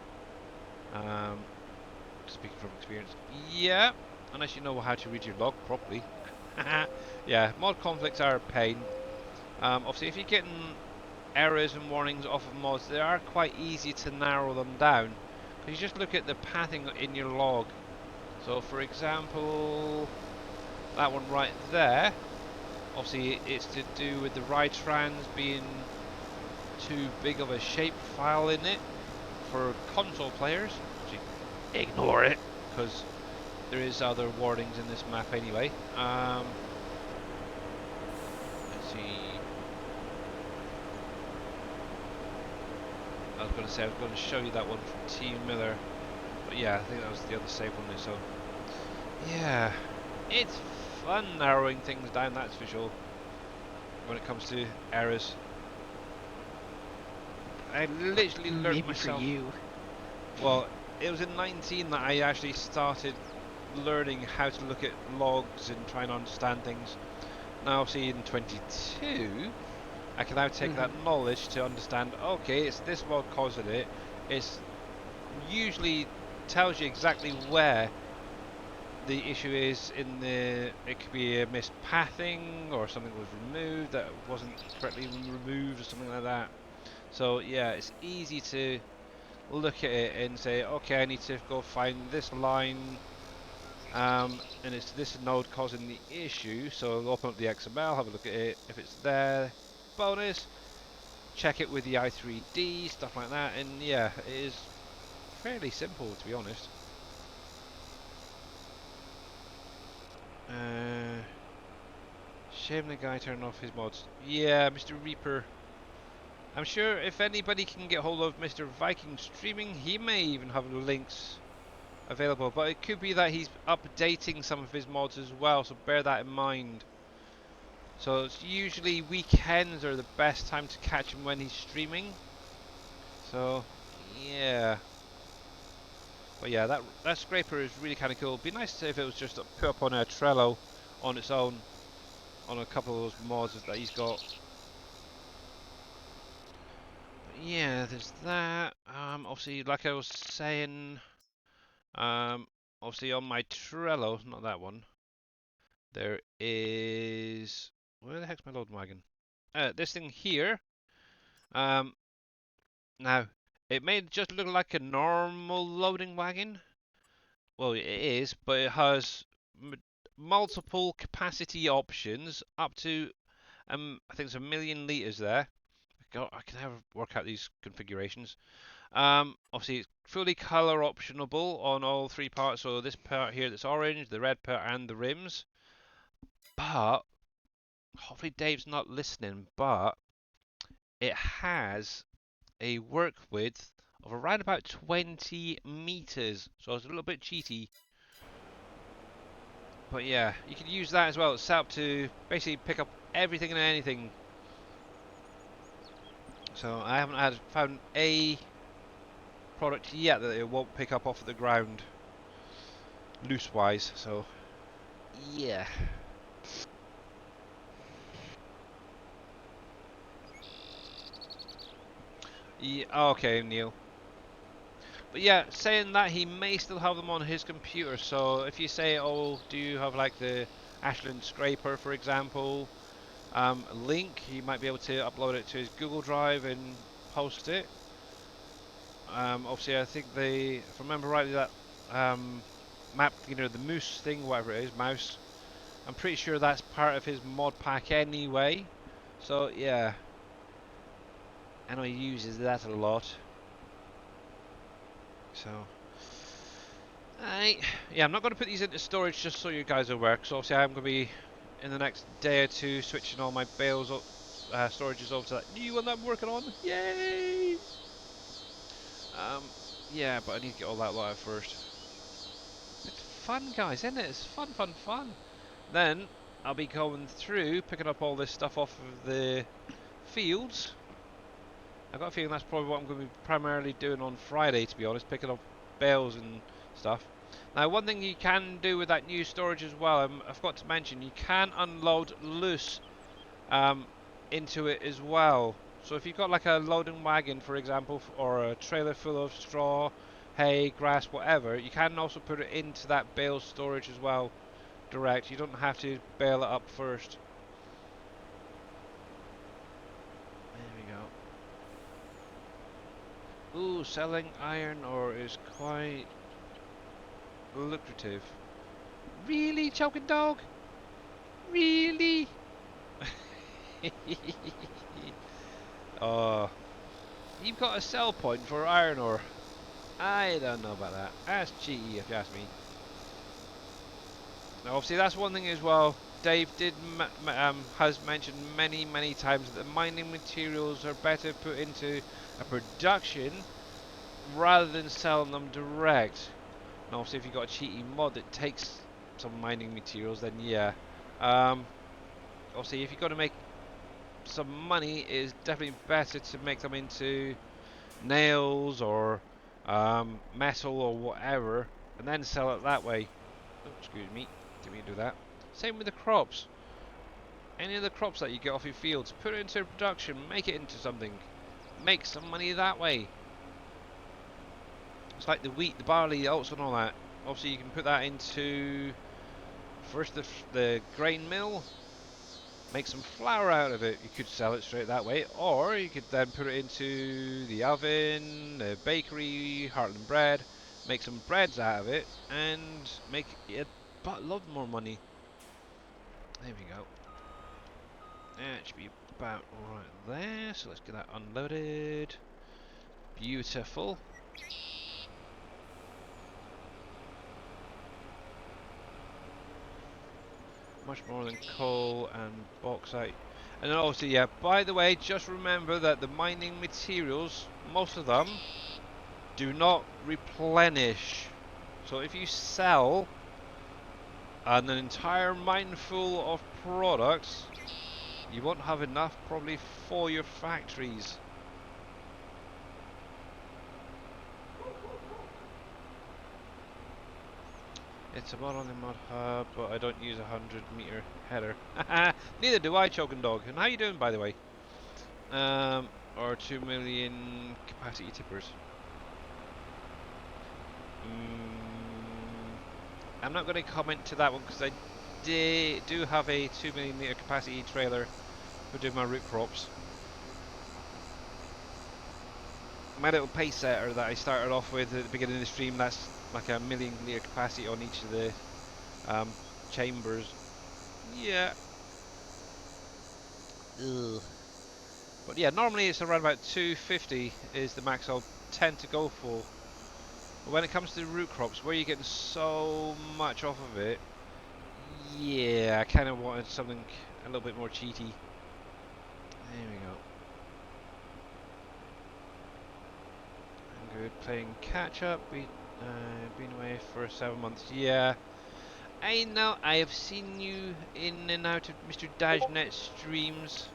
Speaking from experience. Yeah, unless you know how to read your log properly. Yeah, mod conflicts are a pain. Obviously if you're getting errors and warnings off of mods, they are quite easy to narrow them down. Because you just look at the pathing in your log. So for example, that one right there, obviously it's to do with the Rytrans being too big of a shape file in it for console players. Actually, ignore it, because there is other warnings in this map anyway. Let's see. I was going to show you that one from T Miller, but yeah, I think that was the other save one there. So yeah, it's fun narrowing things down, that's for sure, when it comes to errors. I literally learned Maybe myself. for you. Well, it was in 19 that I actually started learning how to look at logs and trying to understand things. Now, obviously, in 22, I can now take that knowledge to understand, okay, it's this log causing it. It's usually tells you exactly where the issue is in the, it could be a missed pathing or something was removed that wasn't correctly removed or something like that. So yeah, it's easy to look at it and say, okay, I need to go find this line, and it's this node causing the issue. So I'll open up the XML, have a look at it. If it's there, bonus. Check it with the i3D, stuff like that, and yeah, it is fairly simple to be honest. Shame the guy turned off his mods. Yeah, Mr. Reaper. I'm sure if anybody can get hold of Mr. Viking streaming, he may even have the links available, but it could be that he's updating some of his mods as well, so bear that in mind. So it's usually weekends are the best time to catch him when he's streaming. So yeah. But yeah, that scraper is really kind of cool. It'd be nice if it was just put up on a Trello on its own, on a couple of those mods that he's got. But yeah, there's that. Obviously, like I was saying, obviously on my Trello, not that one, there is, where the heck's my loading wagon? This thing here. Now, it may just look like a normal loading wagon. Well, it is, but it has multiple capacity options up to, I think it's 1,000,000 litres there. God, I can never work out these configurations. Obviously, it's fully colour optionable on all three parts. So this part here that's orange, the red part, and the rims. But hopefully Dave's not listening. But it has a work width of around about 20 meters, so it's a little bit cheaty. But yeah, you can use that as well. It's set up to basically pick up everything and anything. So I haven't found a product yet that it won't pick up off the ground loose-wise. So yeah. Yeah, okay, Neil. But yeah, saying that, he may still have them on his computer. So if you say, oh, do you have like the Ashland scraper, for example, link, he might be able to upload it to his Google Drive and post it. Obviously, I think if I remember rightly, that map, you know, the moose thing, whatever it is, mouse, I'm pretty sure that's part of his mod pack anyway. So yeah, I know he uses that a lot. So, yeah, I'm not going to put these into storage just so you guys are aware, because obviously I'm going to be, in the next day or two, switching all my bales storages over to that new one that I'm working on. Yay! Yeah, but I need to get all that lot out first. It's fun, guys, isn't it? It's fun, fun, fun. Then I'll be going through, picking up all this stuff off of the fields. I've got a feeling that's probably what I'm going to be primarily doing on Friday, to be honest, picking up bales and stuff. Now, one thing you can do with that new storage as well, I forgot to mention, you can unload loose into it as well. So if you've got like a loading wagon, for example, or a trailer full of straw, hay, grass, whatever, you can also put it into that bale storage as well, direct. You don't have to bale it up first. There we go. Ooh, selling iron ore is quite lucrative. Really, choking dog? Really? Oh, you've got a sell point for iron ore. I don't know about that. That's cheaty if you ask me. Now, obviously, that's one thing as well. Dave has mentioned many times that the mining materials are better put into a production rather than selling them direct. And obviously, if you've got a cheaty mod that takes some mining materials, then yeah. Obviously, if you've got to make some money, it is definitely better to make them into nails or metal or whatever, and then sell it that way. Oh, excuse me, didn't mean to do that. Same with the crops. Any of the crops that you get off your fields, put it into production, make it into something, make some money that way. It's like the wheat, the barley, the oats and all that. Obviously, you can put that into first the grain mill, make some flour out of it. You could sell it straight that way, or you could then put it into the oven, the bakery, Heartland Bread, make some breads out of it, and make a lot more money. There we go. That should be about right there. So let's get that unloaded. Beautiful. Much more than coal and bauxite. And then obviously, yeah, by the way, just remember that the mining materials, most of them, do not replenish. So if you sell an entire mine full of products, you won't have enough probably for your factories. It's a mod on the mod hub, but I don't use a 100-meter header. Neither do I, Choking Dog. And how you doing, by the way? Or 2 million capacity tippers. I'm not going to comment to that one because I do have a 2 million meter capacity trailer for doing my root crops. My little pace setter that I started off with at the beginning of the stream, that's like a 1 million meter capacity on each of the chambers. Yeah. Ugh. But yeah, normally it's around about 250 is the max I'll tend to go for. But when it comes to root crops, where you're getting so much off of it, yeah, I kind of wanted something a little bit more cheaty. There we go. I'm good. Playing catch up. Been away for 7 months. Yeah, I know. I have seen you in and out of Mr. Dajnet streams.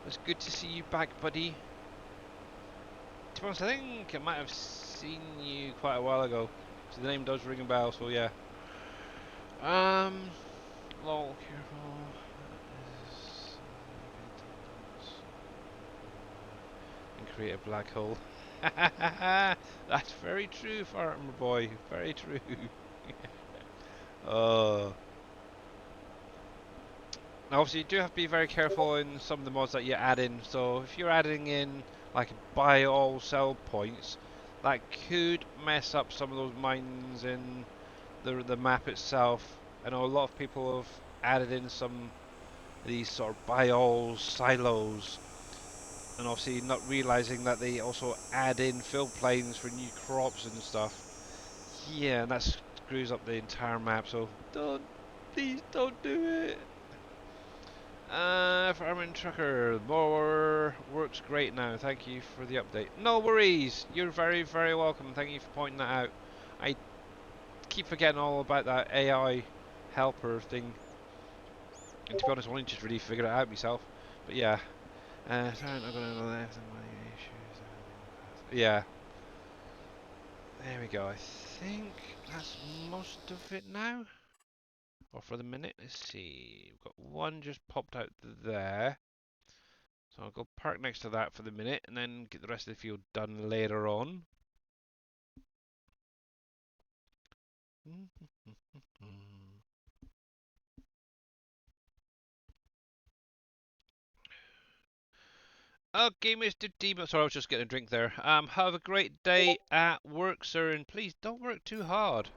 It's good to see you back, buddy. To be honest, I think I might have seen you quite a while ago. So the name does ring a bell. So yeah. Lol, careful. And create a black hole. That's very true, Farmer Boy. Very true. Now obviously you do have to be very careful in some of the mods that you add in. So if you're adding in like buy all sell points, that could mess up some of those mines in the map itself. I know a lot of people have added in some of these sort of buy all silos, and obviously not realizing that they also add in fill planes for new crops and stuff. Yeah, and that screws up the entire map, so please don't do it. Farming Trucker, more works great now. Thank you for the update. No worries. You're very, very welcome. Thank you for pointing that out. I keep forgetting all about that AI helper thing. And to be honest, I only just really figured it out myself. But yeah. Sorry, I'm not going to left and my issues. Yeah. There we go. I think that's most of it now. Or for the minute. Let's see. We've got one just popped out there. So I'll go park next to that for the minute and then get the rest of the field done later on. Okay, Mr. Demon. Sorry, I was just getting a drink there. Have a great day at work, sir, and please don't work too hard.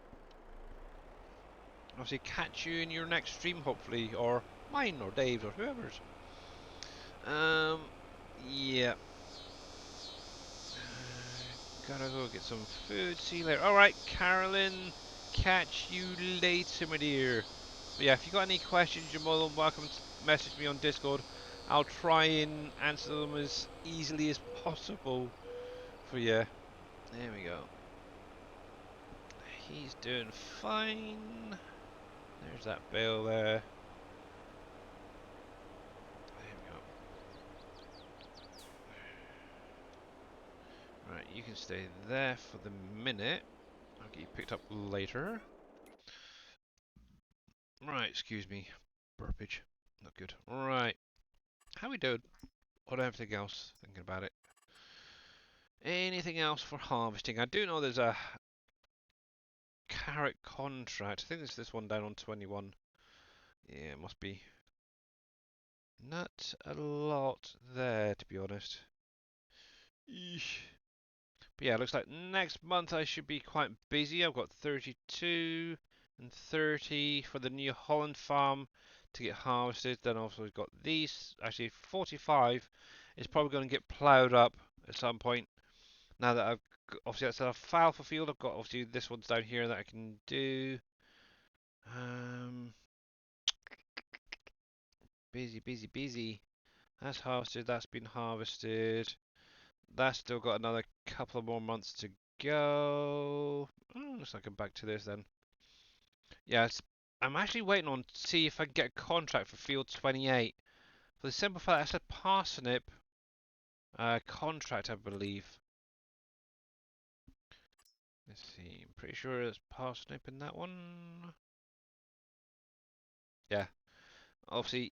Obviously, catch you in your next stream, hopefully, or mine, or Dave's, or whoever's. Yeah. Gotta go get some food. See you later. Alright, Carolyn. Catch you later, my dear. But yeah, if you got any questions, you're more than welcome to message me on Discord. I'll try and answer them as easily as possible for you. There we go. He's doing fine. There's that bale there. There we go. Right, you can stay there for the minute. I'll get you picked up later. Right, excuse me. Burpage. Not good. Right. How we doing? What everything else? Thinking about it. Anything else for harvesting? I do know there's a carrot contract. I think there's this one down on 21. Yeah, it must be. Not a lot there, to be honest. Eesh. But yeah, looks like next month I should be quite busy. I've got 32 and 30 for the New Holland farm to get harvested. Then also we've got these. Actually, 45 is probably going to get ploughed up at some point. Now that I've obviously that's a fallow field. I've got obviously this one's down here that I can do. Busy, busy, busy. That's harvested. That's been harvested. That's still got another couple of more months to go. Oh, looks like I'm back to this then. Yeah, I'm actually waiting on to see if I can get a contract for field 28. For the simple fact that's a parsnip contract, I believe. Let's see. I'm pretty sure it's parsnip in that one. Yeah. Obviously,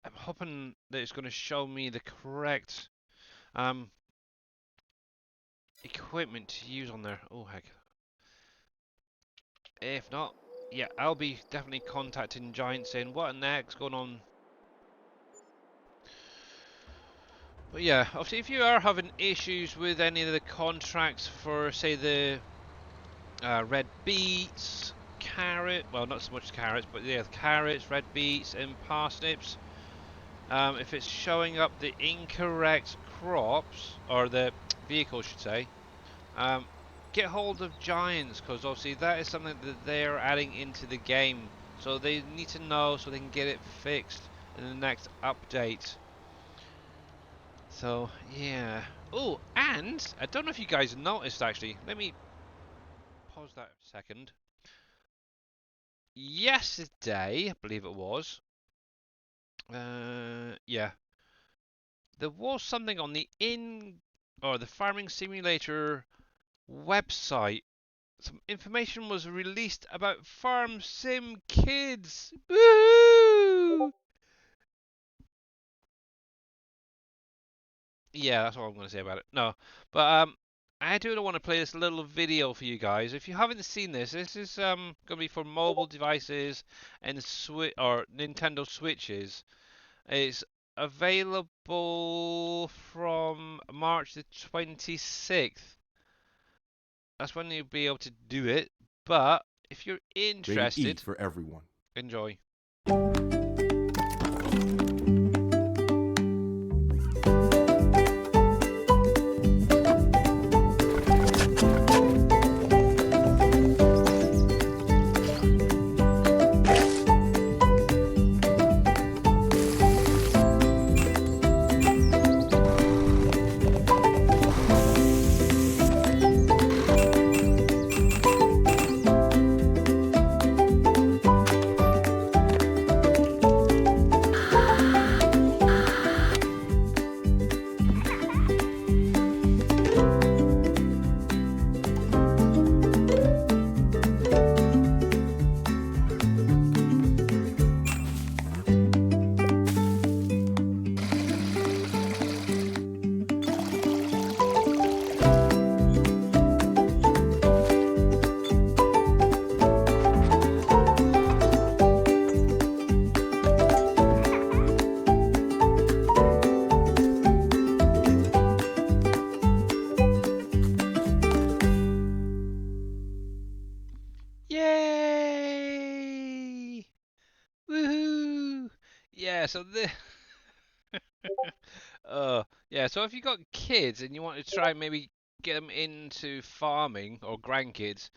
I'm hoping that it's going to show me the correct equipment to use on there. Oh, heck. If not, yeah, I'll be definitely contacting Giant saying what the heck's going on. But yeah, obviously if you are having issues with any of the contracts for, say, the red beets, carrot, well, not so much carrots, but yeah, carrots, red beets, and parsnips, if it's showing up the incorrect crops, or the vehicle, should say, get hold of Giants, because obviously that is something that they're adding into the game. So they need to know so they can get it fixed in the next update. So, yeah. Oh, and I don't know if you guys noticed actually. Let me pause that a second. Yesterday, I believe it was. Yeah. There was something on the the Farming Simulator website. Some information was released about Farm Sim Kids. Woohoo! Yeah, that's all I'm going to say about it. No, but I do want to play this little video for you guys. If you haven't seen this, this is going to be for mobile devices and Switch or Nintendo Switches. It's available from March the 26th. That's when you'll be able to do it. But if you're interested, for everyone. enjoy. Yay! Woohoo! Yeah, so the yeah, so if you got kids and you want to try maybe get them into farming or grandkids,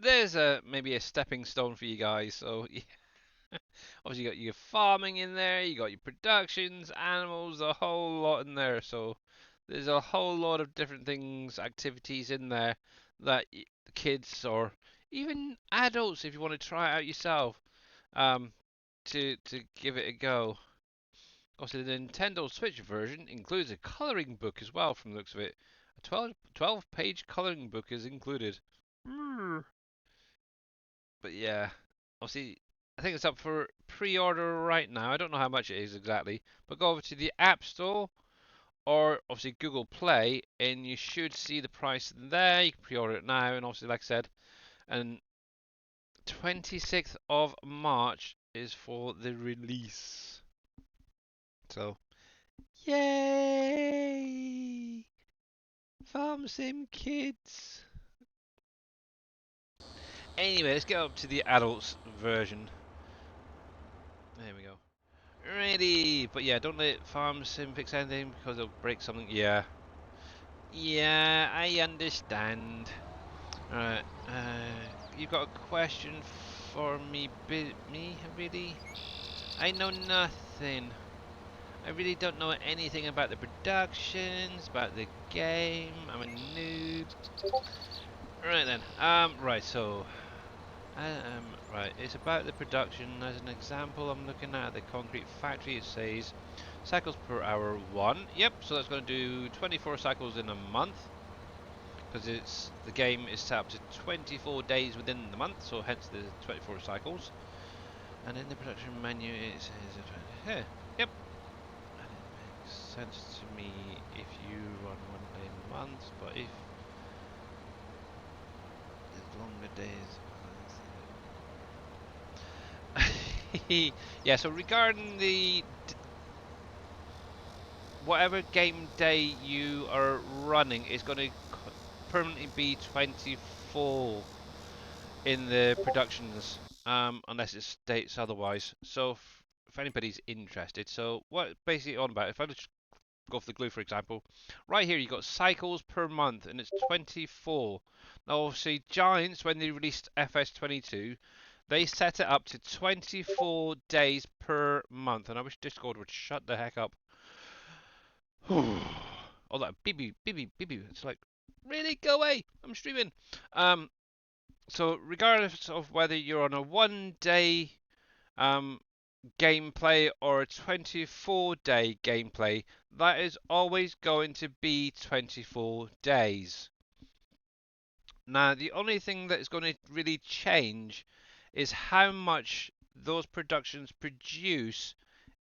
there's maybe a stepping stone for you guys. So yeah. Obviously you got your farming in there, you got your productions, animals, a whole lot in there. So there's a whole lot of different things, activities in there that the kids or even adults, if you want to try it out yourself, um, to give it a go. Also, the Nintendo Switch version includes a coloring book as well, from the looks of it. A 12-page coloring book is included. But yeah, obviously, I think it's up for pre-order right now. I don't know how much it is exactly, but go over to the App Store or obviously Google Play, and you should see the price there. You can pre-order it now, and obviously, like I said, and 26th of March is for the release. So, yay! Farm Sim kids. Anyway, let's get up to the adults version. There we go. Ready, but yeah, don't let Farm Sim fix anything because it'll break something. Yeah, yeah, I understand. Alright, you got a question for me, me, really? I know nothing. I really don't know anything about the productions, about the game. I'm a noob. Right then, right, so, right, it's about the production. As an example, I'm looking at the concrete factory. It says cycles per hour 1. Yep, so that's going to do 24 cycles in a month. Because the game is set up to 24 days within the month, so hence the 24 cycles. And in the production menu it says, yep, and it makes sense to me if you run 1 day a month, but if there's longer days. Yeah, so regarding the whatever game day you are running, it's going to permanently be 24 in the productions, unless it states otherwise. So if anybody's interested, so what basically on about, if I just go for the glue for example, right here you got cycles per month and it's 24. Now obviously Giants, when they released FS22, they set it up to 24 days per month, and I wish Discord would shut the heck up. All that beep beep beep beep beep beep. It's like, really, go away, I'm streaming. So regardless of whether you're on a 1 day gameplay or a 24-day gameplay, that is always going to be 24 days. Now, the only thing that is going to really change is how much those productions produce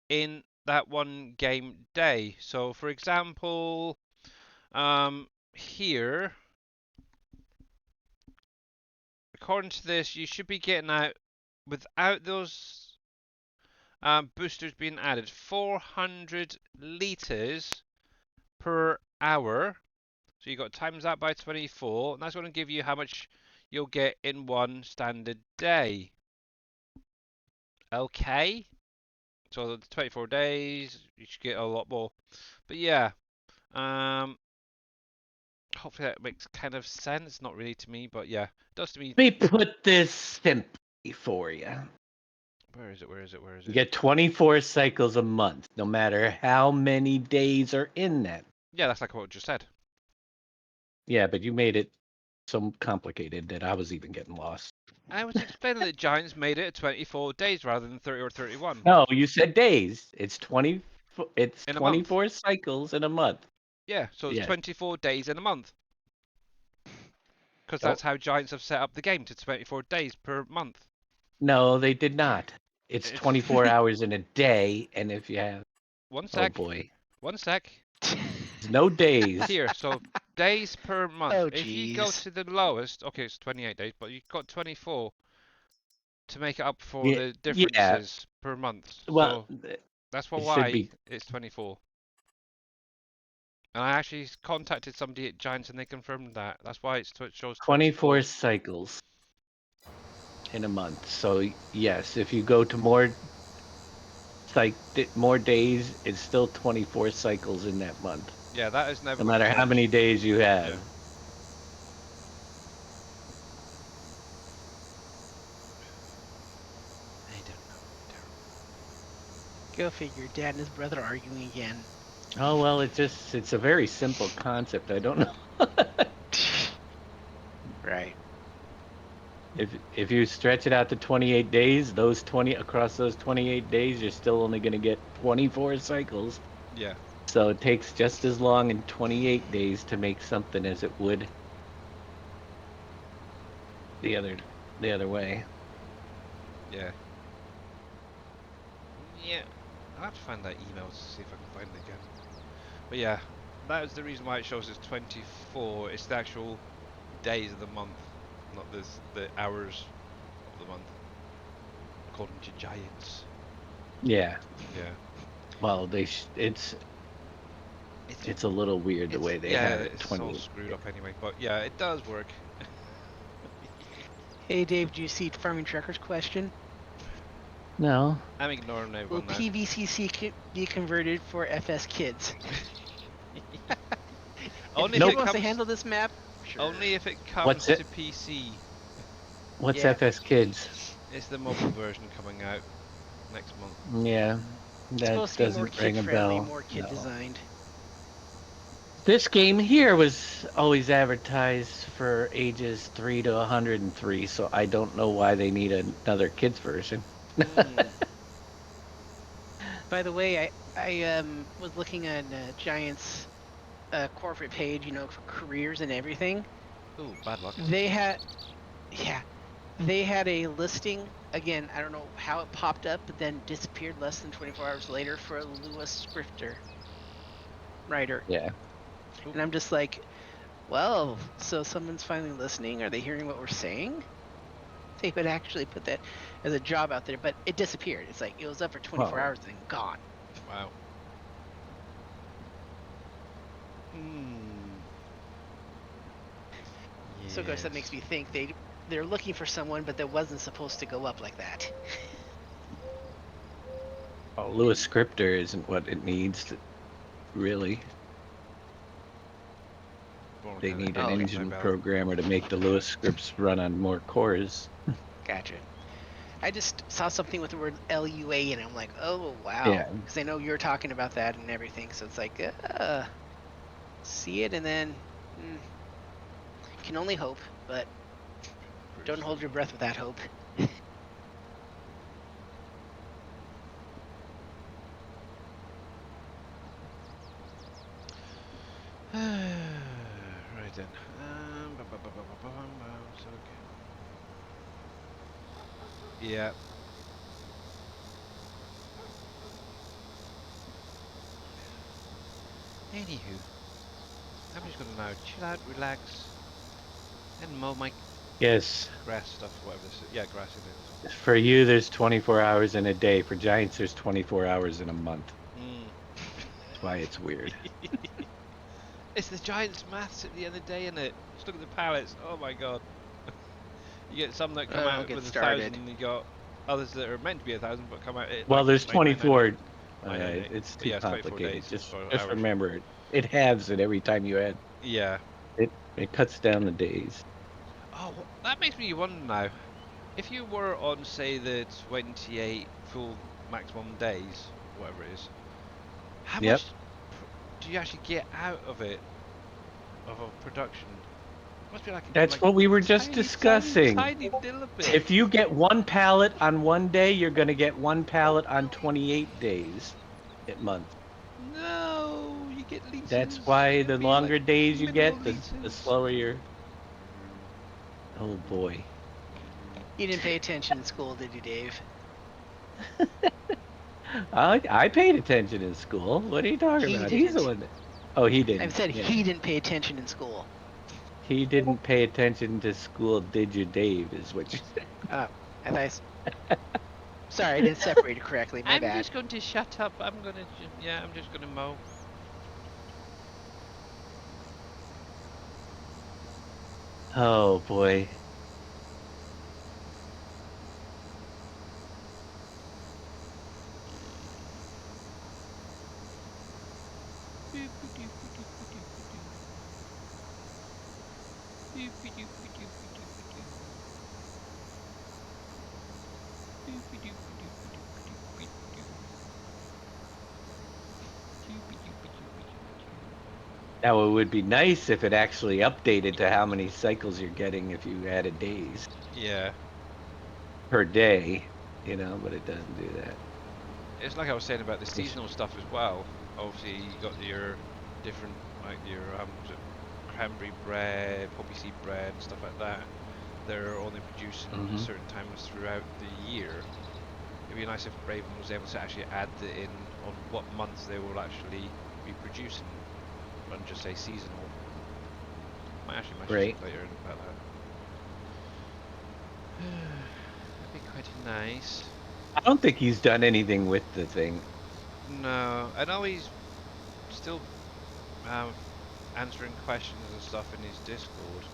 in that 1 game day. So, for example, here, according to this, you should be getting out, without those boosters being added, 400 litres per hour. So you've got to times that by 24, and that's going to give you how much you'll get in one standard day. Okay, so the 24 days, you should get a lot more. But yeah, hopefully that makes kind of sense. Not really to me, but yeah, it does to me. Let me put this simply for you. Where is it? Where is it? Where is You it? get 24 cycles a month, no matter how many days are in that. Yeah, that's like what I just said. Yeah, but you made it so complicated that I was even getting lost. I was explaining that Giants made it 24 days rather than 30 or 31. No, you said days. It's 20. It's In a month. 24 cycles in a month. Yeah, so it's Yeah. 24 days in a month. Because Oh. that's how Giants have set up the game, to 24 days per month. No, they did not. It's 24 hours in a day, and if you have... One sec. Oh, boy. One sec. There's no days. Here, so days per month. Oh, if you go jeez. to the lowest, okay, it's 28 days, but you've got 24 to make it up for Yeah, the differences per month. Well, So that's it should why be it's 24. And I actually contacted somebody at Giants and they confirmed that. That's why it shows 24 cycles in a month. So yes, if you go to more days, it's still 24 cycles in that month. Yeah, that is never No going to matter how change. many days you have. Yeah. I don't know. Go figure. Dad and his brother arguing again. Oh well, it's a very simple concept. I don't know. Right. If you stretch it out to 28 days, across those 28 days, you're still only going to get 24 cycles. Yeah. So it takes just as long in 28 days to make something as it would the other way. Yeah. Yeah. I'll have to find that email to see if I can find it again. But yeah, that is the reason why it shows us 24. It's the actual days of the month. not the hours of the month, according to Giants. Yeah. Yeah. Well, it's a little weird the way they have it. It's all 28. screwed up anyway. But yeah, it does work. Hey Dave, do you see Farming Trucker's question? No. I'm ignoring Will everyone now. PVCC be converted for FS Kids? Only if if he it wants to comes. handle this map, sure. Only if it comes What's it? to PC. What's Yeah. FS Kids? It's the mobile version coming out next month. Yeah, It's that supposed to be more doesn't ring a kid-friendly, bell. more No. kid-designed. This game here was always advertised for ages 3 to 103, so I don't know why they need another kids version. By the way, I was looking on Giants corporate page, for careers and everything. Ooh, bad luck. They had, yeah, they had a listing. Again, I don't know how it popped up, but then disappeared less than 24 hours later for a Lewis Scripter writer. Yeah. And I'm just like, well, so someone's finally listening. Are they hearing what we're saying? They would actually put that as a job out there, but it disappeared. It's like it was up for 24 Well, hours and then gone. Wow. So, of course, that makes me think they're looking for someone, but that wasn't supposed to go up like that. well, Lewis Scripter isn't what it needs, really. They need an engine programmer to make the Lewis scripts run on more cores. Gotcha. I just saw something with the word LUA in it. I'm like, oh, wow. Yeah. Because I know you're talking about that and everything. So it's like, see it and then can only hope, but don't hold your breath with that hope. Right then. Yeah. Anywho, I'm just gonna now chill out, relax, and mow my Yes. grass stuff, whatever this is. Yeah, grass it is. For you, there's 24 hours in a day. For Giants, there's 24 hours in a month. That's why it's weird. It's the Giants' maths at the end of the day, isn't it? Just look at the pallets. Oh my god. You get some that come out with 1,000, and you got others that are meant to be 1,000 but come out at Well, like there's 24. 998. It's But too yeah, it's 24 complicated. days. Just hours. remember it. It halves it every time you add. Yeah. It cuts down the days. Oh, that makes me wonder now. If you were on, say, the 28 full maximum days, whatever it is, how Yep. much do you actually get out of it, of a production? Must be like That's what we were just tiny, discussing. Tiny little bit. If you get one pallet on one day, you're going to get one pallet on 28 days a month. No, you get liters. That's why It'd the be longer like days you minimal get, the liters. slower you're. Oh boy. You didn't pay attention in school, did you, Dave? I paid attention in school. What are you talking He about? He's the didn't. one that. Oh, he didn't. I've said Yeah. he didn't pay attention in school. He didn't pay attention to school, did you, Dave? Is what you said. Oh, I thought. Sorry, I didn't separate it correctly. My I'm bad. just going to shut up. I'm just gonna mow. Oh boy. Now it would be nice if it actually updated to how many cycles you're getting if you added days Yeah. per day, but it doesn't do that. It's like I was saying about the seasonal stuff as well. Obviously, you got your different, like your was it cranberry bread, poppy seed bread, and stuff like that. They're only producing Mhm. certain times throughout the year. It'd be nice if Raven was able to actually add it in on what months they will actually be producing, rather than just say seasonal. Might actually message Right. later about that. That'd be quite nice. I don't think he's done anything with the thing. No, I know he's still um, answering questions and stuff in his Discord.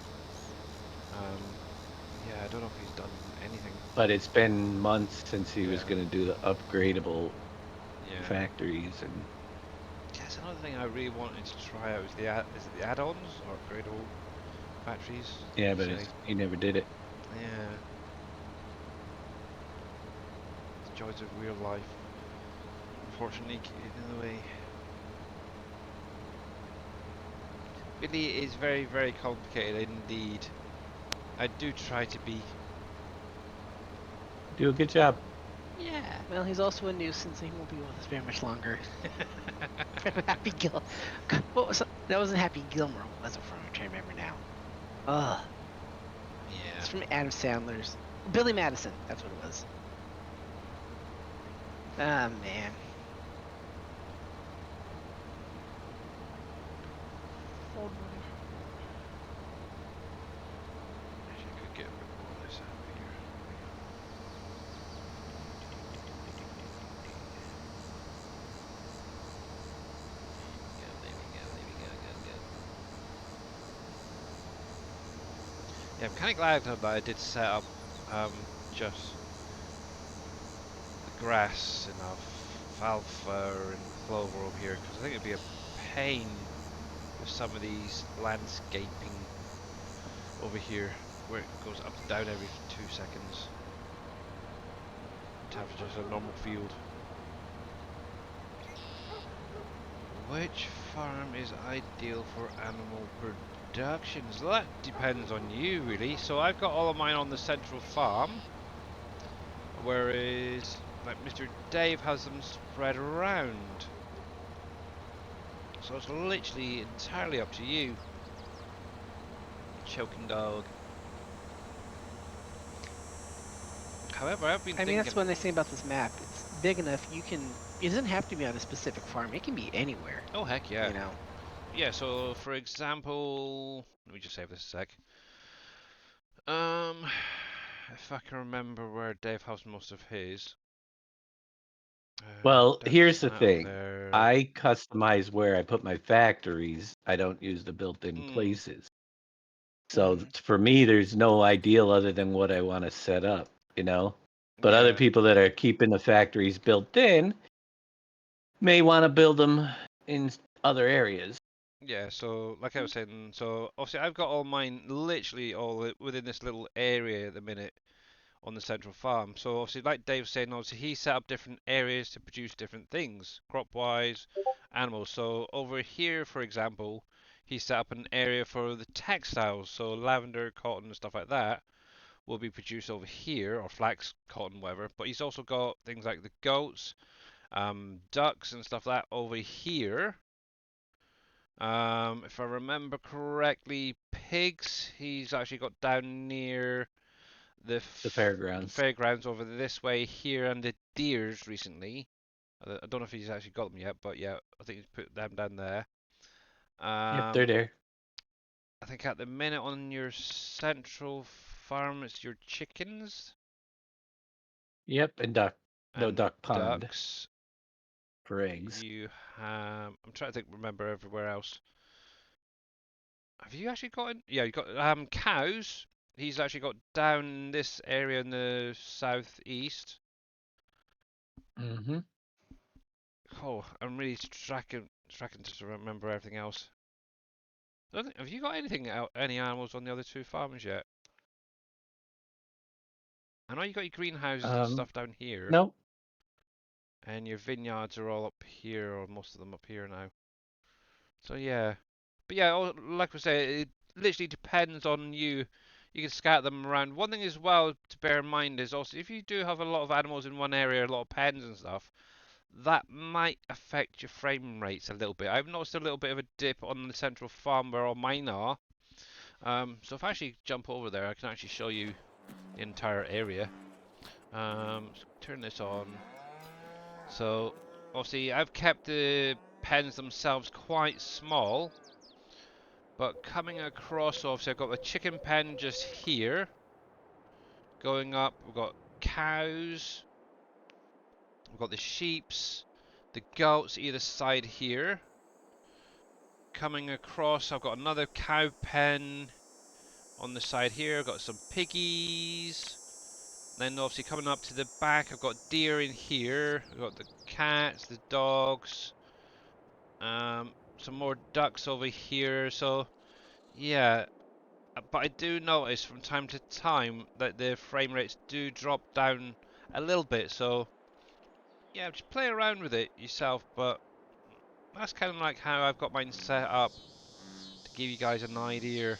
Yeah, I don't know if he's done anything. But it's been months since he was Yeah. going to do the upgradable Yeah. factories, and That's another thing I really wanted to try out is is it the add-ons or upgradable factories? yeah, You but say? he never did it. Yeah. The joys of real life. Unfortunately, get in the way. Really, it is very, very complicated indeed. I do try to be. Do a good job. Yeah. Well, he's also a nuisance, and he won't be with us very much longer. Happy Gil. What was that? Wasn't Happy Gilmore, was it from? I'm trying to remember now. Ugh. Yeah. It's from Adam Sandler's Billy Madison. That's what it was. Ah man. Actually, I could get a bit more of this out here. There we go, there we go, go, go. Yeah, I'm kind of glad that I did set up just the grass and alfalfa and clover over here because I think it'd be a pain with some of these landscaping over here where it goes up and down every 2 seconds to have just a normal field. Which farm is ideal for animal production? So that depends on you really. So I've got all of mine on the central farm, whereas like Mr. Dave has them spread around. So it's literally entirely up to you. Choking dog. However, I've been I mean, thinking. that's one nice thing about this map. It's big enough. You can. It doesn't have to be on a specific farm. It can be anywhere. Oh heck yeah. You know. Yeah. So for example, let me just save this a sec. Um, if I can remember where Dave has most of his. Well, That's here's the out thing. there. I customize where I put my factories. I don't use the built-in Hmm. places. So Mm-hmm. for me, there's no ideal other than what I want to set up, you know? But other Yeah. people that are keeping the factories built in may want to build them in other areas. Yeah, so like I was saying, so obviously I've got all mine literally all within this little area at the minute on the central farm. So obviously, like Dave was saying, obviously he set up different areas to produce different things, crop-wise, animals. So over here, for example, he set up an area for the textiles, so lavender, cotton, and stuff like that will be produced over here, or flax, cotton, whatever. But he's also got things like the goats, ducks, and stuff like that over here. If I remember correctly, pigs he's actually got down near The the fairgrounds. fairgrounds over this way here, and the deers recently. I don't know if he's actually got them yet, but yeah, I think he's put them down there. Yep, they're Um, there. I think at the minute on your central farm, it's your chickens Yep, and duck. No, and duck pond ducks. for eggs. You have. I'm trying to think. Remember everywhere else. Have you actually got? Yeah, you got cows. He's actually got down this area in the southeast. Mm-hmm. Oh, I'm really tracking to remember everything else. Have you got any animals on the other two farms yet? I know you got your greenhouses and Um, stuff down here, nope. and your vineyards are all up here, or most of them up here now. So yeah, but yeah, like I say, it literally depends on you. You can scatter them around. One thing as well to bear in mind is also if you do have a lot of animals in one area, a lot of pens and stuff, that might affect your frame rates a little bit. I've noticed a little bit of a dip on the central farm where all mine are. So if I actually jump over there, I can actually show you the entire area. Turn this on. So obviously I've kept the pens themselves quite small, but coming across, obviously I've got the chicken pen just here. going up. We've got cows. We've got the sheeps, the goats either side here. Coming across, I've got another cow pen on the side here. I've got some piggies. Then obviously coming up to the back, I've got deer in here. I've got the cats, the dogs. Some more ducks over here. So yeah, but I do notice from time to time that the frame rates do drop down a little bit. So yeah, just play around with it yourself. But that's kind of like how I've got mine set up to give you guys an idea.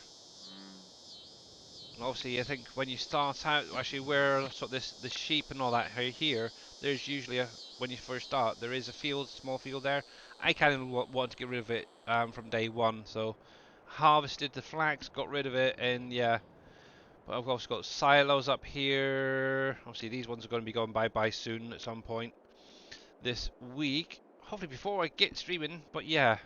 Obviously, I think when you start out, actually, where sort of the sheep and all that are here, there's usually when you first start, there is a field, small field there. I kind of want to get rid of it from day one, so harvested the flax, got rid of it, and yeah. But I've also got silos up here. Obviously, these ones are going to be going bye-bye soon at some point this week. Hopefully before I get streaming, but yeah.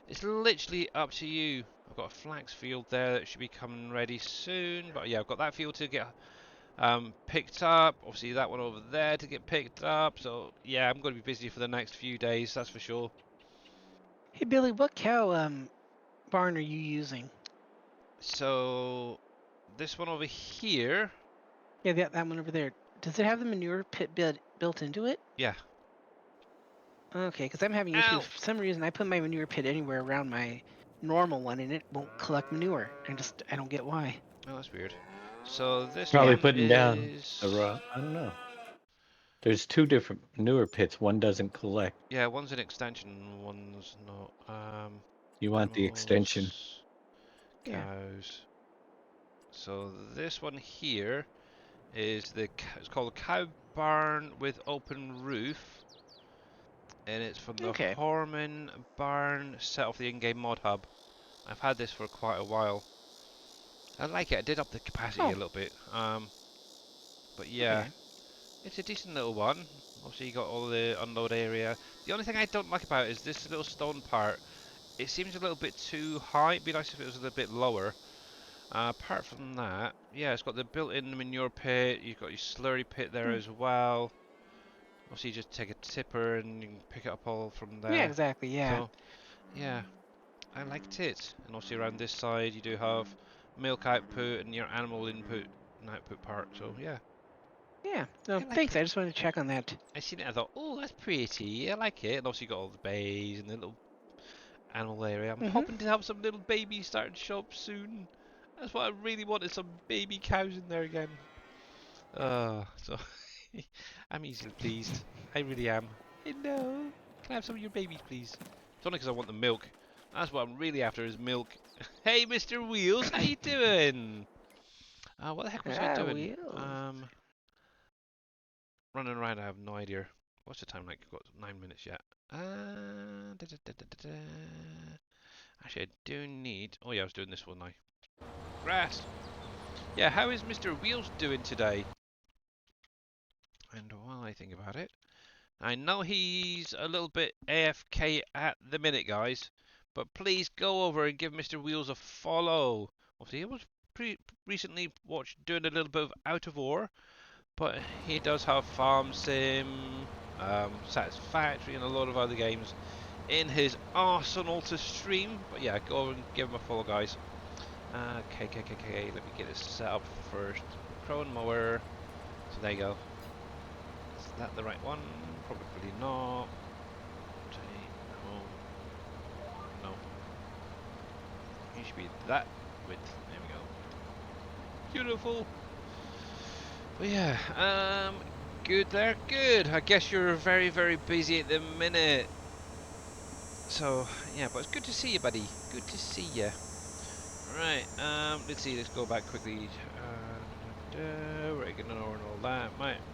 It's literally up to you. I've got a flax field there that should be coming ready soon. But yeah, I've got that field to get picked up. Obviously that one over there to get picked up. So yeah, I'm going to be busy for the next few days, that's for sure. Hey Billy, what cow barn are you using? So this one over here. Yeah, that one over there. Does it have the manure pit built into it? Yeah. Okay, because I'm having Ow! issues. For some reason, I put my manure pit anywhere around my normal one, and it won't collect manure. I don't get why. Oh, that's weird. So this Probably one putting down is... a raw. I don't know. There's two different manure pits. One doesn't collect. Yeah, one's an extension, one's not. You want the extension. Animals, Yeah. cows. So this one here is it's called a cow barn with open roof, and it's from the Okay. Horman barn set off the in-game mod hub. I've had this for quite a while. I like it. I did up the capacity Oh. a little bit. But yeah, Okay. it's a decent little one. Obviously, you got all the unload area. The only thing I don't like about it is this little stone part. It seems a little bit too high. It'd be nice if it was a little bit lower. Apart from that, yeah, it's got the built-in manure pit. You've got your slurry pit there as well. Obviously, you just take a tipper and you can pick it up all from there. Yeah, exactly. Yeah. So, yeah, I liked it. And obviously, around this side, you do have milk output and your animal input and output part. So, yeah, Yeah. No, I like thanks. it. I just wanted to check on that. I seen it. I thought, oh, that's pretty. I like it. And obviously, you got all the bays and the little animal area. I'm Mm-hmm. hoping to have some little babies starting to show up soon. That's what I really want, is some baby cows in there again. So I'm easily pleased. I really am. Hello, can I have some of your babies, please? It's only because I want the milk. That's what I'm really after, is milk. Hey, Mr. Wheels, how you doing? What the heck was I doing? Wheels. Running around. I have no idea. What's the time like? I've got 9 minutes yet. Actually, I do need. Oh yeah, I was doing this one now. Grass. Yeah, how is Mr. Wheels doing today? And while I think about it, I know he's a little bit AFK at the minute, guys, but please go over and give Mr. Wheels a follow. Obviously, he was recently doing a little bit of Out of War, but he does have Farm Sim, Satisfactory, and a lot of other games in his arsenal to stream. But yeah, go over and give him a follow, guys. Okay, let me get this set up first. Crow mower. So there you go. Is that the right one? Probably not. No. It should be that width. There we go. Beautiful. But yeah, good there. Good. I guess you're very, very busy at the minute. So yeah, but it's good to see you, buddy. Good to see you. Right, let's see, let's go back quickly. We're ignoring all that.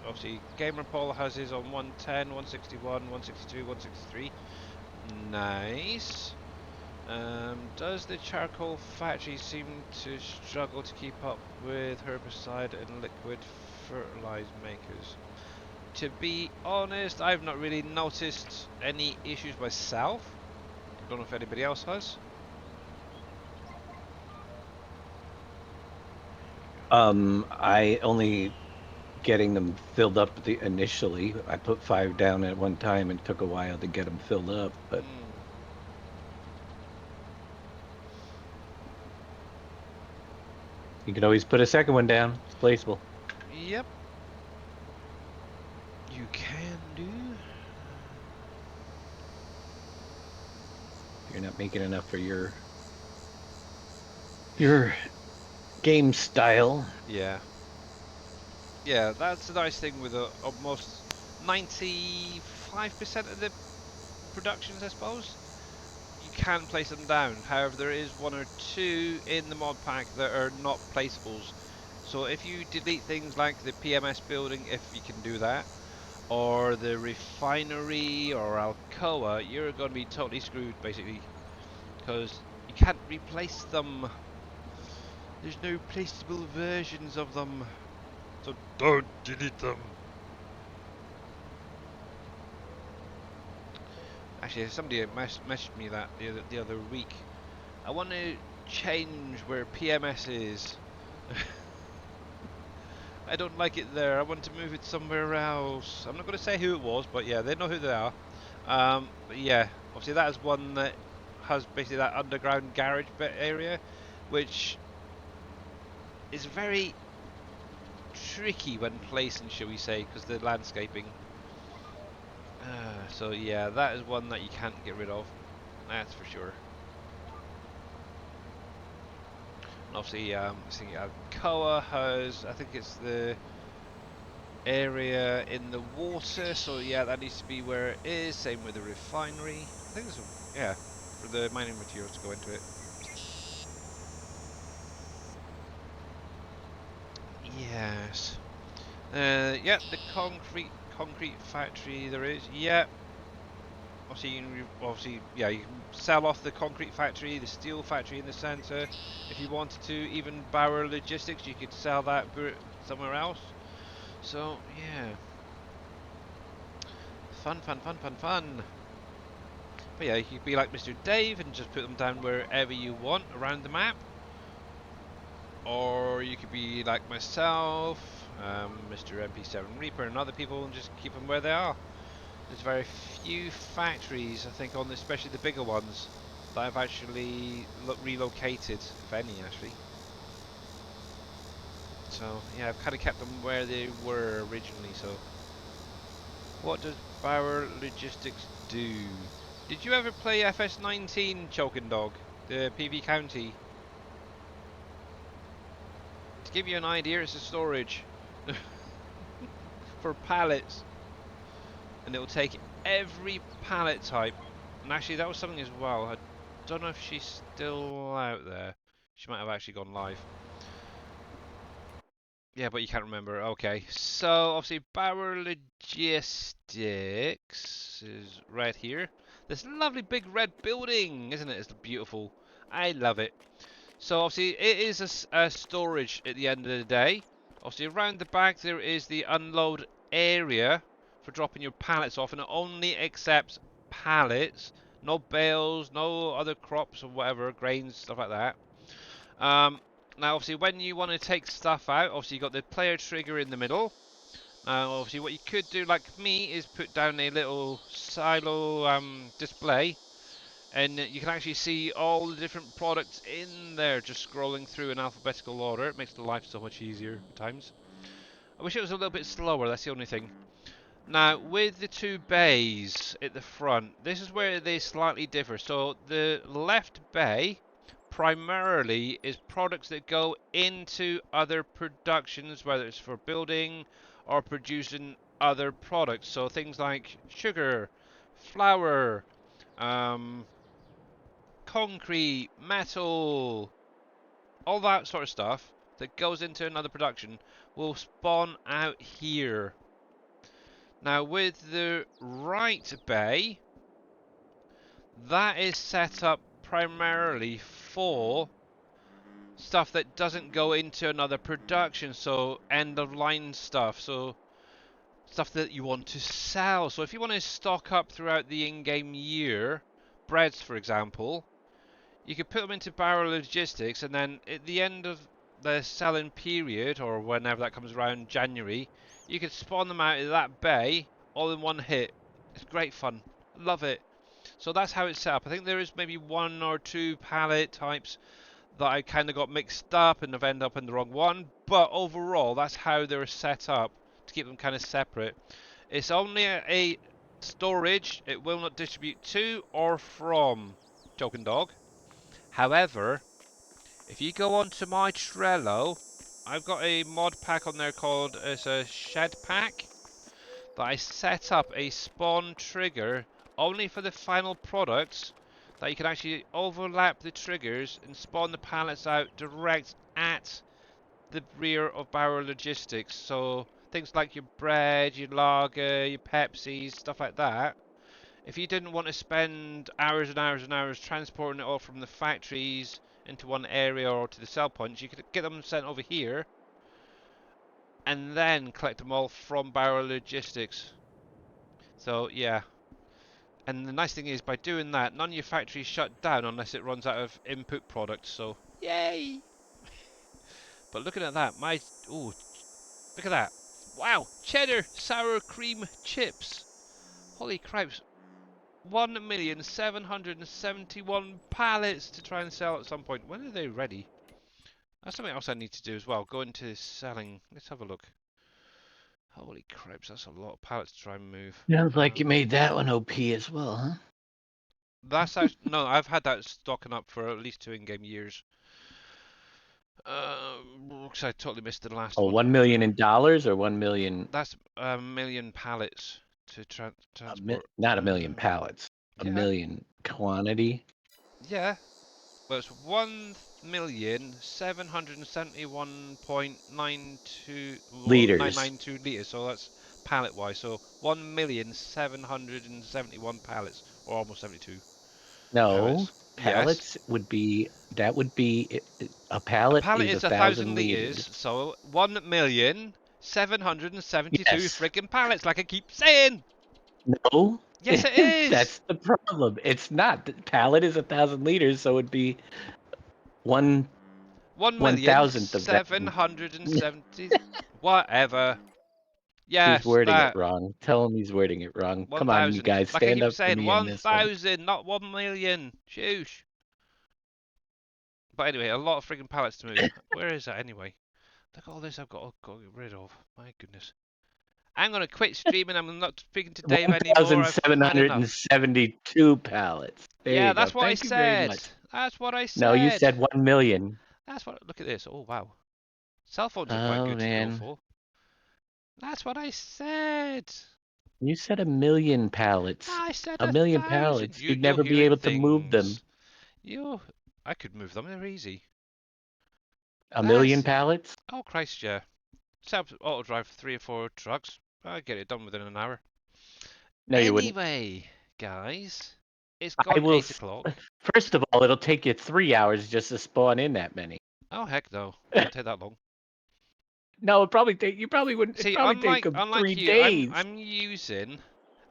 Obviously, Gamer Paul has his on 110, 161, 162, 163. Nice. Does the charcoal factory seem to struggle to keep up with herbicide and liquid fertilizer makers? To be honest, I've not really noticed any issues myself. Don't know if anybody else has. I only getting them filled up initially. I put 5 down at one time and it took a while to get them filled up, but you can always put a second one down. It's placeable. Yep. You can do. You're not making enough for your game style. Yeah. Yeah, that's the nice thing with almost 95% of the productions, I suppose. You can place them down. However, there is one or two in the mod pack that are not placeables. So if you delete things like the PMS building, if you can do that, or the refinery or Alcoa, you're going to be totally screwed, basically, because you can't replace them. There's no placeable versions of them. So don't delete them. Actually, somebody messaged me that the other week. I want to change where PMS is. I don't like it there. I want to move it somewhere else. I'm not going to say who it was, but yeah, they know who they are. But yeah, obviously that is one that has basically that underground garage bit area, which is very tricky when placing, shall we say, because the landscaping. So yeah, that is one that you can't get rid of. That's for sure. And obviously, I think Alcoa has, I think it's the area in the water, so yeah, that needs to be where it is. Same with the refinery. I think there's yeah, for the mining materials to go into it. Yes. Yeah, the concrete factory there is. Yeah. Obviously, yeah, you can sell off the concrete factory, the steel factory in the centre. If you wanted to, even Bauer Logistics, you could sell that somewhere else. So yeah, fun, fun, fun, fun, fun. But yeah, you could be like Mr. Dave and just put them down wherever you want around the map. Or you could be like myself, Mr. MP7 Reaper and other people and just keep them where they are. There's very few factories, I think, on this, especially the bigger ones, that I've actually relocated, if any, actually. So, yeah, I've kind of kept them where they were originally, so. What does Bauer Logistics do? Did you ever play FS19 Choking Dog, the PV County? To give you an idea, it's a storage for pallets. And it will take every pallet type. And actually, that was something as well. I don't know if she's still out there. She might have actually gone live. Yeah, but you can't remember. Okay, so obviously Bauer Logistics is right here. This lovely big red building, isn't it? It's beautiful. I love it. So obviously it is a storage at the end of the day. Obviously around the back there is the unload area for dropping your pallets off, and it only accepts pallets, no bales, no other crops or whatever, grains, stuff like that. Now obviously when you want to take stuff out, obviously you got the player trigger in the middle. Now obviously what you could do like me is put down a little silo display, and you can actually see all the different products in there just scrolling through in alphabetical order. It makes the life so much easier at times. I wish it was a little bit slower, that's the only thing. Now, with the two bays at the front, this is where they slightly differ. So, the left bay primarily is products that go into other productions, whether it's for building or producing other products. So, things like sugar, flour, concrete, metal, all that sort of stuff that goes into another production will spawn out here. Now with the right bay, that is set up primarily for stuff that doesn't go into another production, so end of line stuff, so stuff that you want to sell. So if you want to stock up throughout the in-game year, breads for example, you could put them into Barrel Logistics, and then at the end of the selling period, or whenever that comes around, January, you can spawn them out of that bay all in one hit. It's great fun. Love it. So that's how it's set up. I think there is maybe 1 or 2 pallet types that I kind of got mixed up and have ended up in the wrong one. But overall, that's how they're set up to keep them kind of separate. It's only a storage. It will not distribute to or from Joking Dog. However, if you go onto my Trello, I've got a mod pack on there called it's a shed pack that I set up a spawn trigger only for the final products that you can actually overlap the triggers and spawn the pallets out direct at the rear of Barrow Logistics. So things like your bread, your lager, your Pepsis, stuff like that. If you didn't want to spend hours and hours and hours transporting it all from the factories into one area or to the sell points, you could get them sent over here and then collect them all from Barrow Logistics. So yeah, and the nice thing is by doing that, none of your factories shut down unless it runs out of input products. So yay! But looking at that, ooh, look at that! Wow, cheddar sour cream chips. Holy cripes! 1,771 pallets to try and sell at some point. When are they ready? That's something else I need to do as well. Go into selling. Let's have a look. Holy cripes, that's a lot of pallets to try and move. Sounds like you made that one OP as well, huh? That's actually, no, I've had that stocking up for at least 2 in-game years. Because I totally missed the last Oh, one. 1 million in dollars or 1 million? That's a million pallets to transport. Not a million pallets. A Yeah, million quantity. yeah. Well, it's 1,771.92 or Liters. 992 liters. So that's pallet wise. So 1,771 pallets, or almost 72 No, pallets. Yes. pallets would be, that would be, a A pallet pallet is is 1,000 1,000 liters, liters. so 1,772 Yes. freaking pallets, like I keep saying. No, Yes, it is. that's the problem. It's not. The pallet is 1,000 liters, so it'd be one One one million thousandth of that. seven hundred and seventy. Whatever. He's Yes, wording it that. wrong. Tell him he's wording it wrong. Come on, you 1,000. guys, Like I stand keep up for saying, me in this one. 1,000, not 1,000,000. Shoosh. But anyway, a lot of freaking pallets to move. Where is that anyway? Look at all this I've got to get rid of. My goodness. I'm going to quit streaming. I'm not speaking to Dave anymore. I've had enough. 1,772 pallets. There Yeah, you go. that's what I Thank you very said. much. That's what I No, you said. said 1 million. That's what. Look at this. Oh, wow. Cell phones are quite Oh, good to go man. for. That's what I said. You said 1 million pallets. I said A a million thousand. pallets. You'd You're never be hearing able to move them. things. I could move them. They're easy. A million That's. pallets? Oh, Christ, yeah. Set up auto drive for 3 or 4 trucks. I'd get it done within an hour. No, you wouldn't. Anyway, guys, it's I gone will. 8 o'clock. First of all, it'll take you 3 hours just to spawn in that many. Oh, heck no. Won't take that long. No, it probably take. You probably wouldn't. It'd See, probably take them unlike 3 you, days.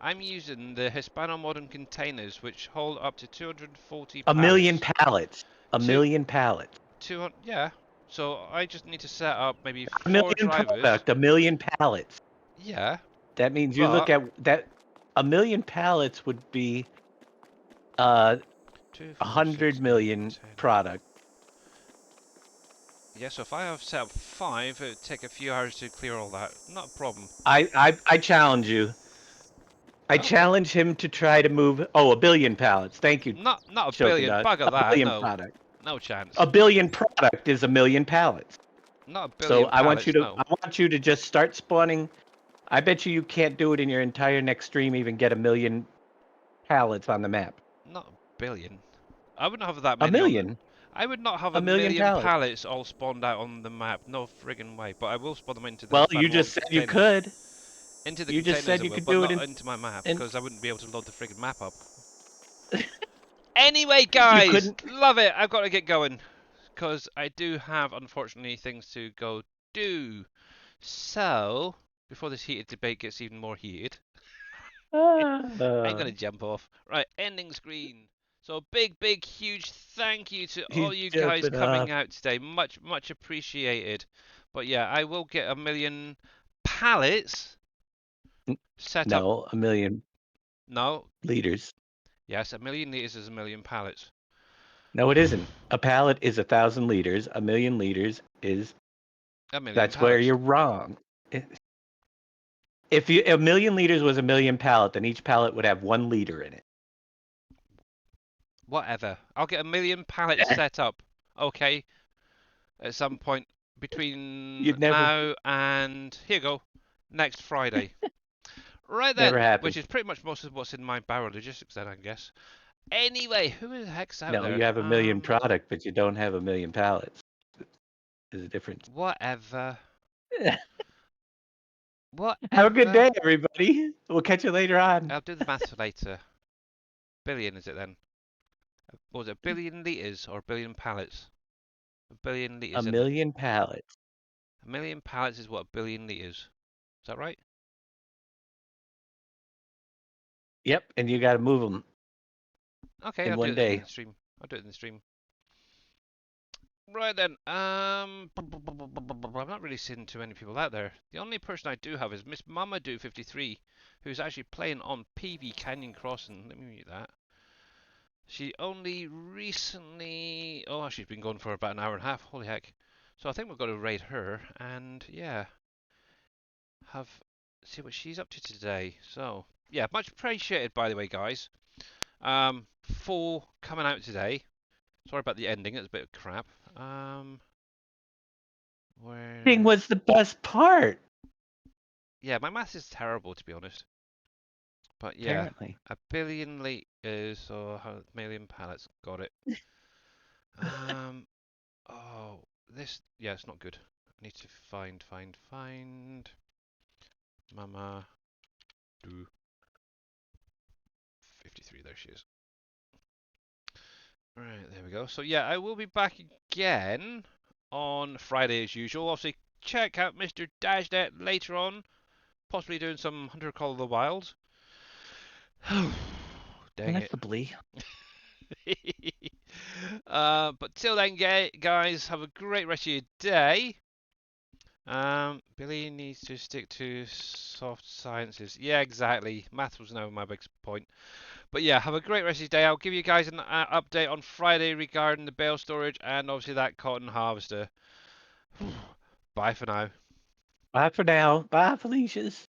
I'm using the Hispano Modern containers, which hold up to 240 A million pallets. pallets. A Two, million pallets. 200, yeah. So I just need to set up maybe A 4 million drivers. product. A million pallets. Yeah, That means you look but at that. A million pallets would be 100 2, 4, 6, 8, million 10. product. Yeah, so if I have set up 5, it would take a few hours to clear all that. Not a problem. I challenge you. I Okay. challenge him to try to move. Oh, a billion pallets. Thank you, Not a billion. Shokunat. Bugger A that. billion No. product. No chance. A billion product is a million pallets. Not a So billion pallets, no. I want you to just start spawning. I bet you can't do it in your entire next stream. Even get a million pallets on the map. Not a billion. I wouldn't have that A many on the... million. I would not have A a million million pallets. pallets all spawned out on the map. No friggin' way. But I will spawn them into the Well, Hispano you just Modern said you containers. could. Into the You just containers said I you will, could but do it not into my map, in because I wouldn't be able to load the friggin' map up. Anyway, you guys, couldn't. love it. I've got to get going, because I do have, unfortunately, things to go do. So, before this heated debate gets even more heated, I'm going to jump off. Right, ending screen. So, big, huge thank you to He's all you guys jumping coming off. out today. Much appreciated. But yeah, I will get 1,000,000 pallets set up. No, 1,000,000 No, liters. yes, 1,000,000 liters is 1,000,000 pallets. No, it isn't. A pallet is 1,000 liters. 1,000,000 liters is. 1,000,000 That's where pallets. you're wrong. If 1,000,000 liters was 1,000,000 pallet, then each pallet would have 1 liter in it. Whatever. I'll get 1,000,000 pallets set up. Okay, at some point between You'd never, now and here you go, next Friday. Right never then, happen. which is pretty much most of what's in my barrel logistics then, I guess. Anyway, who the heck's out No, there? you have 1,000,000 product, but you don't have 1,000,000 pallets. There's a difference. Whatever. Have a good Whatever. day, everybody. We'll catch you later on. I'll do the maths later. Billion, is it then? What was it, 1,000,000,000 liters or 1,000,000,000 pallets? 1,000,000,000 liters, isn't it? 1,000,000 pallets. 1,000,000 pallets is what, 1,000,000,000 liters? Is that right? Yep, and you got to move them Okay, in I'll do one it in day. the stream. I'll do it in the stream. Right then, I'm not really seeing too many people out there. The only person I do have is Miss Mamadou53, who's actually playing on PV Canyon Crossing. Let me mute that. She only recently, oh, she's been going for about an hour and a half. Holy heck! So I think we're going to raid her and yeah, see what she's up to today. So yeah, much appreciated by the way, guys. For coming out today. Sorry about the ending, it's a bit of crap. Thing Where? was the best part, Yeah, my math is terrible to be honest. But yeah, apparently. 1,000,000,000 liters or 1,000,000 pallets. Got it. Oh, this. Yeah, it's not good. I need to find. Mama do 53. There she is. Right, there we go. So yeah, I will be back again on Friday as usual. Obviously, check out Mr. Dashnet later on. Possibly doing some Hunter Call of the Wild. Dang it. Possibly. But till then, guys, have a great rest of your day. Billy needs to stick to soft sciences. Yeah, exactly. Math was never my big point. But yeah, have a great rest of your day. I'll give you guys an update on Friday regarding the bale storage and obviously that cotton harvester. Bye for now. Bye for now. Bye, Felicia's.